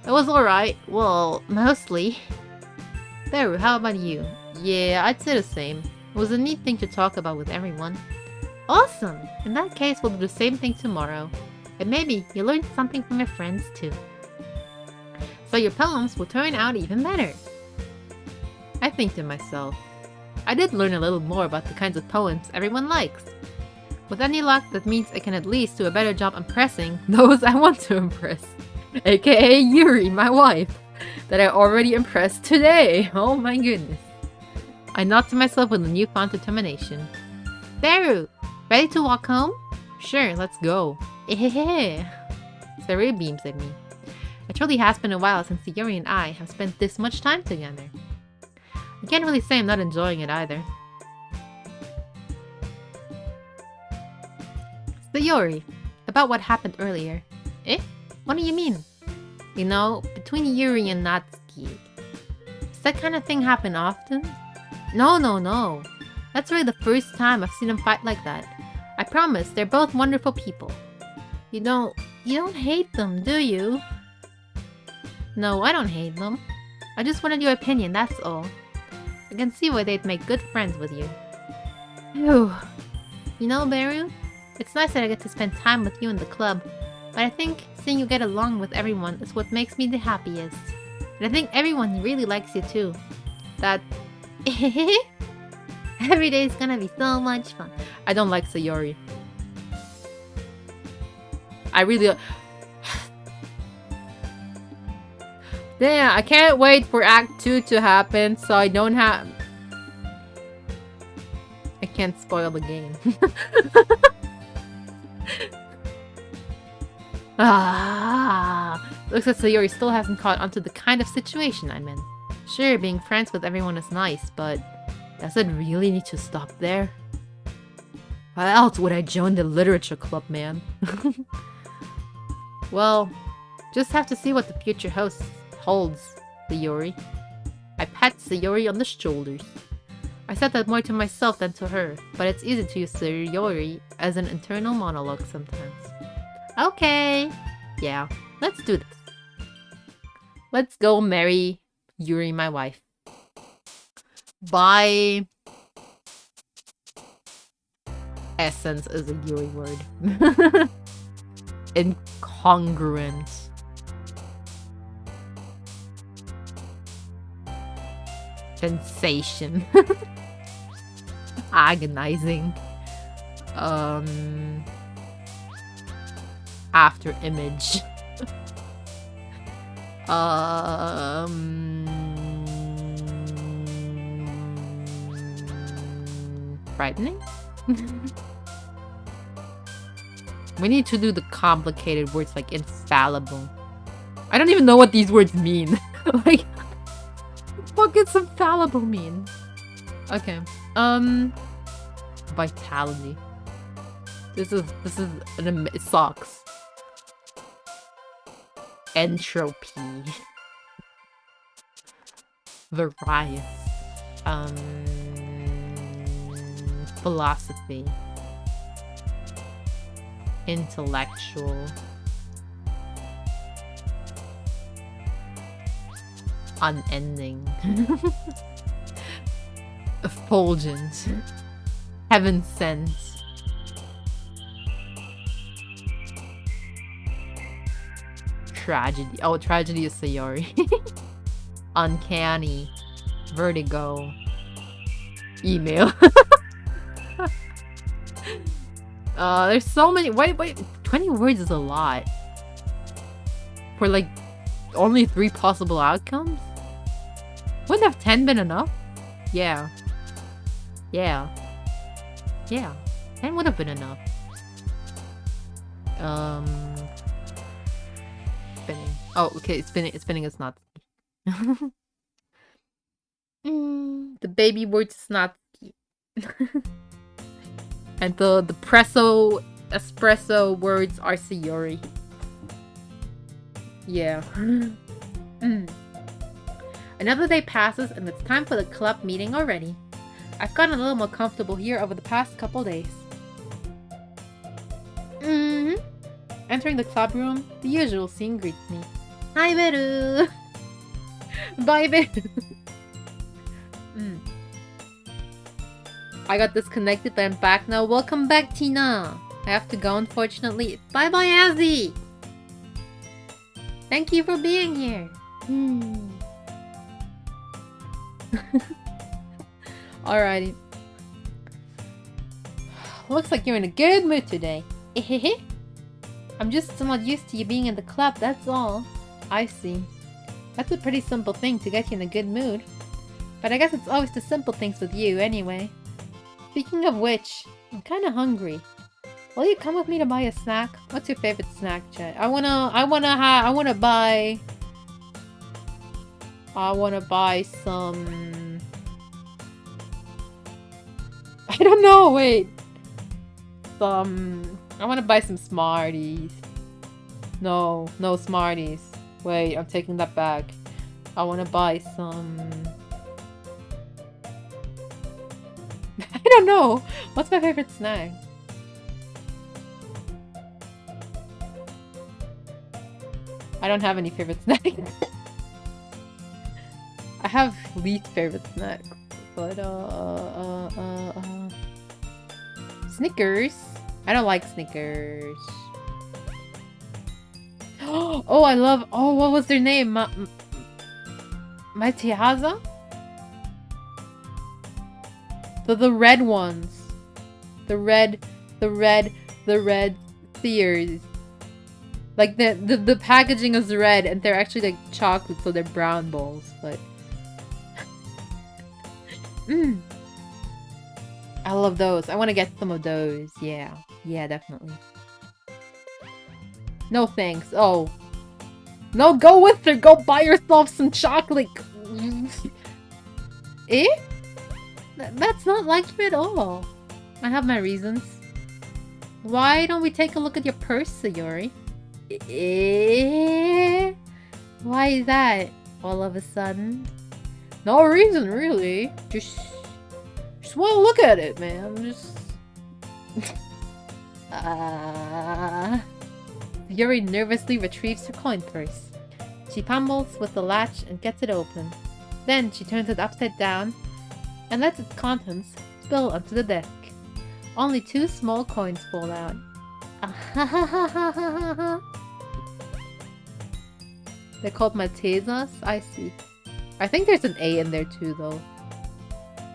It was alright. Well, mostly. Beru, how about you? Yeah, I'd say the same. It was a neat thing to talk about with everyone. Awesome! In that case, we'll do the same thing tomorrow. And maybe you learned something from your friends too. So your poems will turn out even better. I think to myself, I did learn a little more about the kinds of poems everyone likes. With any luck, that means I can at least do a better job impressing those I want to impress. AKA Yuri, my wife, that I already impressed today. Oh my goodness. I nod to myself with a newfound determination. Beru, ready to walk home? Sure, let's go. Saru beams at me. It truly has been a while since Yuri and I have spent this much time together. I can't really say I'm not enjoying it either. So Yuri, About what happened earlier. Eh? What do you mean? You know, between Yuri and Natsuki. Does that kind of thing happen often? No. That's really the first time I've seen them fight like that. I promise, they're both wonderful people. You don't hate them, do you? No, I don't hate them. I just wanted your opinion, that's all. I can see why they'd make good friends with you. Phew. You know, Beru, it's nice that I get to spend time with you in the club, but I think seeing you get along with everyone is what makes me the happiest. And I think everyone really likes you too. That every day is gonna be so much fun. I don't like Sayori. I really... Damn, I can't wait for Act 2 to happen, so I don't have... I can't spoil the game. Looks like Sayori still hasn't caught onto the kind of situation I'm in. Sure, being friends with everyone is nice, but does it really need to stop there? Why else would I join the literature club, man? Well, just have to see what the future holds, Sayori. I pat Sayori on the shoulders. I said that more to myself than to her, but it's easy to use Sayori as an internal monologue sometimes. Okay. Yeah, let's do this. Let's go marry Yuri, my wife. Bye. Essence is a Yuri word. Incongruent. Sensation. Agonizing. After image. Frightening? We need to do the complicated words like infallible. I don't even know what these words mean. Like, what does infallible mean? Okay. Vitality. This is it sucks. Entropy. Various. Philosophy. Intellectual. Unending. Effulgent. Heaven sent. Tragedy. Oh, tragedy is Sayori. Uncanny. Vertigo. Email. There's so many. Wait. 20 words is a lot. For like only 3 possible outcomes? Wouldn't have 10 been enough? Yeah. 10 would have been enough. Spinning. Oh, okay, spinning is not. The baby word is not. And the espresso words are Sayori. Yeah. Another day passes and it's time for the club meeting already. I've gotten a little more comfortable here over the past couple days. Entering the club room, the usual scene greets me. Hi, Beru! Bye, Beru! I got disconnected, but I'm back now. Welcome back, Tina! I have to go, unfortunately. Bye-bye, Azzy! Thank you for being here. Alrighty. Looks like you're in a good mood today. I'm just somewhat used to you being in the club, that's all. I see. That's a pretty simple thing to get you in a good mood. But I guess it's always the simple things with you, anyway. Speaking of which, I'm kinda hungry. Will you come with me to buy a snack? What's your favorite snack, Chet? I wanna buy some... I don't know, wait. Some I want to buy some Smarties. No, no Smarties. Wait, I'm taking that back. I want to buy some... I don't know. What's my favorite snack? I don't have any favorite snack. I have least favorite snack. But, Snickers? I don't like Snickers. Oh, I love... Oh, what was their name? Matiaza? The red ones. The red Sears. Like, the packaging is red, and they're actually, like, chocolate, so they're brown balls, but... I love those. I want to get some of those. Yeah. Yeah, definitely. No thanks. Oh. No, go with her! Go buy yourself some chocolate! Eh? That's not like you at all. I have my reasons. Why don't we take a look at your purse, Sayori? Eh? Why is that all of a sudden? No reason, really. Just want to look at it, man. Just... Yuri nervously retrieves her coin purse. She pummels with the latch and gets it open. Then she turns it upside down and lets its contents spill onto the desk. Only 2 small coins fall out. They're called Maltesers? I see. I think there's an A in there too, though.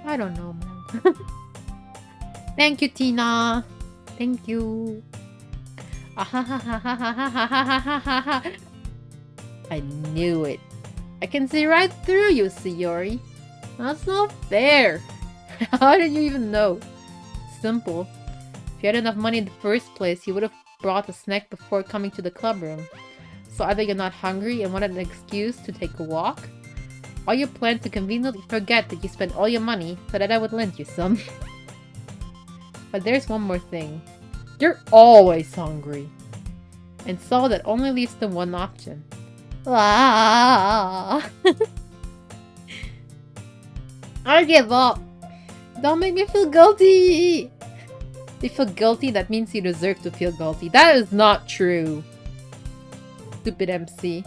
I don't know, man. Thank you, Tina. Thank you. I knew it. I can see right through you, Sayori. That's not fair. How did you even know? Simple. If you had enough money in the first place, you would have brought a snack before coming to the club room. So either you're not hungry and wanted an excuse to take a walk, or you plan to conveniently forget that you spent all your money so that I would lend you some. But there's one more thing. You're always hungry. And so that only leaves the one option. Ah. I give up. Don't make me feel guilty. If you feel guilty, that means you deserve to feel guilty. That is not true. Stupid MC.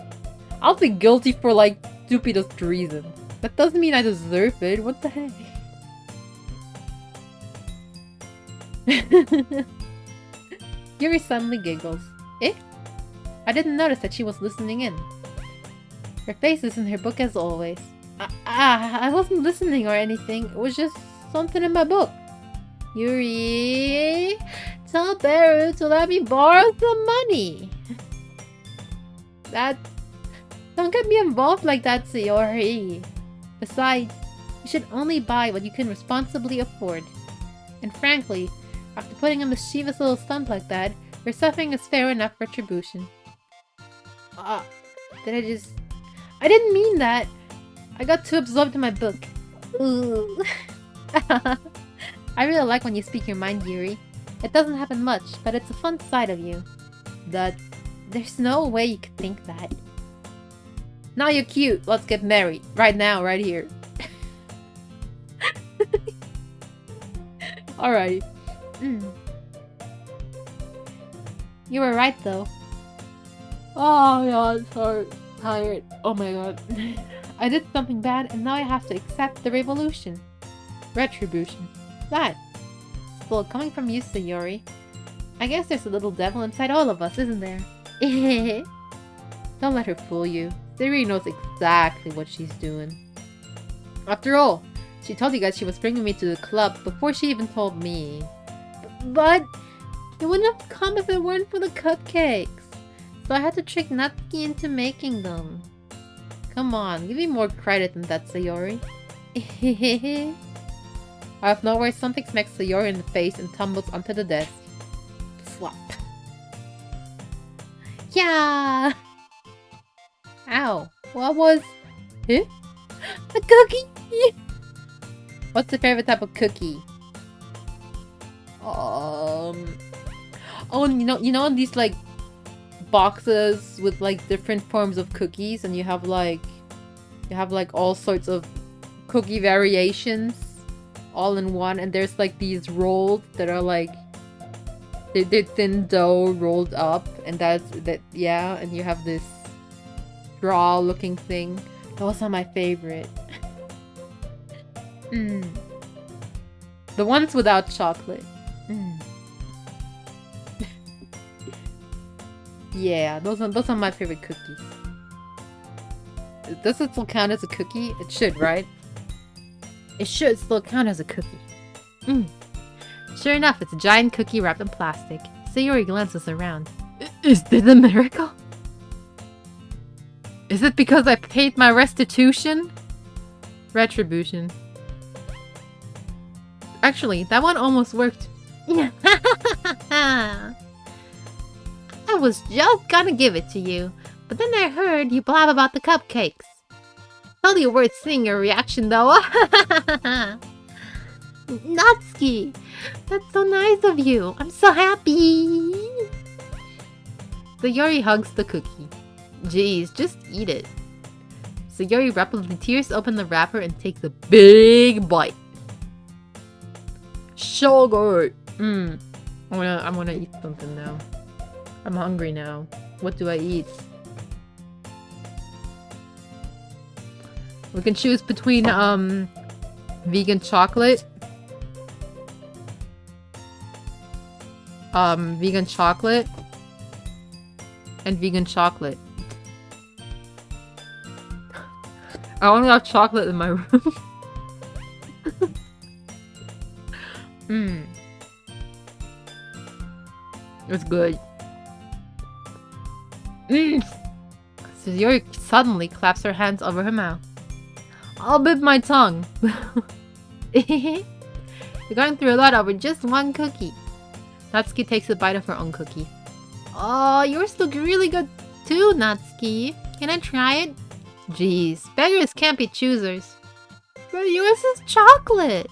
I'll be guilty for like stupidest reason. That doesn't mean I deserve it. What the heck? Yuri suddenly giggles. Eh? I didn't notice that she was listening in. Her face is in her book as always. I wasn't listening or anything. It was just something in my book. Yuri, tell Beru to let me borrow some money. Don't get me involved like that, Sayori. Besides, you should only buy what you can responsibly afford. And frankly, after putting a mischievous little stunt like that, your suffering is fair enough retribution. I didn't mean that. I got too absorbed in my book. Ooh. I really like when you speak your mind, Yuri. It doesn't happen much, but it's a fun side of you. There's no way you could think that. Now you're cute. Let's get married. Right now, right here. Alright. You were right, though. Oh my god, so tired. Oh my god. I did something bad, and now I have to accept the revolution. Retribution. That. Still coming from you, Sayori. I guess there's a little devil inside all of us, isn't there? Don't let her fool you. Sayori knows exactly what she's doing. After all, she told you guys she was bringing me to the club before she even told me. But it wouldn't have come if it weren't for the cupcakes. So I had to trick Natsuki into making them. Come on, give me more credit than that, Sayori. Out of nowhere, something smacks Sayori in the face and tumbles onto the desk. Slap. Yeah! Ow. What was... Huh? A cookie? What's your favorite type of cookie? Oh, and you know these like boxes with like different forms of cookies, and you have like all sorts of cookie variations all in one, and there's like these rolls that are like they're thin dough rolled up, and yeah, and you have this straw looking thing. Those are my favorite. The ones without chocolate. Yeah, those are my favorite cookies. Does it still count as a cookie? It should, right? It should still count as a cookie. Sure enough, it's a giant cookie wrapped in plastic. Sayori glances around. Is this a miracle? Is it because I paid my restitution? Retribution. Actually, that one almost worked. I was just gonna give it to you, but then I heard you blab about the cupcakes. Totally worth seeing your reaction though. Natsuki, that's so nice of you. I'm so happy. Sayori hugs the cookie. Jeez, just eat it. Sayori rapidly tears open the wrapper and takes a big bite. So good. I'm gonna eat something now. I'm hungry now. What do I eat? We can choose between vegan chocolate, and vegan chocolate. I only have chocolate in my room. It's good. Sayori suddenly claps her hands over her mouth. I'll bit my tongue. You're going through a lot over just one cookie. Natsuki takes a bite of her own cookie. Oh, yours look really good too, Natsuki. Can I try it? Jeez, beggars can't be choosers. But yours is chocolate.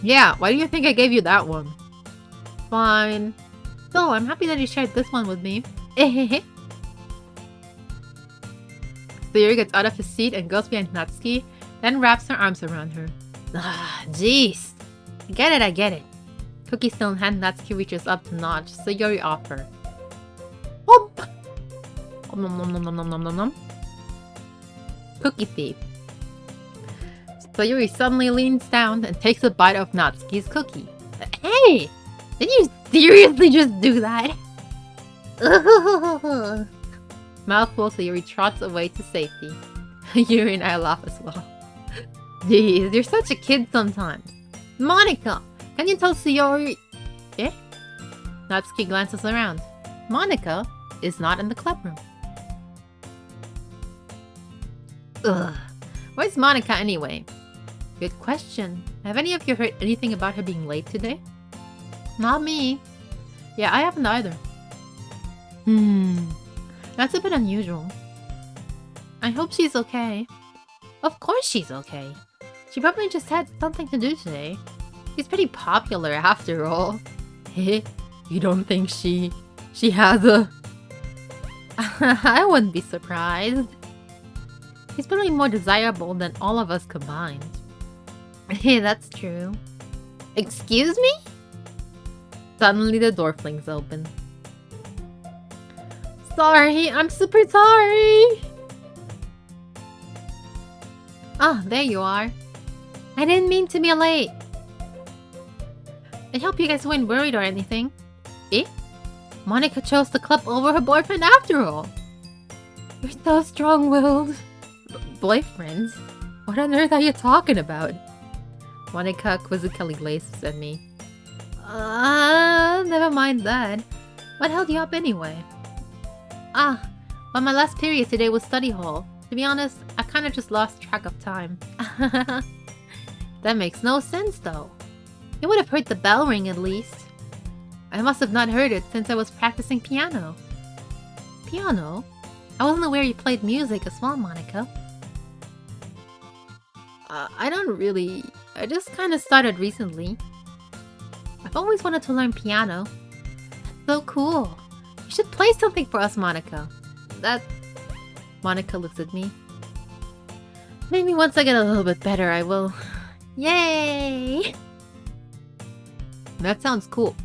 Yeah, why do you think I gave you that one? Fine. So, I'm happy that you shared this one with me. Sayori gets out of his seat and goes behind Natsuki, then wraps her arms around her. Jeez. I get it. Cookie still in hand, Natsuki reaches up to notch Sayori off her. Nom nom nom nom nom nom nom nom. Cookie thief. Sayori suddenly leans down and takes a bite of Natsuki's cookie. Hey! Did you seriously just do that? Mouthful, Sayori trots away to safety. Yuri and I laugh as well. Jeez, you're such a kid sometimes. Monika! Can you tell Sayori... Eh? Natsuki glances around. Monika is not in the clubroom. Ugh. Where's Monika anyway? Good question. Have any of you heard anything about her being late today? Not me. Yeah, I haven't either. That's a bit unusual. I hope she's okay. Of course she's okay. She probably just had something to do today. She's pretty popular after all. You don't think she has a... I wouldn't be surprised. She's probably more desirable than all of us combined. Hey, that's true. Excuse me? Suddenly the door flings open. Sorry, I'm super sorry! Ah, there you are. I didn't mean to be late. I hope you guys weren't worried or anything. Eh? Monika chose the club over her boyfriend after all. You're so strong-willed. Boyfriends? What on earth are you talking about? Monika quizzically gazes at me. Never mind that. What held you up anyway? Well, my last period today was study hall. To be honest, I kinda just lost track of time. That makes no sense though. You would have heard the bell ring at least. I must have not heard it since I was practicing piano. Piano? I wasn't aware you played music as well, Monika. I don't really... I just kinda started recently. I've always wanted to learn piano. So cool. You should play something for us, Monica. Monica looks at me. Maybe once I get a little bit better, I will. Yay! That sounds cool.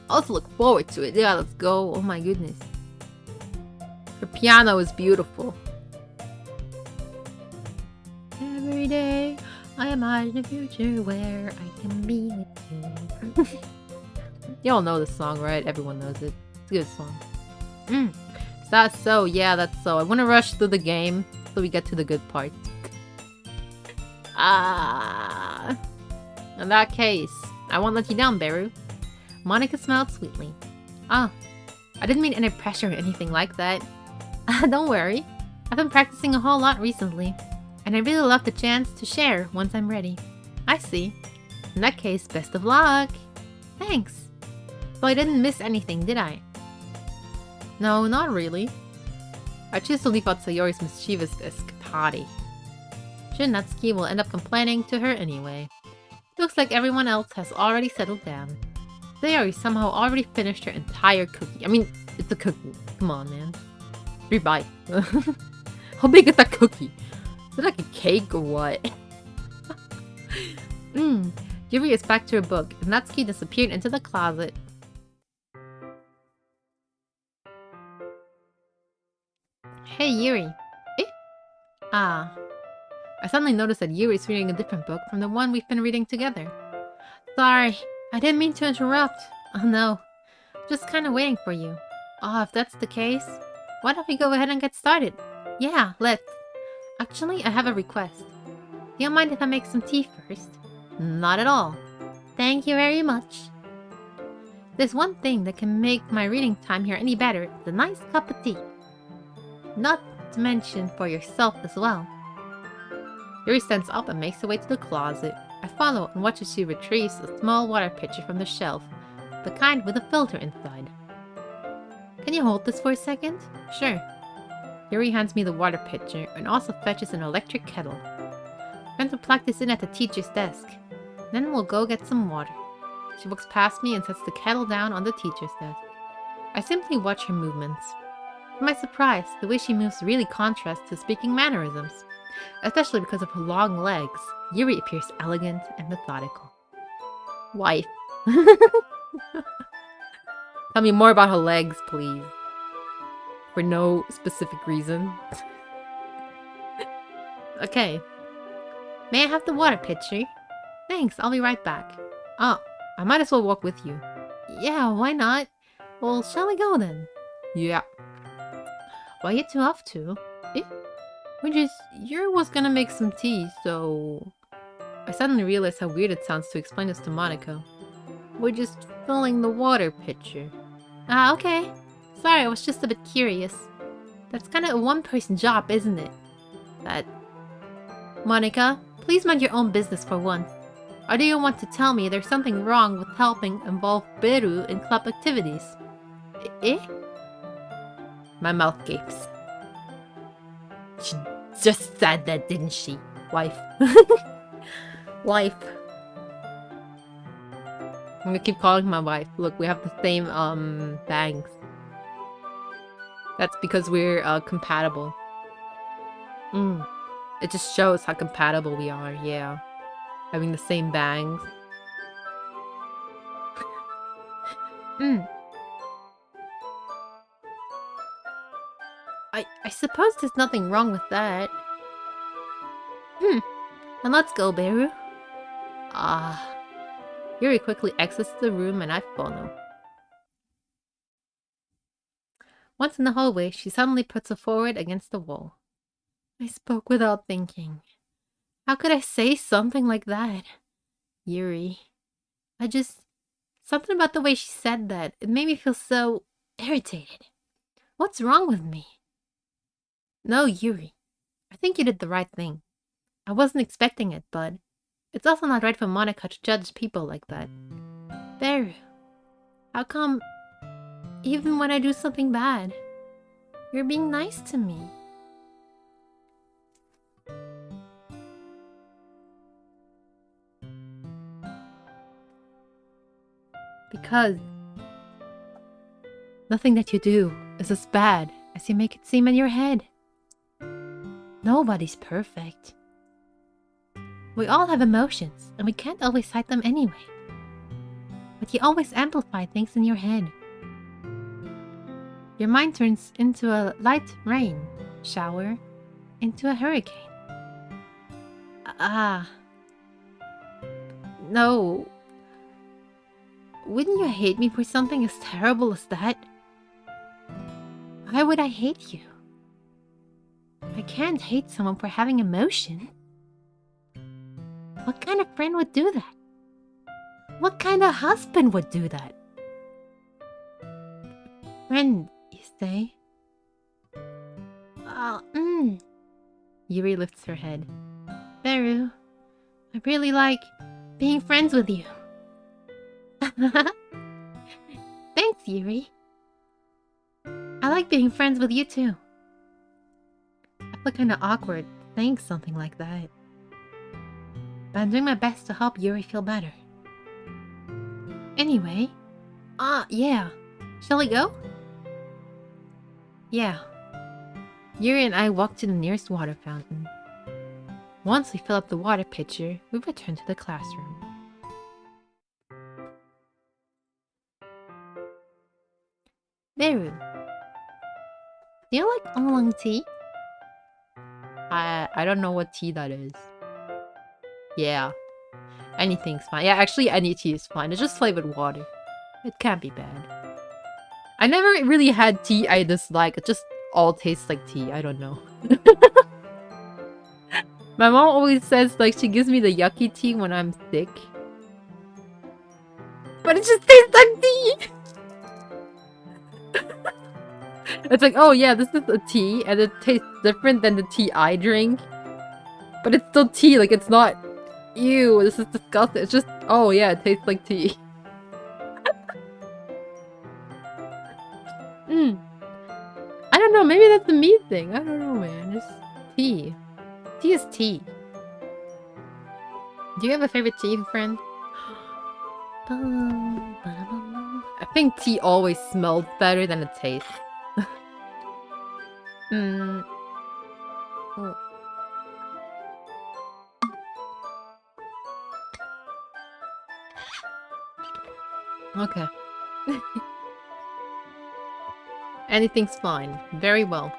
I also look forward to it. Yeah, let's go. Oh my goodness. Her piano is beautiful. Every day, I imagine a future where I can be with you. Y'all know this song, right? Everyone knows it. It's a good song. Is that so? Yeah, that's so. I want to rush through the game so we get to the good part. In that case, I won't let you down, Beru. Monica smiled sweetly. I didn't mean any pressure or anything like that. Don't worry. I've been practicing a whole lot recently, and I really love the chance to share once I'm ready. I see. In that case, best of luck. Thanks. So I didn't miss anything, did I? No, not really. I choose to leave out Sayori's mischievous-esque party. Natsuki will end up complaining to her anyway. Looks like everyone else has already settled down. Sayori somehow already finished her entire cookie. I mean, it's a cookie. Come on, man. 3 bites. How big is that cookie? Is it like a cake or what? Yuri is back to her book, and Natsuki disappeared into the closet. Hey, Yuri. I suddenly noticed that Yuri's reading a different book from the one we've been reading together. Sorry, I didn't mean to interrupt. Oh no, just kind of waiting for you. If that's the case, why don't we go ahead and get started? Yeah, let's. Actually, I have a request. Do you mind if I make some tea first? Not at all. Thank you very much. There's one thing that can make my reading time here any better. It's a nice cup of tea. Not to mention for yourself as well. Yuri stands up and makes her way to the closet. I follow and watch as she retrieves a small water pitcher from the shelf, the kind with a filter inside. Can you hold this for a second? Sure. Yuri hands me the water pitcher and also fetches an electric kettle. I'm going to plug this in at the teacher's desk. Then we'll go get some water. She walks past me and sets the kettle down on the teacher's desk. I simply watch her movements. To my surprise, the way she moves really contrasts to speaking mannerisms. Especially because of her long legs, Yuri appears elegant and methodical. Wife. Tell me more about her legs, please. For no specific reason. Okay. May I have the water pitcher? Thanks, I'll be right back. I might as well walk with you. Yeah, why not? Well, shall we go then? Yeah. Why you two off to? Yuri was gonna make some tea, so... I suddenly realized how weird it sounds to explain this to Monica. We're just filling the water pitcher. Okay. Sorry, I was just a bit curious. That's kind of a one-person job, isn't it? Monica, please mind your own business for once. Or do you want to tell me there's something wrong with helping involve Beru in club activities? My mouth gapes. She just said that, didn't she? Wife. Wife. I'm gonna keep calling my wife. Look, we have the same, bangs. That's because we're, compatible. It just shows how compatible we are, yeah. Having the same bangs. I suppose there's nothing wrong with that. Then let's go, Beru. Yuri quickly exits the room and I follow. Once in the hallway, she suddenly puts her forward against the wall. I spoke without thinking. How could I say something like that? Yuri. Something about the way she said that, it made me feel so irritated. What's wrong with me? No, Yuri. I think you did the right thing. I wasn't expecting it, but it's also not right for Monica to judge people like that. Beru, how come, even when I do something bad, you're being nice to me? because nothing that you do is as bad as you make it seem in your head. Nobody's perfect. We all have emotions, and we can't always hide them anyway. But you always amplify things in your head. Your mind turns into a light rain shower into a hurricane. No. Wouldn't you hate me for something as terrible as that? Why would I hate you? I can't hate someone for having emotion. What kind of friend would do that? What kind of husband would do that? Friend, you say? Yuri lifts her head. Beru, I really like being friends with you. Thanks, Yuri. I like being friends with you too. I feel kinda awkward saying something like that. But I'm doing my best to help Yuri feel better. Anyway, yeah. Shall we go? Yeah. Yuri and I walk to the nearest water fountain. Once we fill up the water pitcher, we return to the classroom. Beru, do you like oolong tea? I don't know what tea that is. Yeah. Anything's fine. Yeah, actually any tea is fine. It's just flavored water. It can't be bad. I never really had tea I dislike. It just all tastes like tea. I don't know. My mom always says like she gives me the yucky tea when I'm sick. But it just tastes like tea! It's like, oh yeah, this is a tea and it tastes different than the tea I drink. But it's still tea, like it's not, ew, this is disgusting. It's just, oh yeah, it tastes like tea. I don't know, maybe that's a me thing. I don't know, man. It's tea. Tea is tea. Do you have a favorite tea, friend? I think tea always smells better than it tastes. Okay. Anything's fine. Very well.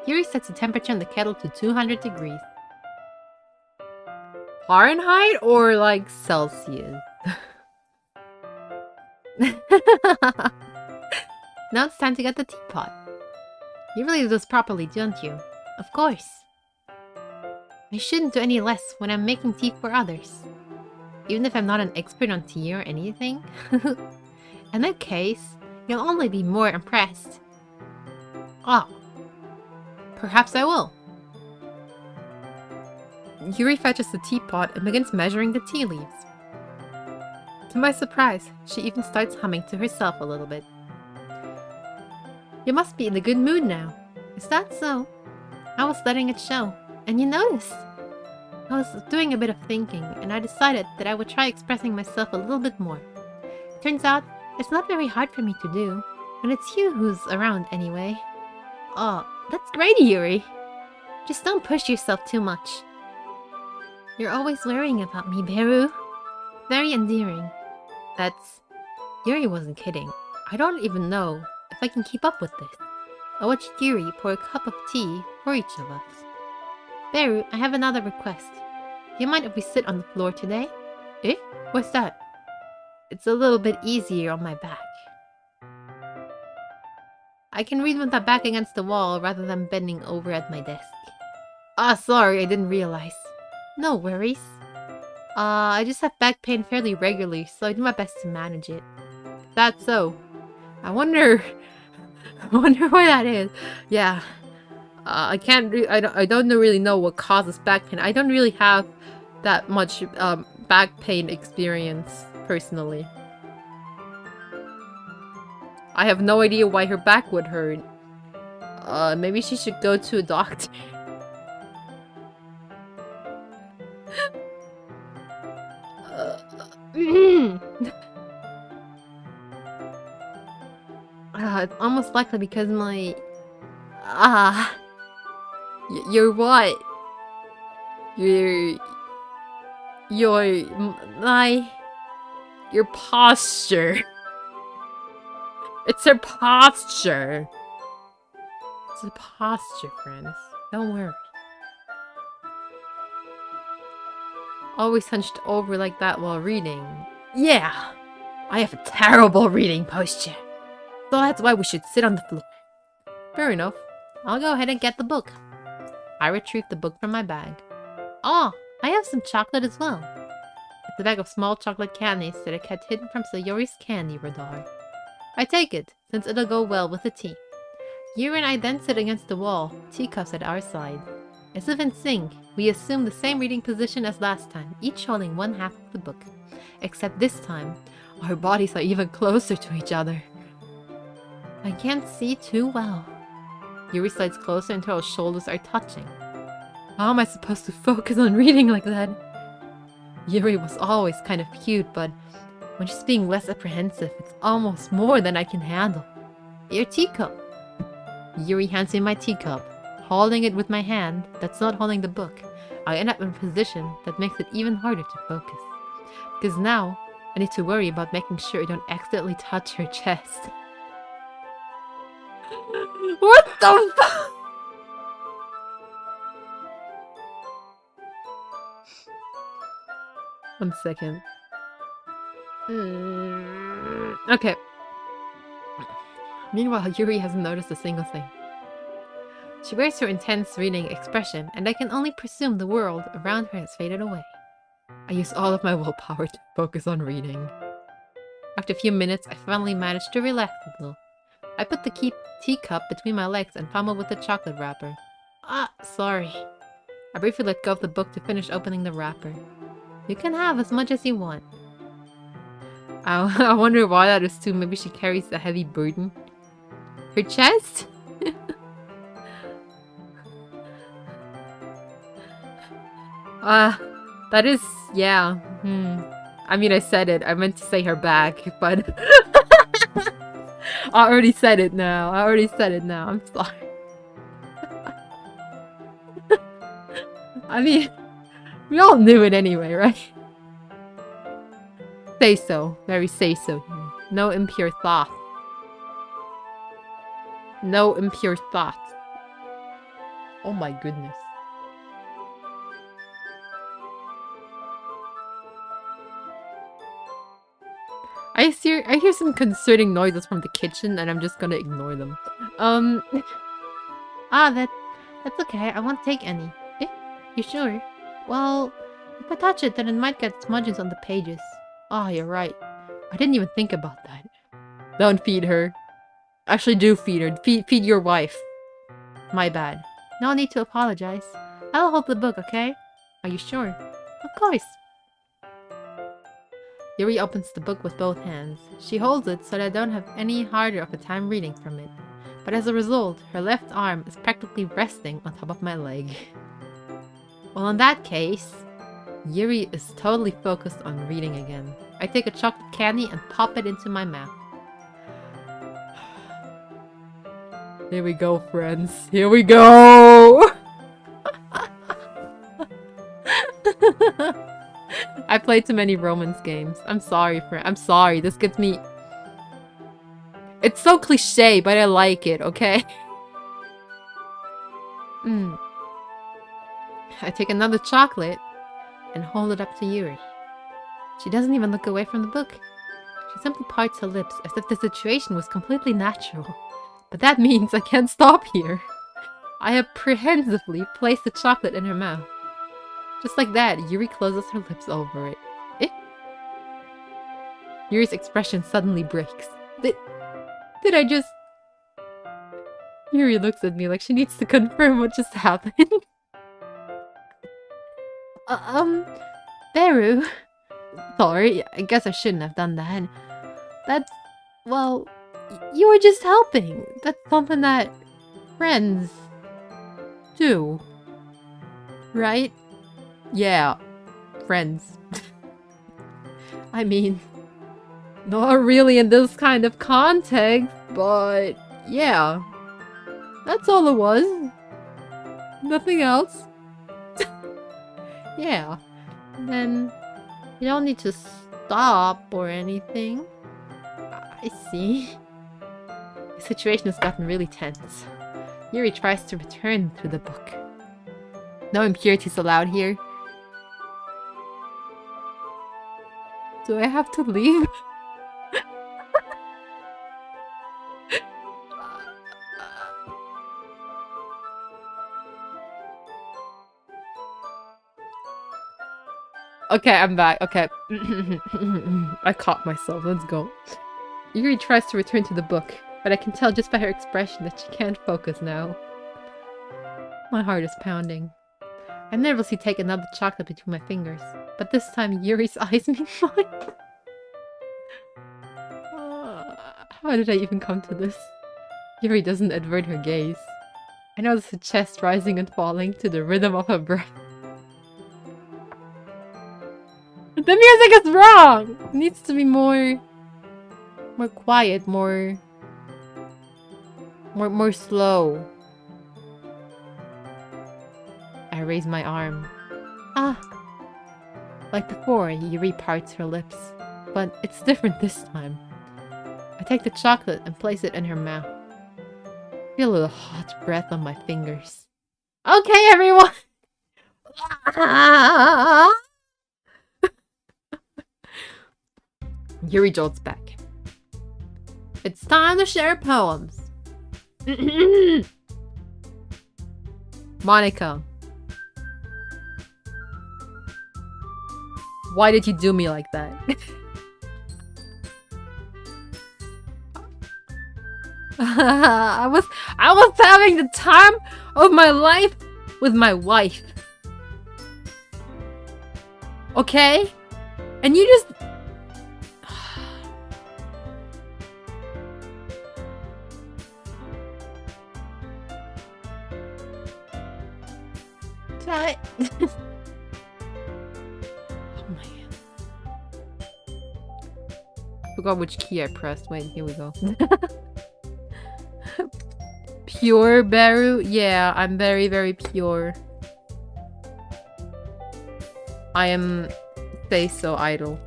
Yuri sets the temperature on the kettle to 200 degrees. Fahrenheit or like Celsius? Now it's time to get the teapot. You really do this properly, don't you? Of course. I shouldn't do any less when I'm making tea for others. Even if I'm not an expert on tea or anything. In that case, you'll only be more impressed. Ah. Perhaps I will. Yuri fetches the teapot and begins measuring the tea leaves. To my surprise, she even starts humming to herself a little bit. You must be in a good mood now. Is that so? I was letting it show, and you noticed. I was doing a bit of thinking, and I decided that I would try expressing myself a little bit more. Turns out, it's not very hard for me to do, and it's you who's around anyway. Oh, that's great, Yuri. Just don't push yourself too much. You're always worrying about me, Beru. Very endearing. Yuri wasn't kidding. I don't even know if I can keep up with this. I watched Yuri pour a cup of tea for each of us. Beru, I have another request. Do you mind if we sit on the floor today? Eh? What's that? It's a little bit easier on my back. I can read with my back against the wall rather than bending over at my desk. Ah, sorry, I didn't realize. No worries. I just have back pain fairly regularly, so I do my best to manage it. That's so. I wonder why that is. Yeah. I don't really know what causes back pain. I don't really have that much back pain experience personally. I have no idea why her back would hurt. Maybe she should go to a doctor. It's almost likely because my... You're what? Your posture. It's her posture. It's a posture, friends. Don't worry. Always hunched over like that while reading. Yeah, I have a terrible reading posture. So that's why we should sit on the floor. Fair enough. I'll go ahead and get the book. I retrieved the book from my bag. Oh, I have some chocolate as well. It's a bag of small chocolate candies that I kept hidden from Sayori's candy radar. I take it, since it'll go well with the tea. Yuri and I then sit against the wall, teacups at our side. As if in sync, we assume the same reading position as last time, each holding one half of the book. Except this time, our bodies are even closer to each other. I can't see too well. Yuri slides closer until our shoulders are touching. How am I supposed to focus on reading like that? Yuri was always kind of cute, but when she's being less apprehensive, it's almost more than I can handle. Your teacup. Yuri hands me my teacup. Holding it with my hand that's not holding the book, I end up in a position that makes it even harder to focus. Because now, I need to worry about making sure I don't accidentally touch her chest. What the fuck? 1 second. Okay. Meanwhile, Yuri hasn't noticed a single thing. She wears her intense reading expression, and I can only presume the world around her has faded away. I use all of my willpower to focus on reading. After a few minutes, I finally managed to relax a little. I put the teacup between my legs and fumbled with the chocolate wrapper. Sorry. I briefly let go of the book to finish opening the wrapper. You can have as much as you want. I wonder why that is too. Maybe she carries a heavy burden. Her chest? That is, yeah. I mean, I said it. I meant to say her back, but I already said it now. I'm sorry. I mean, we all knew it anyway, right? Say so. Very say so here. No impure thought. No impure thought. Oh my goodness. I hear some concerning noises from the kitchen and I'm just gonna ignore them. That's okay. I won't take any. You sure? Well, if I touch it, then it might get smudges on the pages. You're right. I didn't even think about that. Don't feed her. Actually, do feed her. Feed your wife. My bad. No need to apologize. I'll hold the book, okay? Are you sure? Of course. Yuri opens the book with both hands. She holds it so that I don't have any harder of a time reading from it. But as a result, her left arm is practically resting on top of my leg. Well, in that case, Yuri is totally focused on reading again. I take a chocolate candy and pop it into my mouth. Here we go, friends. Here we go! I played too many romance games. I'm sorry, friend. I'm sorry. This gets me... It's so cliche, but I like it, okay? I take another chocolate and hold it up to Yuri. She doesn't even look away from the book. She simply parts her lips as if the situation was completely natural. But that means I can't stop here. I apprehensively place the chocolate in her mouth. Just like that, Yuri closes her lips over it. Yuri's expression suddenly breaks. Did I just... Yuri looks at me like she needs to confirm what just happened. Beru. Sorry, I guess I shouldn't have done that. That's... well... you were just helping. That's something that... friends... do. Right? Yeah. Friends. I mean... Not really in this kind of context, but yeah. That's all it was. Nothing else. Yeah. Then you don't need to stop or anything. I see. The situation has gotten really tense. Yuri tries to return to the book. No impurities allowed here. Do I have to leave? Okay, I'm back. Okay. I caught myself. Let's go. Yuri tries to return to the book, but I can tell just by her expression that she can't focus now. My heart is pounding. I nervously take another chocolate between my fingers, but this time Yuri's eyes meet mine. How did I even come to this? Yuri doesn't avert her gaze. I notice her chest rising and falling to the rhythm of her breath. The music is wrong! It needs to be more quiet, more slow. I raise my arm. Ah! Like before, Yuri parts her lips, but it's different this time. I take the chocolate and place it in her mouth. Feel a hot breath on my fingers. Okay, everyone! Yuri jolts back. It's time to share poems. Monica. Why did you do me like that? I was having the time of my life with my wife. Okay? And you just... Try. Oh my god. Forgot which key I pressed. Wait, here we go. Pure Baru? Yeah, I'm very, very pure. I am say-so idol.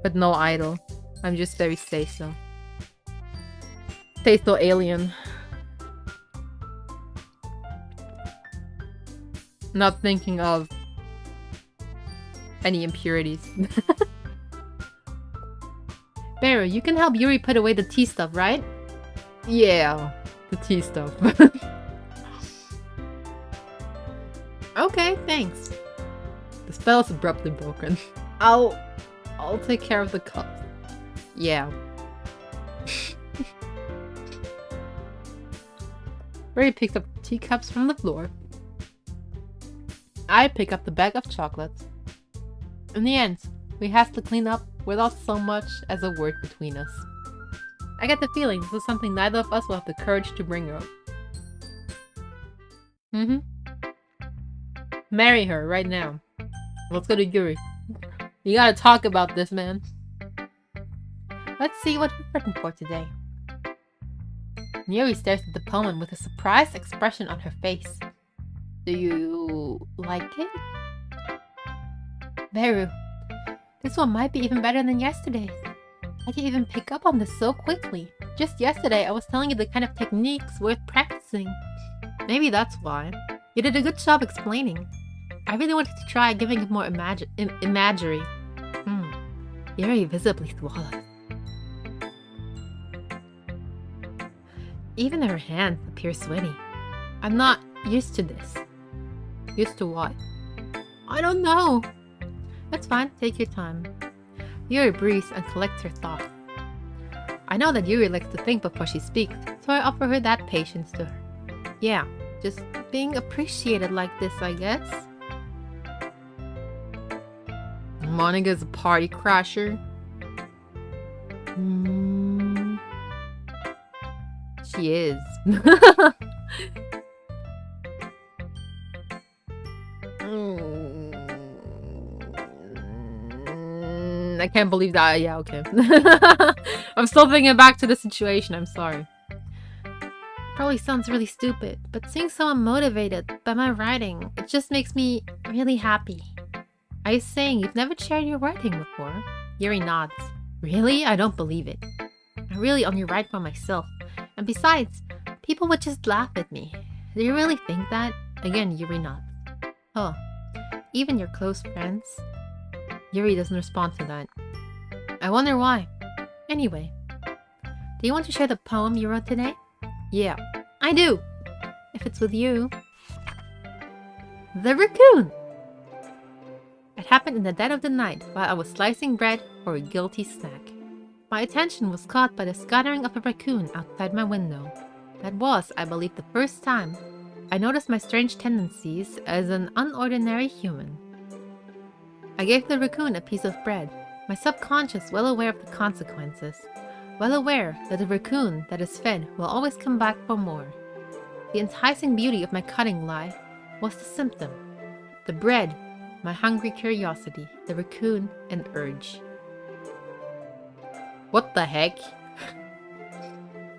But no idol. I'm just very say-so. Say-so alien. Not thinking of any impurities. Baru, you can help Yuri put away the tea stuff, right? Yeah, the tea stuff. Okay, thanks. The spell is abruptly broken. I'll take care of the cups. Yeah. Ray picks up teacups from the floor. I pick up the bag of chocolates. In the end, we have to clean up without so much as a word between us. I get the feeling this is something neither of us will have the courage to bring up. Marry her right now. Let's go to Yuri. You gotta talk about this, man. Let's see what we've written for today. Yuri stares at the poem with a surprised expression on her face. Do you like it? Baru, this one might be even better than yesterday's. I can even pick up on this so quickly. Just yesterday, I was telling you the kind of techniques worth practicing. Maybe that's why. You did a good job explaining. I really wanted to try giving it more imagery. Yuri visibly swallows. Even her hands appear sweaty. I'm not used to this. Used to what? I don't know. That's fine, take your time. Yuri breathes and collects her thoughts. I know that Yuri likes to think before she speaks, so I offer her that patience to her. Yeah, just being appreciated like this, I guess. Monica's a party crasher. She is. I can't believe that. Yeah, okay. I'm still thinking back to the situation. I'm sorry. Probably sounds really stupid, but seeing someone motivated by my writing, it just makes me really happy. Are you saying you've never shared your writing before? Yuri nods. Really? I don't believe it. I really only write for myself. And besides, people would just laugh at me. Do you really think that? Again, Yuri nods. Oh, even your close friends? Yuri doesn't respond to that. I wonder why. Anyway, do you want to share the poem you wrote today? Yeah, I do! If it's with you. The raccoon! It happened in the dead of the night while I was slicing bread for a guilty snack. My attention was caught by the scattering of a raccoon outside my window. That was, I believe, the first time I noticed my strange tendencies as an unordinary human. I gave the raccoon a piece of bread, my subconscious well aware of the consequences, well aware that the raccoon that is fed will always come back for more. The enticing beauty of my cutting lie was the symptom. The bread, my hungry curiosity, the raccoon, an urge. What the heck?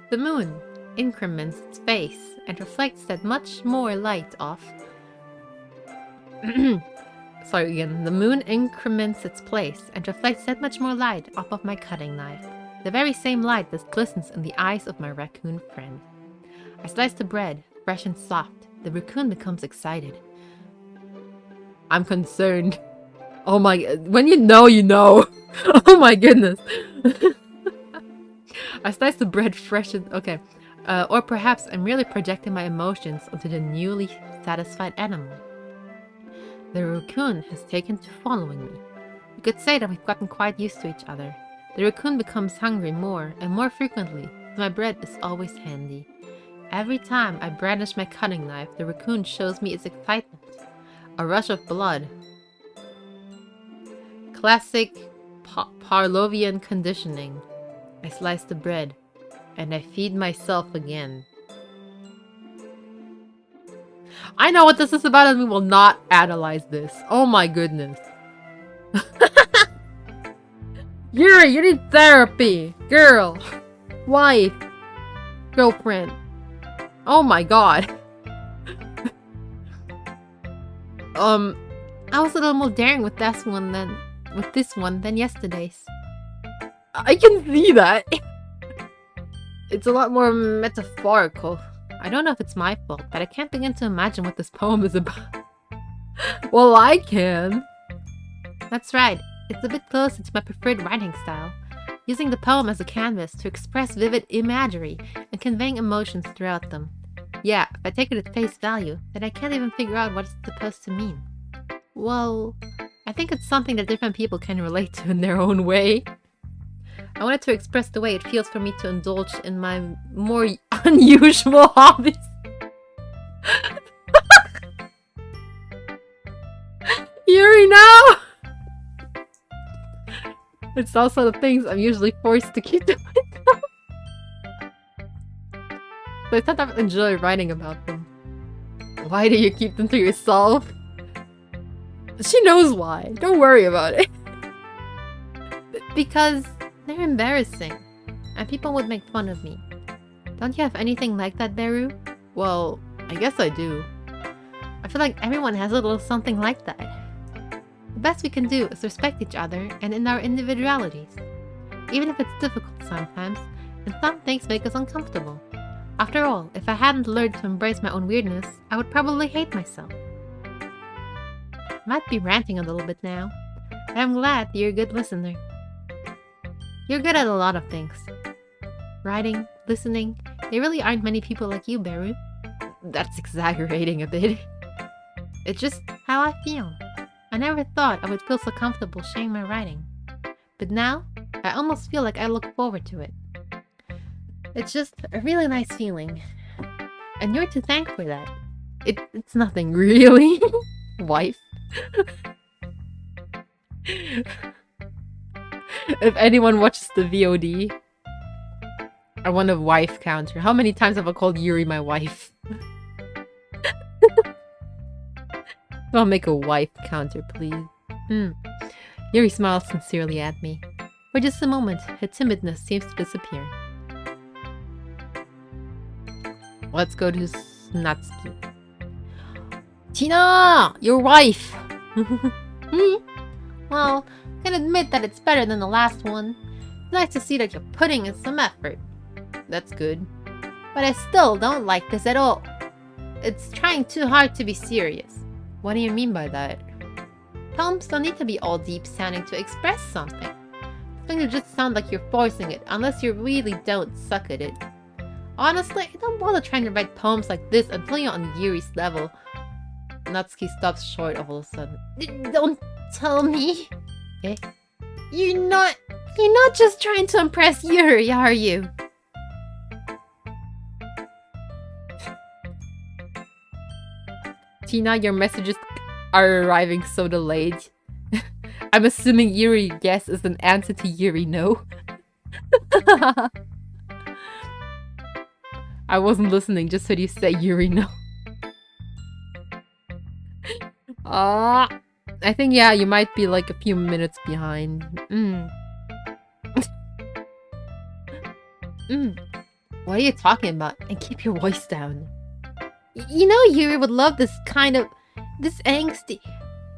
The moon increments its face and reflects that much more light off. Sorry again. The moon increments its place and reflects that much more light off of my cutting knife. The very same light that glistens in the eyes of my raccoon friend. I slice the bread, fresh and soft. The raccoon becomes excited. I'm concerned. Oh my... When you know, you know. Oh my goodness. I slice the bread fresh and... Okay. Or perhaps I'm really projecting my emotions onto the newly satisfied animal. The raccoon has taken to following me. You could say that we've gotten quite used to each other. The raccoon becomes hungry more and more frequently, so my bread is always handy. Every time I brandish my cutting knife, the raccoon shows me its excitement. A rush of blood. Classic Pavlovian conditioning. I slice the bread, and I feed myself again. I know what this is about, and we will not analyze this. Oh my goodness. Yuri, you need therapy! Girl! Wife! Girlfriend! Oh my god. I was a little more daring with this one than yesterday's. I can see that. It's a lot more metaphorical. I don't know if it's my fault, but I can't begin to imagine what this poem is about. Well, I can. That's right. It's a bit closer to my preferred writing style, using the poem as a canvas to express vivid imagery and conveying emotions throughout them. Yeah, if I take it at face value, then I can't even figure out what it's supposed to mean. Well, I think it's something that different people can relate to in their own way. I wanted to express the way it feels for me to indulge in my more unusual hobbies. Yuri, now! It's also the things I'm usually forced to keep to myself. So I sometimes enjoy writing about them. Why do you keep them to yourself? She knows why. Don't worry about it. Because they're embarrassing, and people would make fun of me. Don't you have anything like that, Beru? Well, I guess I do. I feel like everyone has a little something like that. The best we can do is respect each other and in our individualities. Even if it's difficult sometimes, and some things make us uncomfortable. After all, if I hadn't learned to embrace my own weirdness, I would probably hate myself. I might be ranting a little bit now, but I'm glad you're a good listener. You're good at a lot of things. Writing, listening, there really aren't many people like you, Beru. That's exaggerating a bit. It's just how I feel. I never thought I would feel so comfortable sharing my writing. But now, I almost feel like I look forward to it. It's just a really nice feeling. And you're to thank for that. It's nothing really. Wife. If anyone watches the VOD, I want a wife counter. How many times have I called Yuri my wife? I'll make a wife counter, please. Yuri smiles sincerely at me. For just a moment, her timidness seems to disappear. Let's go to Natsuki. Tina! Your wife! Well, I can admit that it's better than the last one. It's nice to see that you're putting in some effort. That's good. But I still don't like this at all. It's trying too hard to be serious. What do you mean by that? Poems don't need to be all deep sounding to express something. Things just sound like you're forcing it, unless you really don't suck at it. Honestly, I don't bother trying to write poems like this until you're on Yuri's level. Natsuki stops short all of a sudden. Don't tell me. Eh? You're not just trying to impress Yuri, are you? Tina, your messages are arriving so delayed. I'm assuming Yuri yes is an answer to Yuri no. I wasn't listening, just heard you say Yuri no. I think yeah, you might be like a few minutes behind. What are you talking about? And keep your voice down. You know Yuri would love this kind of... this angsty...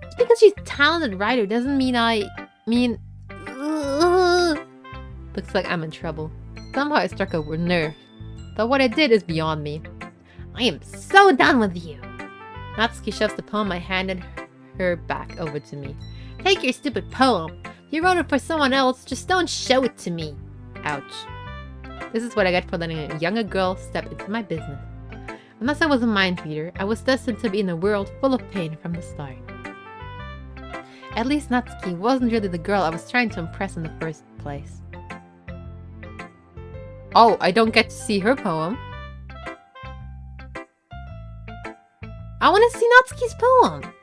Just because she's a talented writer doesn't mean Looks like I'm in trouble. Somehow I struck a nerve. But what I did is beyond me. I am so done with you. Natsuki shoves the poem I handed her back over to me. Take your stupid poem. You wrote it for someone else, just don't show it to me. Ouch. This is what I get for letting a younger girl step into my business. Unless I was a mind reader, I was destined to be in a world full of pain from the start. At least Natsuki wasn't really the girl I was trying to impress in the first place. Oh, I don't get to see her poem. I want to see Natsuki's poem.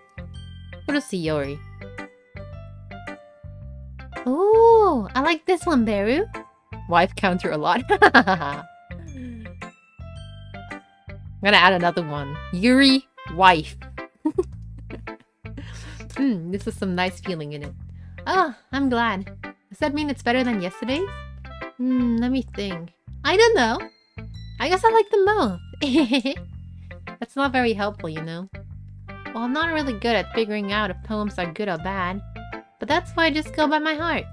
What to see Yuri? Ooh, I like this one, Beru. Wife counter a lot. I'm gonna add another one. Yuri, wife. This is some nice feeling in it. Oh, I'm glad. Does that mean it's better than yesterday's? Let me think. I don't know. I guess I like them both. That's not very helpful, you know. Well, I'm not really good at figuring out if poems are good or bad. But that's why I just go by my heart.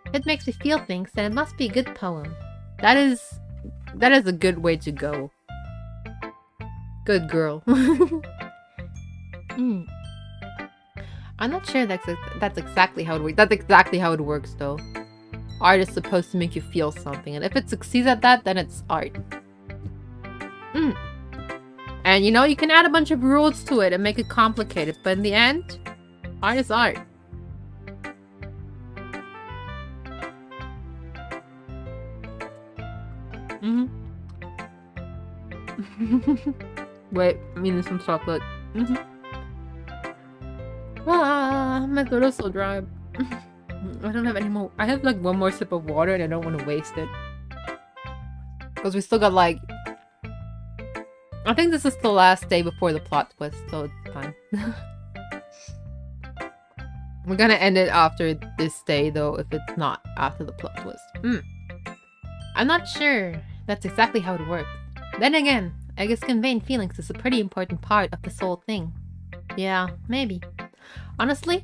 If it makes me feel things, then it must be a good poem. That is a good way to go. Good girl. I'm not sure That's exactly how it works. That's exactly how it works, though. Art is supposed to make you feel something, and if it succeeds at that, then it's art. And you know, you can add a bunch of rules to it and make it complicated, but in the end, art is art. Wait, I'm eating some chocolate. My throat is so dry. I don't have any more. I have like one more sip of water and I don't want to waste it. Because we still got like... I think this is the last day before the plot twist, so it's fine. We're gonna end it after this day though, if it's not after the plot twist. I'm not sure that's exactly how it works. Then again, I guess conveying feelings is a pretty important part of this whole thing. Yeah, maybe. Honestly,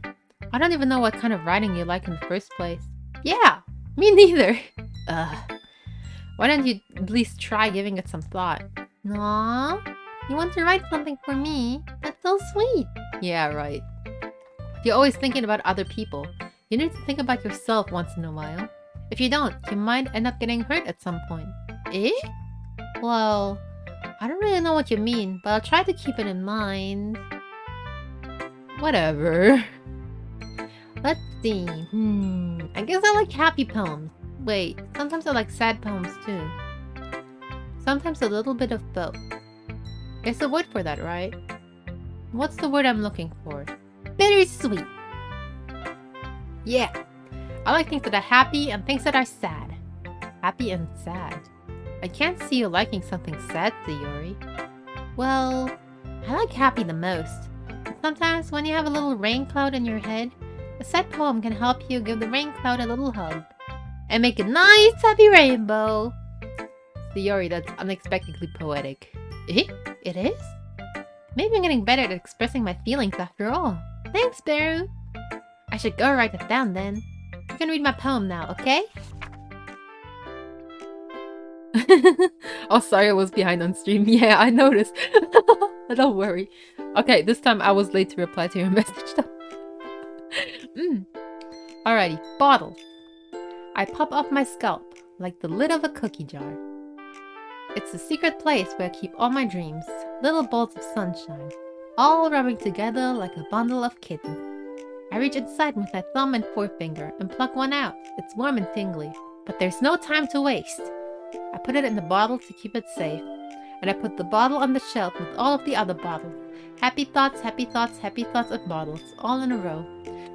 I don't even know what kind of writing you like in the first place. Yeah, me neither. Why don't you at least try giving it some thought? Aww, you want to write something for me? That's so sweet. Yeah, right. You're always thinking about other people. You need to think about yourself once in a while. If you don't, you might end up getting hurt at some point. Eh? Well, I don't really know what you mean, but I'll try to keep it in mind. Whatever. Let's see. I guess I like happy poems. Wait, sometimes I like sad poems too. Sometimes a little bit of both. There's a word for that, right? What's the word I'm looking for? Bittersweet. Yeah. I like things that are happy and things that are sad. Happy and sad. I can't see you liking something sad, Sayori. Well, I like happy the most. Sometimes when you have a little rain cloud in your head, A sad poem can help you give the rain cloud a little hug and make a nice happy rainbow. Theory, that's unexpectedly poetic. Eh? It is? Maybe I'm getting better at expressing my feelings after all. Thanks, Beru. I should go write it down then. You can read my poem now, okay? Oh, sorry, I was behind on stream. Yeah, I noticed. Don't worry. Okay, this time I was late to reply to your message though. Alrighty, bottle. I pop off my scalp like the lid of a cookie jar. It's the secret place where I keep all my dreams, little bolts of sunshine, all rubbing together like a bundle of kittens. I reach inside with my thumb and forefinger and pluck one out. It's warm and tingly, but there's no time to waste. I put it in the bottle to keep it safe, and I put the bottle on the shelf with all of the other bottles. Happy thoughts, happy thoughts, happy thoughts of bottles, all in a row.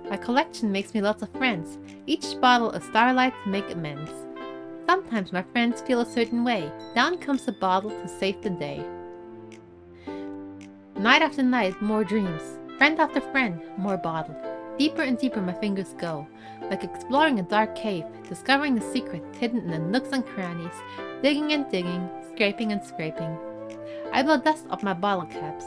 My collection makes me lots of friends, each bottle a starlight to make amends. Sometimes my friends feel a certain way. Down comes a bottle to save the day. Night after night, more dreams. Friend after friend, more bottles. Deeper and deeper my fingers go, like exploring a dark cave, discovering the secrets hidden in the nooks and crannies, digging and digging, scraping and scraping. I blow dust off my bottle caps.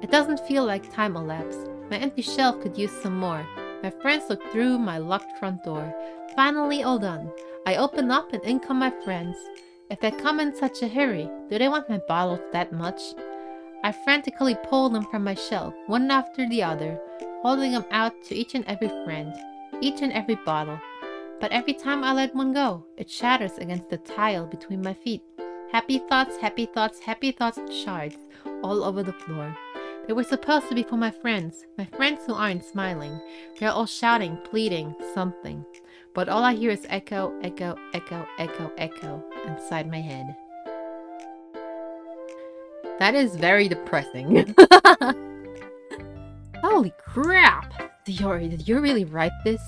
It doesn't feel like time elapsed. My empty shelf could use some more. My friends look through my locked front door. Finally all done. I open up and in come my friends. If they come in such a hurry, do they want my bottles that much? I frantically pull them from my shelf, one after the other, holding them out to each and every friend, each and every bottle. But every time I let one go, it shatters against the tile between my feet. Happy thoughts, happy thoughts, happy thoughts, shards all over the floor. They were supposed to be for my friends who aren't smiling. They're all shouting, pleading, something. But all I hear is echo, echo, echo, echo, echo inside my head. That is very depressing. Holy crap! Diori, did you really write this?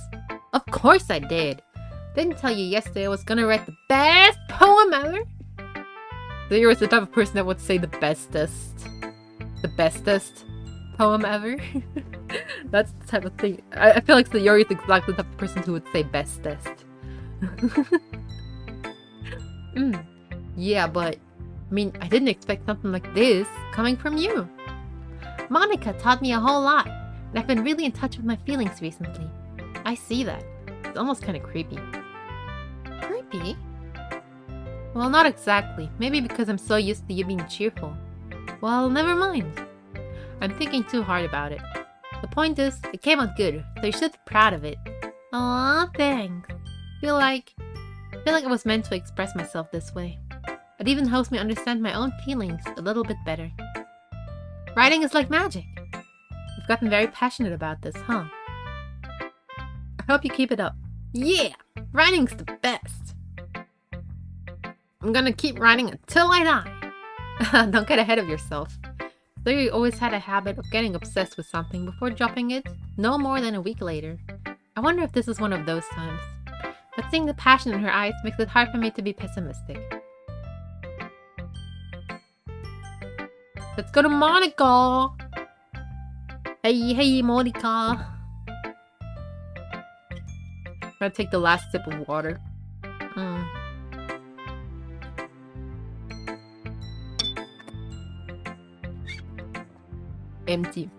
Of course I did. Didn't tell you yesterday I was gonna write the best poem ever? Diori is the type of person that would say the bestest poem ever. That's the type of thing. I feel like Diori is exactly the type of person who would say bestest. Yeah, but I mean, I didn't expect something like this coming from you. Monica taught me a whole lot, and I've been really in touch with my feelings recently. I see that. It's almost kind of creepy. Creepy? Well, not exactly. Maybe because I'm so used to you being cheerful. Well, never mind. I'm thinking too hard about it. The point is, it came out good, so you should be proud of it. Aw, thanks. feel like I was meant to express myself this way. It even helps me understand my own feelings a little bit better. Writing is like magic. You've gotten very passionate about this, huh? I hope you keep it up. Yeah! Writing's the best! I'm gonna keep writing until I die! Don't get ahead of yourself. So you always had a habit of getting obsessed with something before dropping it, no more than a week later. I wonder if this is one of those times. But seeing the passion in her eyes makes it hard for me to be pessimistic. Let's go to Monica! Hey, Monica! I'm gonna take the last sip of water. Empty.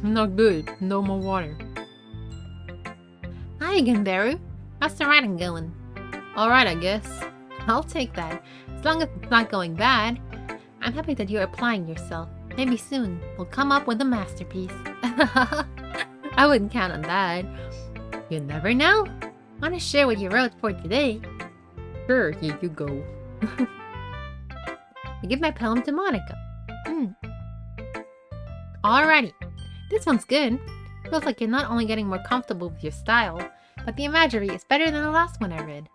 Not good. No more water. Hi again, Beru. How's the writing going? Alright, I guess. I'll take that. As long as it's not going bad. I'm happy that you're applying yourself. Maybe soon we'll come up with a masterpiece. I wouldn't count on that. You never know. Want to share what you wrote for today? Sure, here you go. I give my poem to Monica. Alrighty. This one's good. Feels like you're not only getting more comfortable with your style, but the imagery is better than the last one I read.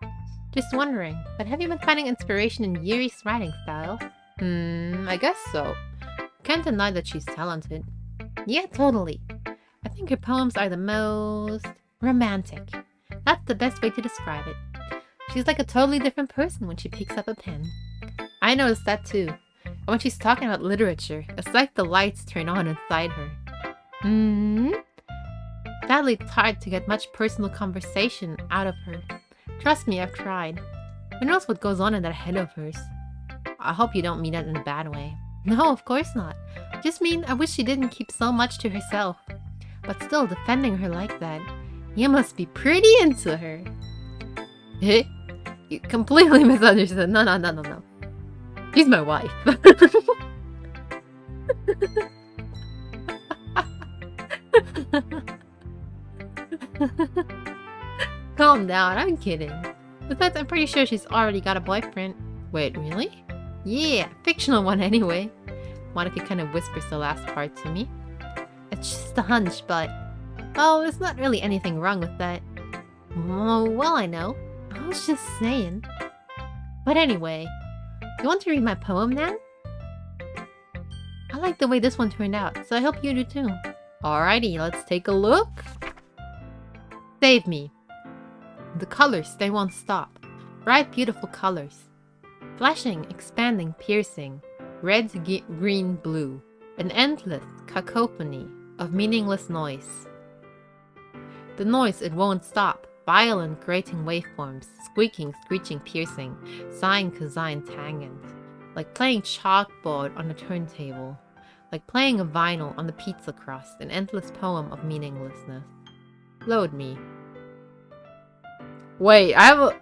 Just wondering, but have you been finding inspiration in Yuri's writing style? I guess so. Can't deny that she's talented. Yeah, totally. I think her poems are the most romantic. That's the best way to describe it. She's like a totally different person when she picks up a pen. I noticed that too. And when she's talking about literature, it's like the lights turn on inside her. Hmm? Sadly, it's hard to get much personal conversation out of her. Trust me, I've tried. Who knows what goes on in that head of hers? I hope you don't mean that in a bad way. No, of course not. Just mean I wish she didn't keep so much to herself. But still, defending her like that, you must be pretty into her. Eh? You completely misunderstood. No. She's my wife. Calm down, I'm kidding. Besides, I'm pretty sure she's already got a boyfriend. Wait, really? Yeah, fictional one anyway. Monica kind of whispers the last part to me. It's just a hunch, but... Oh, there's not really anything wrong with that. Oh, well, I know. I was just saying. But anyway, you want to read my poem then? I like the way this one turned out, so I hope you do too. Alrighty, let's take a look. Save me. The colors, they won't stop. Bright, beautiful colors. Flashing, expanding, piercing. Red, green, blue. An endless cacophony of meaningless noise. The noise, it won't stop. Violent, grating waveforms. Squeaking, screeching, piercing. Sighing, kazine, tangent. Like playing chalkboard on a turntable. Like playing a vinyl on the pizza crust. An endless poem of meaninglessness. Load me. Wait, I have a...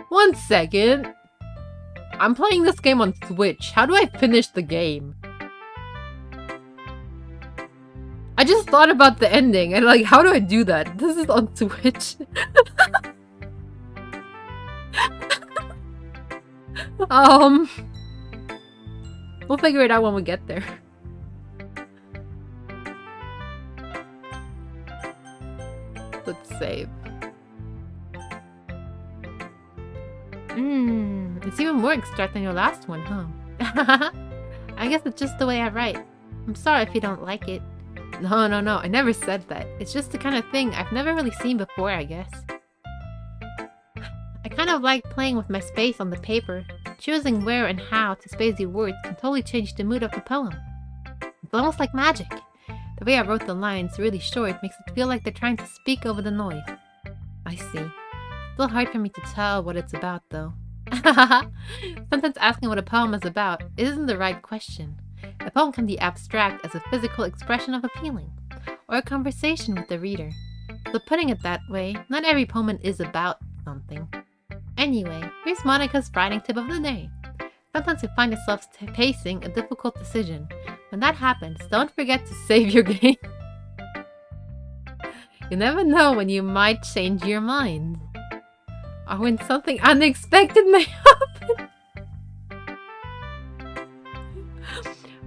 1 second. I'm playing this game on Switch. How do I finish the game? I just thought about the ending and like, how do I do that? This is on Switch. We'll figure it out when we get there. Let's save. It's even more extract than your last one, huh? I guess it's just the way I write. I'm sorry if you don't like it. No, I never said that. It's just the kind of thing I've never really seen before, I guess. I kind of like playing with my space on the paper. Choosing where and how to space your words can totally change the mood of the poem. It's almost like magic. The way I wrote the lines really short makes it feel like they're trying to speak over the noise. I see. Still hard for me to tell what it's about, though. Sometimes asking what a poem is about isn't the right question. A poem can be abstract as a physical expression of a feeling, or a conversation with the reader. So putting it that way, not every poem is about something. Anyway, here's Monica's writing tip of the day. Sometimes you find yourself facing a difficult decision. When that happens, don't forget to save your game. You never know when you might change your mind. Or when something unexpected may happen.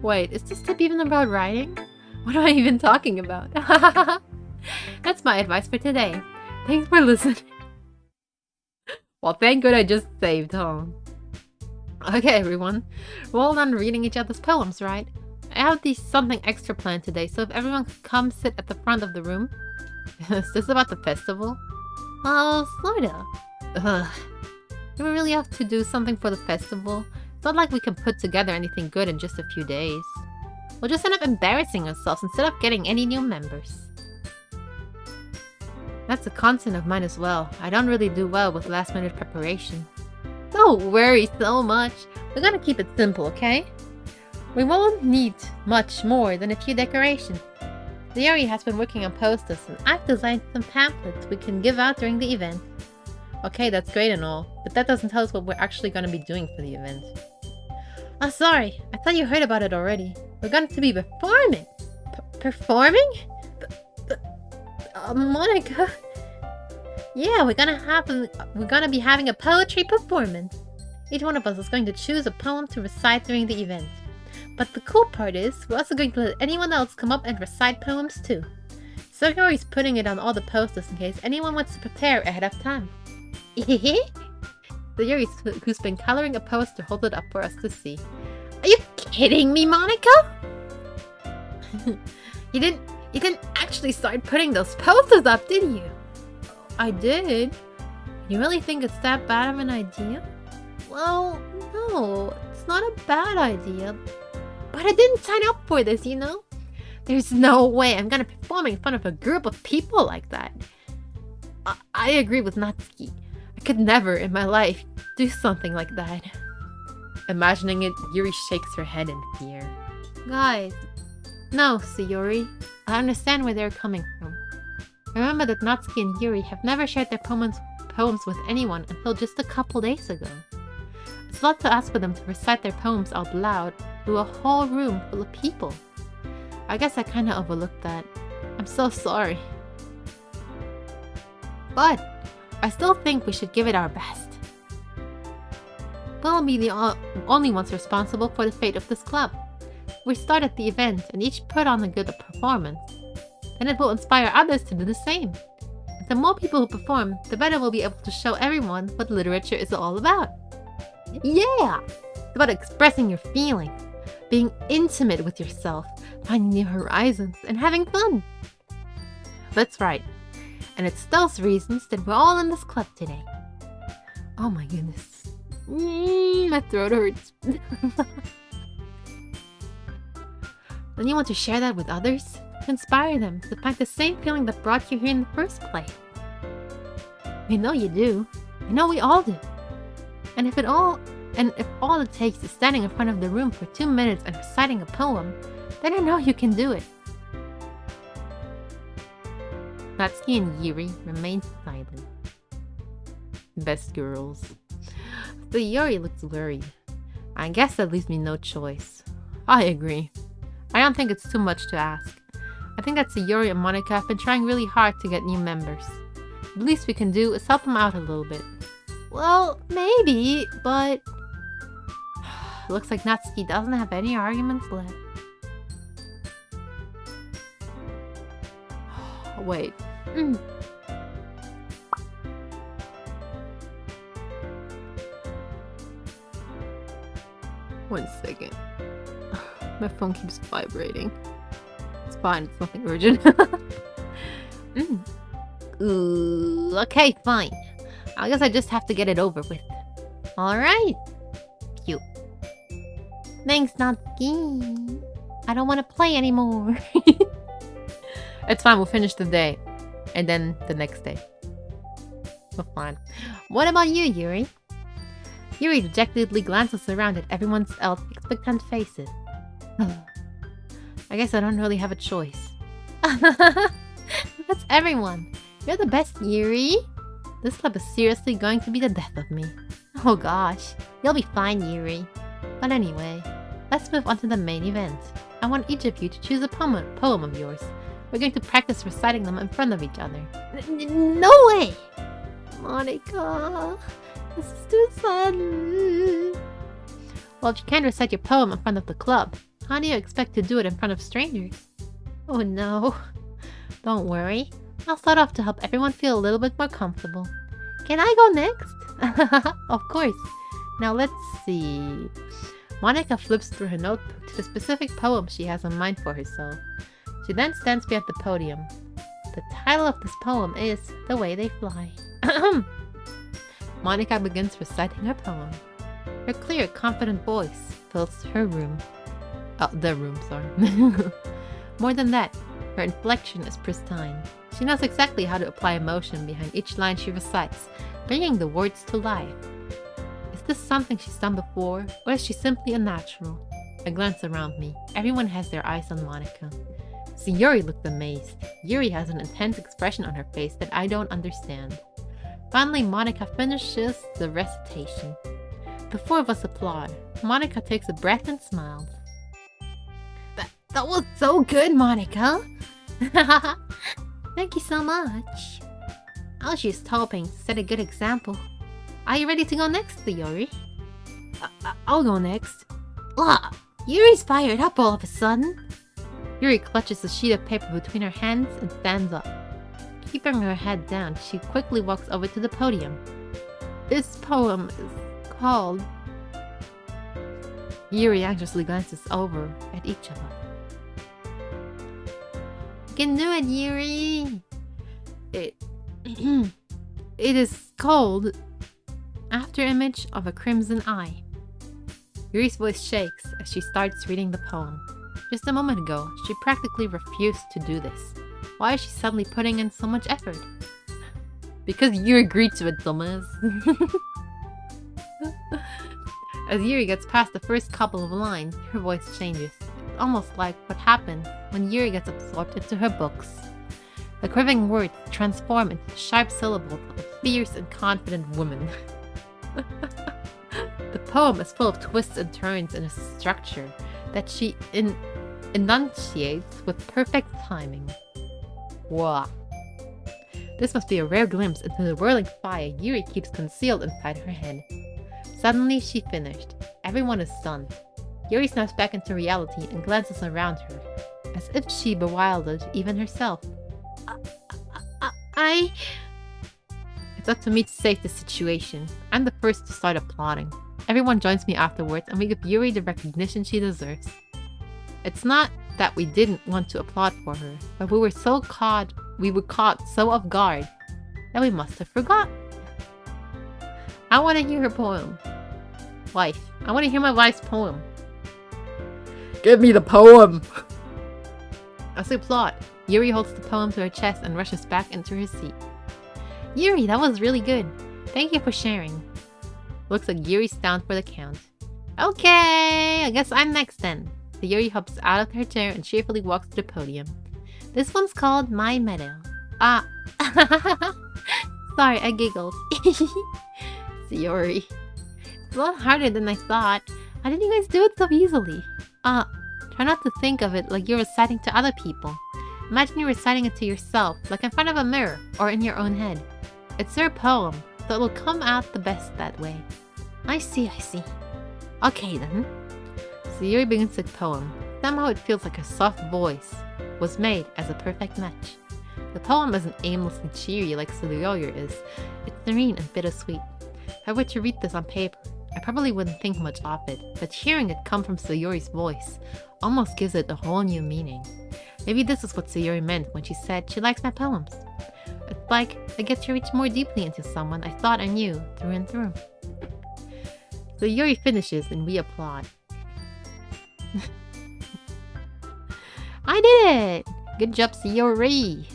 Wait, is this tip even about writing? What am I even talking about? That's my advice for today. Thanks for listening. Well, thank God I just saved, huh? Okay, everyone. We're all done reading each other's poems, right? I have something extra planned today, so if everyone could come sit at the front of the room. Is this about the festival? Oh, sorta. Ugh. Do we really have to do something for the festival? It's not like we can put together anything good in just a few days. We'll just end up embarrassing ourselves instead of getting any new members. That's a concern of mine as well. I don't really do well with last-minute preparation. Don't worry so much. We're gonna keep it simple, okay? We won't need much more than a few decorations. Leori has been working on posters and I've designed some pamphlets we can give out during the event. Okay, that's great and all, but that doesn't tell us what we're actually going to be doing for the event. Oh, sorry. I thought you heard about it already. We're going to be performing. Performing? Monica. Yeah, we're gonna be having a poetry performance. Each one of us is going to choose a poem to recite during the event. But the cool part is, we're also going to let anyone else come up and recite poems too. So Yori's putting it on all the posters in case anyone wants to prepare ahead of time. So Yuri, who's been coloring a poster, holds it up for us to see. Are you kidding me, Monica? You didn't actually start putting those posters up, did you? I did. You really think it's that bad of an idea? Well, no, it's not a bad idea. But I didn't sign up for this, you know? There's no way I'm gonna perform in front of a group of people like that. I agree with Natsuki. I could never in my life do something like that. Imagining it, Yuri shakes her head in fear. Guys, no, Sayori. I understand where they're coming from. Remember that Natsuki and Yuri have never shared their poems with anyone until just a couple days ago. It's a lot to ask for them to recite their poems out loud to a whole room full of people. I guess I kinda overlooked that. I'm so sorry. But I still think we should give it our best. We'll be the only ones responsible for the fate of this club. We started the event and each put on a good performance. Then it will inspire others to do the same. The more people who perform, the better we'll be able to show everyone what literature is all about. Yeah! It's about expressing your feelings, being intimate with yourself, finding new horizons, and having fun. That's right. And it's those reasons that we're all in this club today. Oh my goodness. My throat hurts. Don't you want to share that with others? To inspire them to find the same feeling that brought you here in the first place. I know you do. I know we all do. And if all it takes is standing in front of the room for 2 minutes and reciting a poem, then I know you can do it. Natsuki and Yuri remain silent. Best girls. So Yuri looks worried. I guess that leaves me no choice. I agree. I don't think it's too much to ask. I think that Sayori and Monika have been trying really hard to get new members. The least we can do is help them out a little bit. Well, maybe, but... Looks like Natsuki doesn't have any arguments left. Wait. One second. My phone keeps vibrating. It's fine, it's nothing urgent. Ooh, okay, fine. I guess I just have to get it over with. Alright. Cute. Thanks, Natsuki. I don't want to play anymore. It's fine, we'll finish the day. And then the next day. We're fine. What about you, Yuri? Yuri dejectedly glances around at everyone's else expectant faces. I guess I don't really have a choice. That's everyone. You're the best, Yuri. This club is seriously going to be the death of me. Oh gosh. You'll be fine, Yuri. But anyway, let's move on to the main event. I want each of you to choose a poem of yours. We're going to practice reciting them in front of each other. No way! Monika, this is too sudden. Well, if you can't recite your poem in front of the club, how do you expect to do it in front of strangers? Oh no. Don't worry. I'll start off to help everyone feel a little bit more comfortable. Can I go next? Of course. Now let's see. Monika flips through her notebook to the specific poem she has in mind for herself. She then stands behind the podium. The title of this poem is The Way They Fly. Monika begins reciting her poem. Her clear, confident voice fills her room. The room, sorry. More than that, her inflection is pristine. She knows exactly how to apply emotion behind each line she recites, bringing the words to life. Is this something she's done before, or is she simply a natural? I glance around me. Everyone has their eyes on Monika. Sayori looked amazed. Yuri has an intense expression on her face that I don't understand. Finally, Monika finishes the recitation. The four of us applaud. Monika takes a breath and smiles. That was so good, Monika! Thank you so much. I was just hoping to set a good example. Are you ready to go next, Sayori? I'll go next. Ugh, Yuri's fired up all of a sudden. Yuri clutches a sheet of paper between her hands and stands up. Keeping her head down, she quickly walks over to the podium. This poem is called... Yuri anxiously glances over at each of us. You can do it, Yuri! It is called After Image of a Crimson Eye. Yuri's voice shakes as she starts reading the poem. Just a moment ago, she practically refused to do this. Why is she suddenly putting in so much effort? Because you agreed to it, dumbass. As Yuri gets past the first couple of lines, her voice changes. It's almost like what happens when Yuri gets absorbed into her books. The quivering words transform into sharp syllables of a fierce and confident woman. The poem is full of twists and turns in a structure that she enunciates with perfect timing. Wow. This must be a rare glimpse into the whirling fire Yuri keeps concealed inside her head. Suddenly, she finished. Everyone is stunned. Yuri snaps back into reality and glances around her, as if she bewildered even herself. It's up to me to save the situation. I'm the first to start applauding. Everyone joins me afterwards, and we give Yuri the recognition she deserves. It's not that we didn't want to applaud for her, but we were caught so off guard that we must have forgot. I want to hear her poem. Wife, I want to hear my wife's poem. Give me the poem! As we applaud, Yuri holds the poem to her chest and rushes back into her seat. Yuri, that was really good. Thank you for sharing. Looks like Yuri's down for the count. Okay, I guess I'm next then. So Yuri hops out of her chair and cheerfully walks to the podium. This one's called My Meadow. Sorry, I giggled. Yuri. It's a lot harder than I thought. How did you guys do it so easily? Try not to think of it like you're reciting to other people. Imagine you're reciting it to yourself, like in front of a mirror or in your own head. It's your poem, so it'll come out the best that way. I see. Okay then. So Yuri begins the poem. Somehow it feels like her soft voice was made as a perfect match. The poem isn't aimlessly cheery like Sayori is. It's serene and bittersweet. If I were to read this on paper, I probably wouldn't think much of it, but hearing it come from Sayori's voice almost gives it a whole new meaning. Maybe this is what Sayori meant when she said she likes my poems. It's like I get to reach more deeply into someone I thought I knew through and through. Sayori finishes and we applaud. I did it! Good job, Sayori!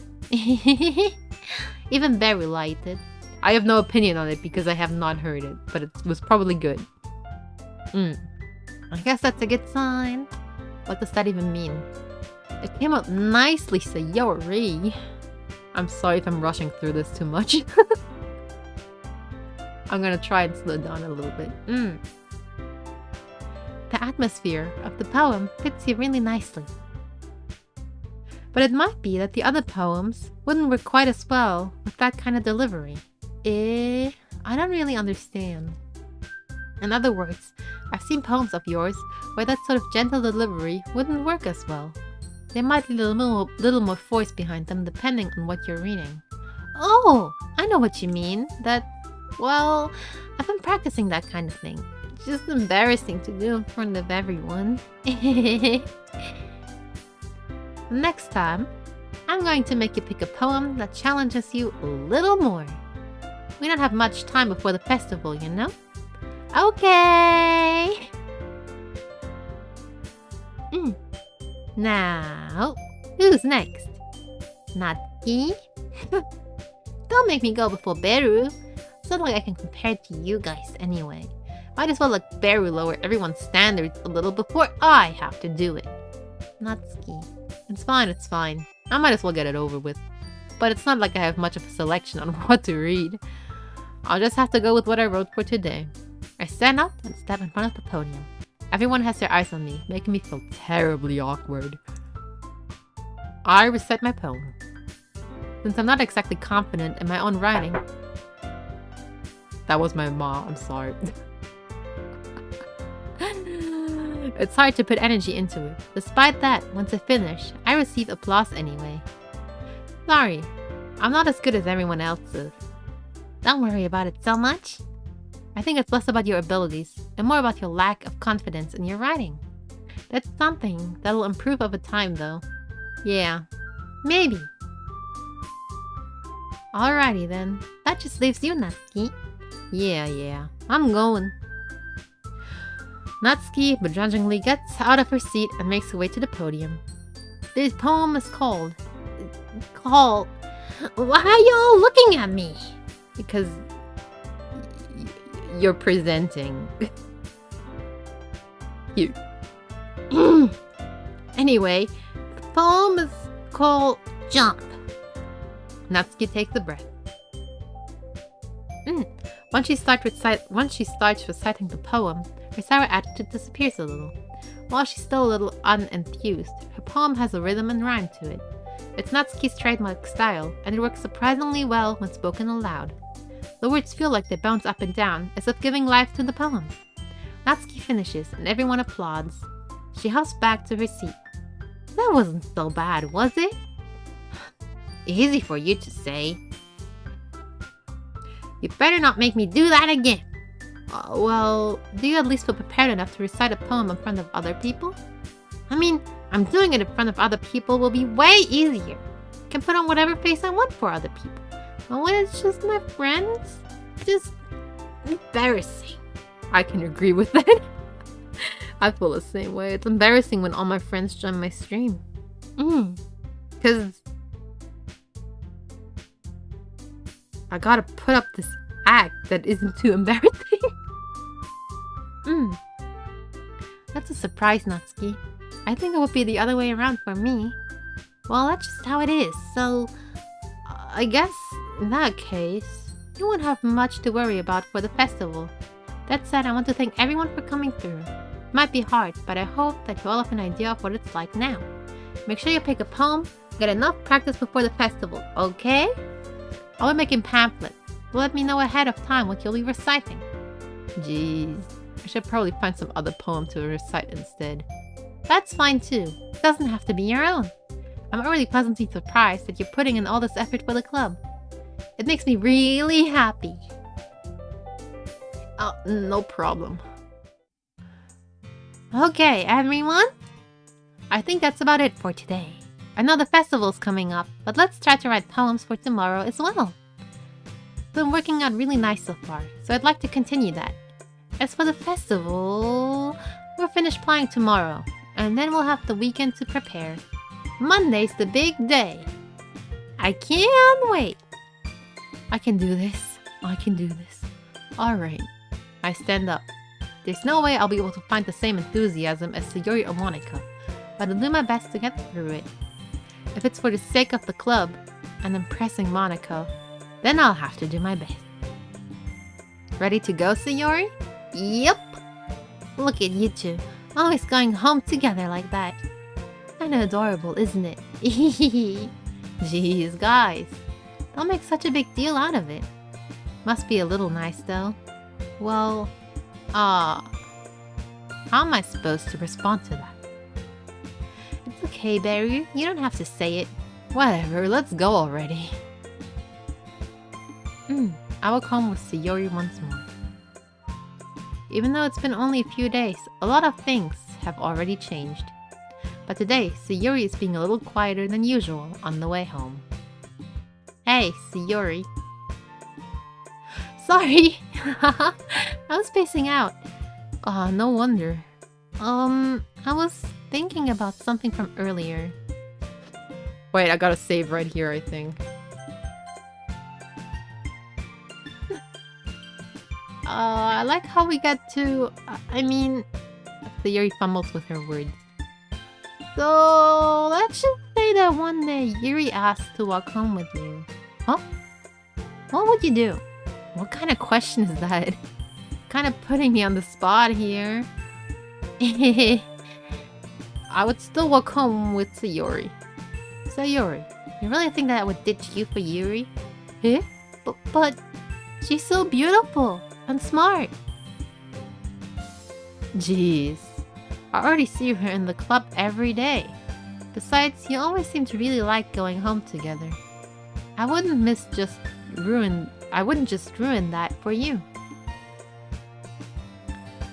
Even Barry liked it. I have no opinion on it because I have not heard it, but it was probably good. I guess that's a good sign. What does that even mean? It came out nicely, Sayori. I'm sorry if I'm rushing through this too much. I'm gonna try and slow down a little bit. The atmosphere of the poem fits you really nicely. But it might be that the other poems wouldn't work quite as well with that kind of delivery. I don't really understand. In other words, I've seen poems of yours where that sort of gentle delivery wouldn't work as well. There might be a little more force behind them depending on what you're reading. Oh, I know what you mean. Well, I've been practicing that kind of thing. It's just embarrassing to do in front of everyone. Next time, I'm going to make you pick a poem that challenges you a little more. We don't have much time before the festival, you know? Okay! Now, who's next? Natsuki? Don't make me go before Beru. It's not like I can compare to you guys anyway. Might as well let Beru lower everyone's standards a little before I have to do it. Natsuki. It's fine. I might as well get it over with. But it's not like I have much of a selection on what to read. I'll just have to go with what I wrote for today. I stand up and step in front of the podium. Everyone has their eyes on me, making me feel terribly awkward. I recite my poem. Since I'm not exactly confident in my own writing... That was my mom, I'm sorry. It's hard to put energy into it. Despite that, once I finish, I receive applause anyway. Sorry, I'm not as good as everyone else is. Don't worry about it so much. I think it's less about your abilities and more about your lack of confidence in your writing. That's something that'll improve over time though. Yeah, maybe. Alrighty then, that just leaves you, Natsuki. Yeah, I'm going. Natsuki begrudgingly gets out of her seat and makes her way to the podium. This poem is called... Why are y'all looking at me? Because... you're presenting. You. Anyway, the poem is called Jump. Natsuki takes a breath. Once she starts reciting the poem, her sour attitude disappears a little. While she's still a little unenthused, her poem has a rhythm and rhyme to it. It's Natsuki's trademark style, and it works surprisingly well when spoken aloud. The words feel like they bounce up and down, as if giving life to the poem. Natsuki finishes, and everyone applauds. She hops back to her seat. That wasn't so bad, was it? Easy for you to say. You better not make me do that again. Well, do you at least feel prepared enough to recite a poem in front of other people? I mean, I'm doing it in front of other people will be way easier. I can put on whatever face I want for other people. But when it's just my friends, it's just embarrassing. I can agree with that. I feel the same way. It's embarrassing when all my friends join my stream. Because I gotta put up this act that isn't too embarrassing. That's a surprise, Natsuki. I think it would be the other way around for me. Well, that's just how it is, so... I guess, in that case, you won't have much to worry about for the festival. That said, I want to thank everyone for coming through. It might be hard, but I hope that you all have an idea of what it's like now. Make sure you pick a poem, get enough practice before the festival, okay? I'll be making pamphlets. Let me know ahead of time what you'll be reciting. Jeez. I should probably find some other poem to recite instead. That's fine too. It doesn't have to be your own. I'm already pleasantly surprised that you're putting in all this effort for the club. It makes me really happy. Oh, no problem. Okay, everyone. I think that's about it for today. I know the festival's coming up, but let's try to write poems for tomorrow as well. It's been working out really nice so far, so I'd like to continue that. As for the festival, we'll finish playing tomorrow, and then we'll have the weekend to prepare. Monday's the big day. I can't wait. I can do this. I can do this. Alright. I stand up. There's no way I'll be able to find the same enthusiasm as Sayori or Monica, but I'll do my best to get through it. If it's for the sake of the club and impressing Monica, then I'll have to do my best. Ready to go, Sayori? Yep. Look at you two, always going home together like that. Kinda adorable, isn't it? Jeez, guys. Don't make such a big deal out of it. Must be a little nice, though. Well, how am I supposed to respond to that? It's okay, Barry. You don't have to say it. Whatever, let's go already. I will come with Sayori once more. Even though it's been only a few days, a lot of things have already changed. But today, Sayori is being a little quieter than usual on the way home. Hey, Sayori. Sorry! I was spacing out. No wonder. I was thinking about something from earlier. Wait, I gotta save right here, I think. I like how we get to... Sayori fumbles with her words. So, let's just say that one day Yuri asked to walk home with you. Huh? What would you do? What kind of question is that? Kind of putting me on the spot here. I would still walk home with Sayori. Sayori, you really think that I would ditch you for Yuri? Eh? But she's so beautiful and smart. Jeez. I already see her in the club every day. Besides, you always seem to really like going home together. I wouldn't just ruin that for you.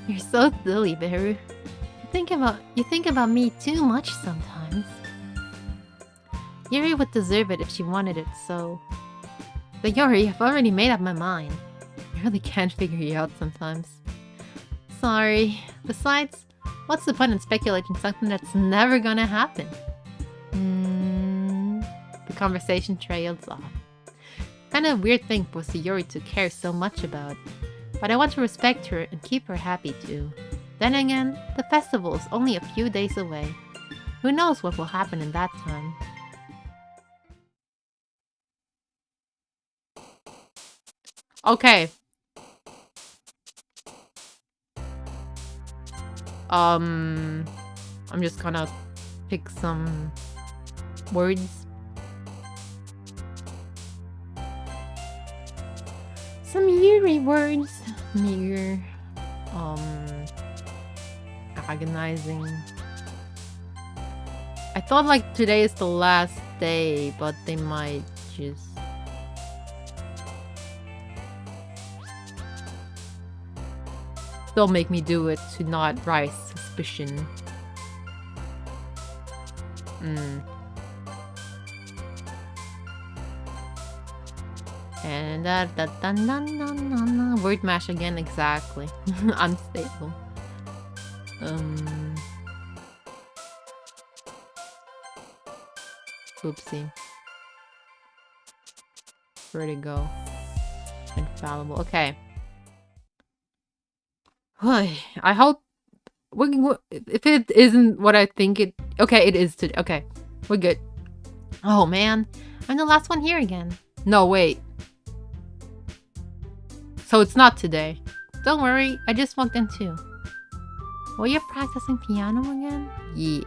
You're so silly, Beru. You think about me too much sometimes. Yuri would deserve it if she wanted it, so... But Yuri, I've already made up my mind. I really can't figure you out sometimes. Sorry. Besides, what's the point in speculating something that's never gonna happen? The conversation trails off. Kind of a weird thing for Sayori to care so much about. But I want to respect her and keep her happy too. Then again, the festival is only a few days away. Who knows what will happen in that time? Okay. I'm just gonna pick some words. Some Yuri words. Mere. Agonizing. I thought like today is the last day, but they might just... They'll make me do it to not rise suspicion. And word mash again, exactly. Unstable. Oopsie. Where'd it go? Infallible. Okay. I hope if it isn't what I think it... Okay, it is today. Okay, we're good. Oh man, I'm the last one here again. No, wait. So it's not today. Don't worry, I just walked in too. Were you practicing piano again? Yeah.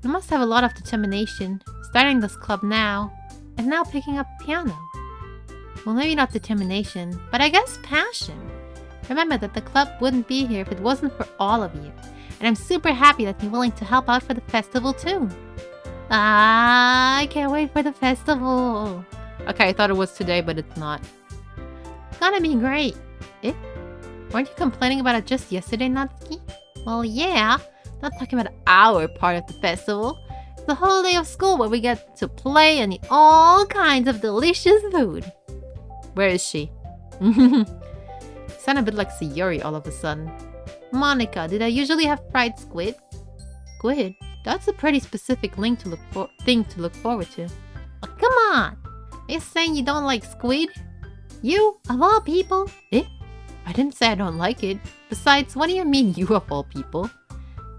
You must have a lot of determination, starting this club now, and now picking up piano. Well, maybe not determination, but I guess passion. Remember that the club wouldn't be here if it wasn't for all of you, and I'm super happy that you're willing to help out for the festival too. I can't wait for the festival. Okay, I thought it was today, but it's not. It's gonna be great. Weren't you complaining about it just yesterday, Natsuki? Well, yeah. Not talking about our part of the festival. It's the whole day of school where we get to play and eat all kinds of delicious food. Where is she? You sound a bit like Sayori all of a sudden. Monica, did I usually have fried squid? Squid? That's a pretty specific thing to look forward to. Oh, come on! Are you saying you don't like squid? You, of all people? I didn't say I don't like it. Besides, what do you mean you of all people?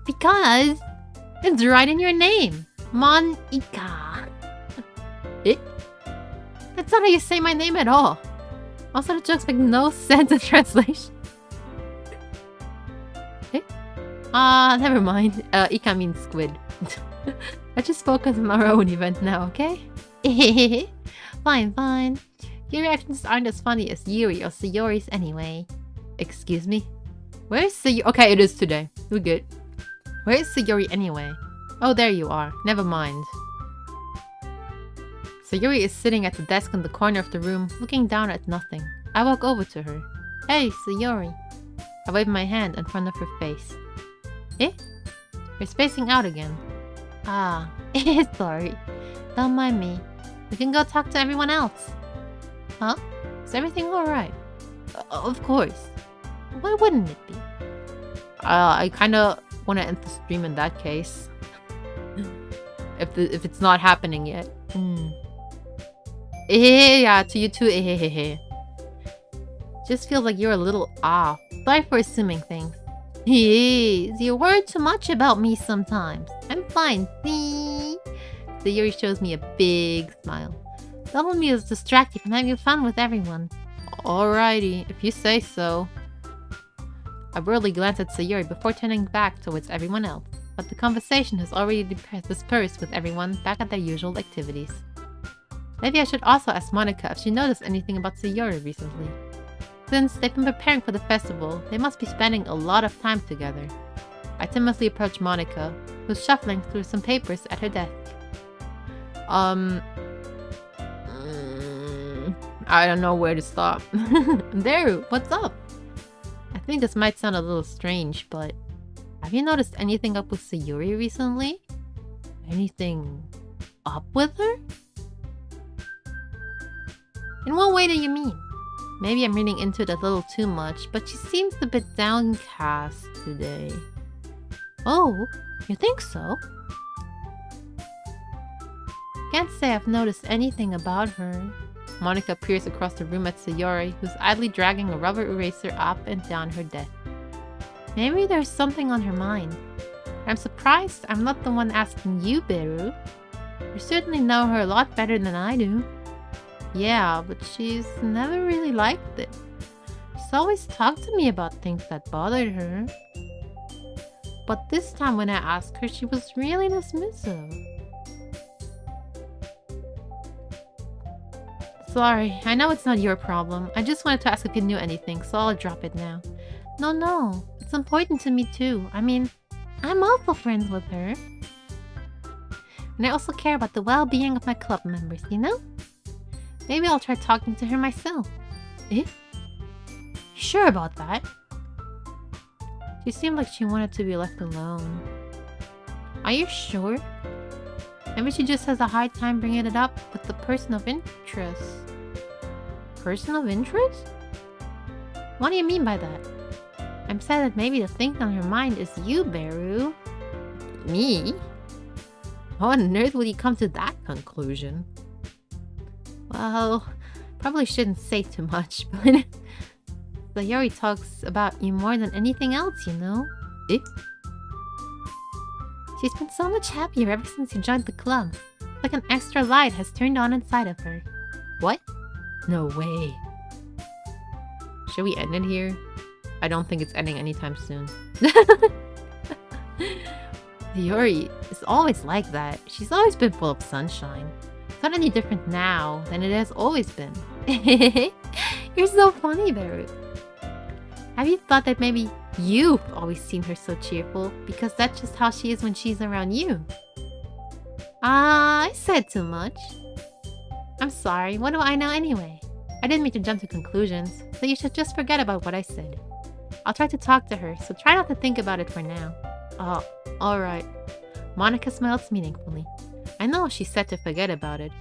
Because it's right in your name. Monica. That's not how you say my name at all. Also, the jokes make no sense in translation. Never mind. Ika means squid. Let's just focus on our own event now, okay? Fine. Your reactions aren't as funny as Yuri or Sayori's anyway. Excuse me? Where's Sayori? Okay, it is today. We're good. Where is Sayori anyway? Oh, there you are. Never mind. Sayori is sitting at the desk in the corner of the room, looking down at nothing. I walk over to her. Hey, Sayori. I wave my hand in front of her face. You're spacing out again. Sorry. Don't mind me. We can go talk to everyone else. Huh? Is everything alright? Of course. Why wouldn't it be? I kinda wanna end the stream in that case. if it's not happening yet. Yeah, to you too. Just feels like you're a little off. Sorry for assuming things. Jeez, you worry too much about me sometimes. I'm fine, see? Sayori shows me a big smile. Don't let me distract you from having fun with everyone. Alrighty, if you say so. I worriedly glance at Sayori before turning back towards everyone else, but the conversation has already dispersed with everyone back at their usual activities. Maybe I should also ask Monica if she noticed anything about Sayori recently. Since they've been preparing for the festival, they must be spending a lot of time together. I timidly approach Monica, who's shuffling through some papers at her desk. I don't know where to stop. There, what's up? I think this might sound a little strange, but have you noticed anything up with Sayori recently? Anything up with her? In what way do you mean? Maybe I'm reading into it a little too much, but she seems a bit downcast today. Oh, you think so? Can't say I've noticed anything about her. Monica peers across the room at Sayori, who's idly dragging a rubber eraser up and down her desk. Maybe there's something on her mind. I'm surprised I'm not the one asking you, Beru. You certainly know her a lot better than I do. Yeah, but she's never really liked it. She's always talked to me about things that bothered her. But this time when I asked her, she was really dismissive. Sorry, I know it's not your problem. I just wanted to ask if you knew anything, so I'll drop it now. No. It's important to me too. I mean, I'm also friends with her. And I also care about the well-being of my club members, you know? Maybe I'll try talking to her myself. Eh? You sure about that? She seemed like she wanted to be left alone. Are you sure? Maybe she just has a hard time bringing it up with the person of interest. Person of interest? What do you mean by that? I'm sad that maybe the thing on her mind is you, Beru. Me? How on earth would you come to that conclusion? Well, probably shouldn't say too much, but Sayori talks about you more than anything else, you know? Eh? She's been so much happier ever since you joined the club. Like an extra light has turned on inside of her. What? No way. Should we end it here? I don't think it's ending anytime soon. Sayori is always like that. She's always been full of sunshine. It's not any different now than it has always been. You're so funny, Beru. Have you thought that maybe you've always seen her so cheerful because that's just how she is when she's around you? I said too much. I'm sorry, what do I know anyway? I didn't mean to jump to conclusions, so you should just forget about what I said. I'll try to talk to her, so try not to think about it for now. Oh, alright. Monica smiles meaningfully. I know she said to forget about it,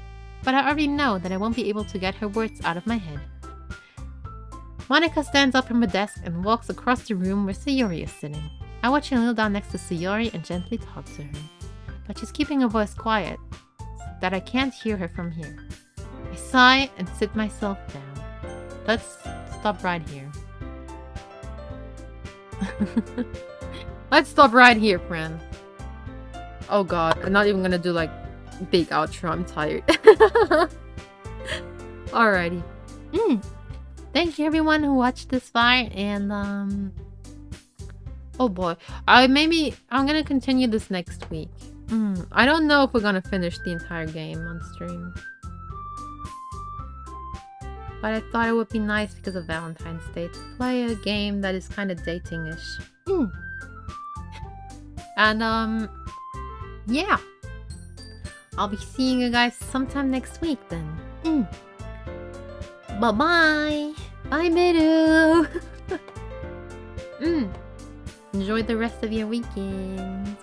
but I already know that I won't be able to get her words out of my head. Monica stands up from her desk and walks across the room where Sayori is sitting. I watch her kneel down next to Sayori and gently talk to her. But she's keeping her voice quiet, so that I can't hear her from here. I sigh and sit myself down. Let's stop right here. Let's stop right here, friend. Oh god, I'm not even gonna do like big outro, I'm tired. Alrighty. Thank you everyone who watched this far, and oh boy, I'm gonna continue this next week. I don't know if we're gonna finish the entire game on stream, but I thought it would be nice because of Valentine's Day to play a game that is kind of dating-ish. And yeah, I'll be seeing you guys sometime next week then. Bye-bye! Bye, Beru! Enjoy the rest of your weekend.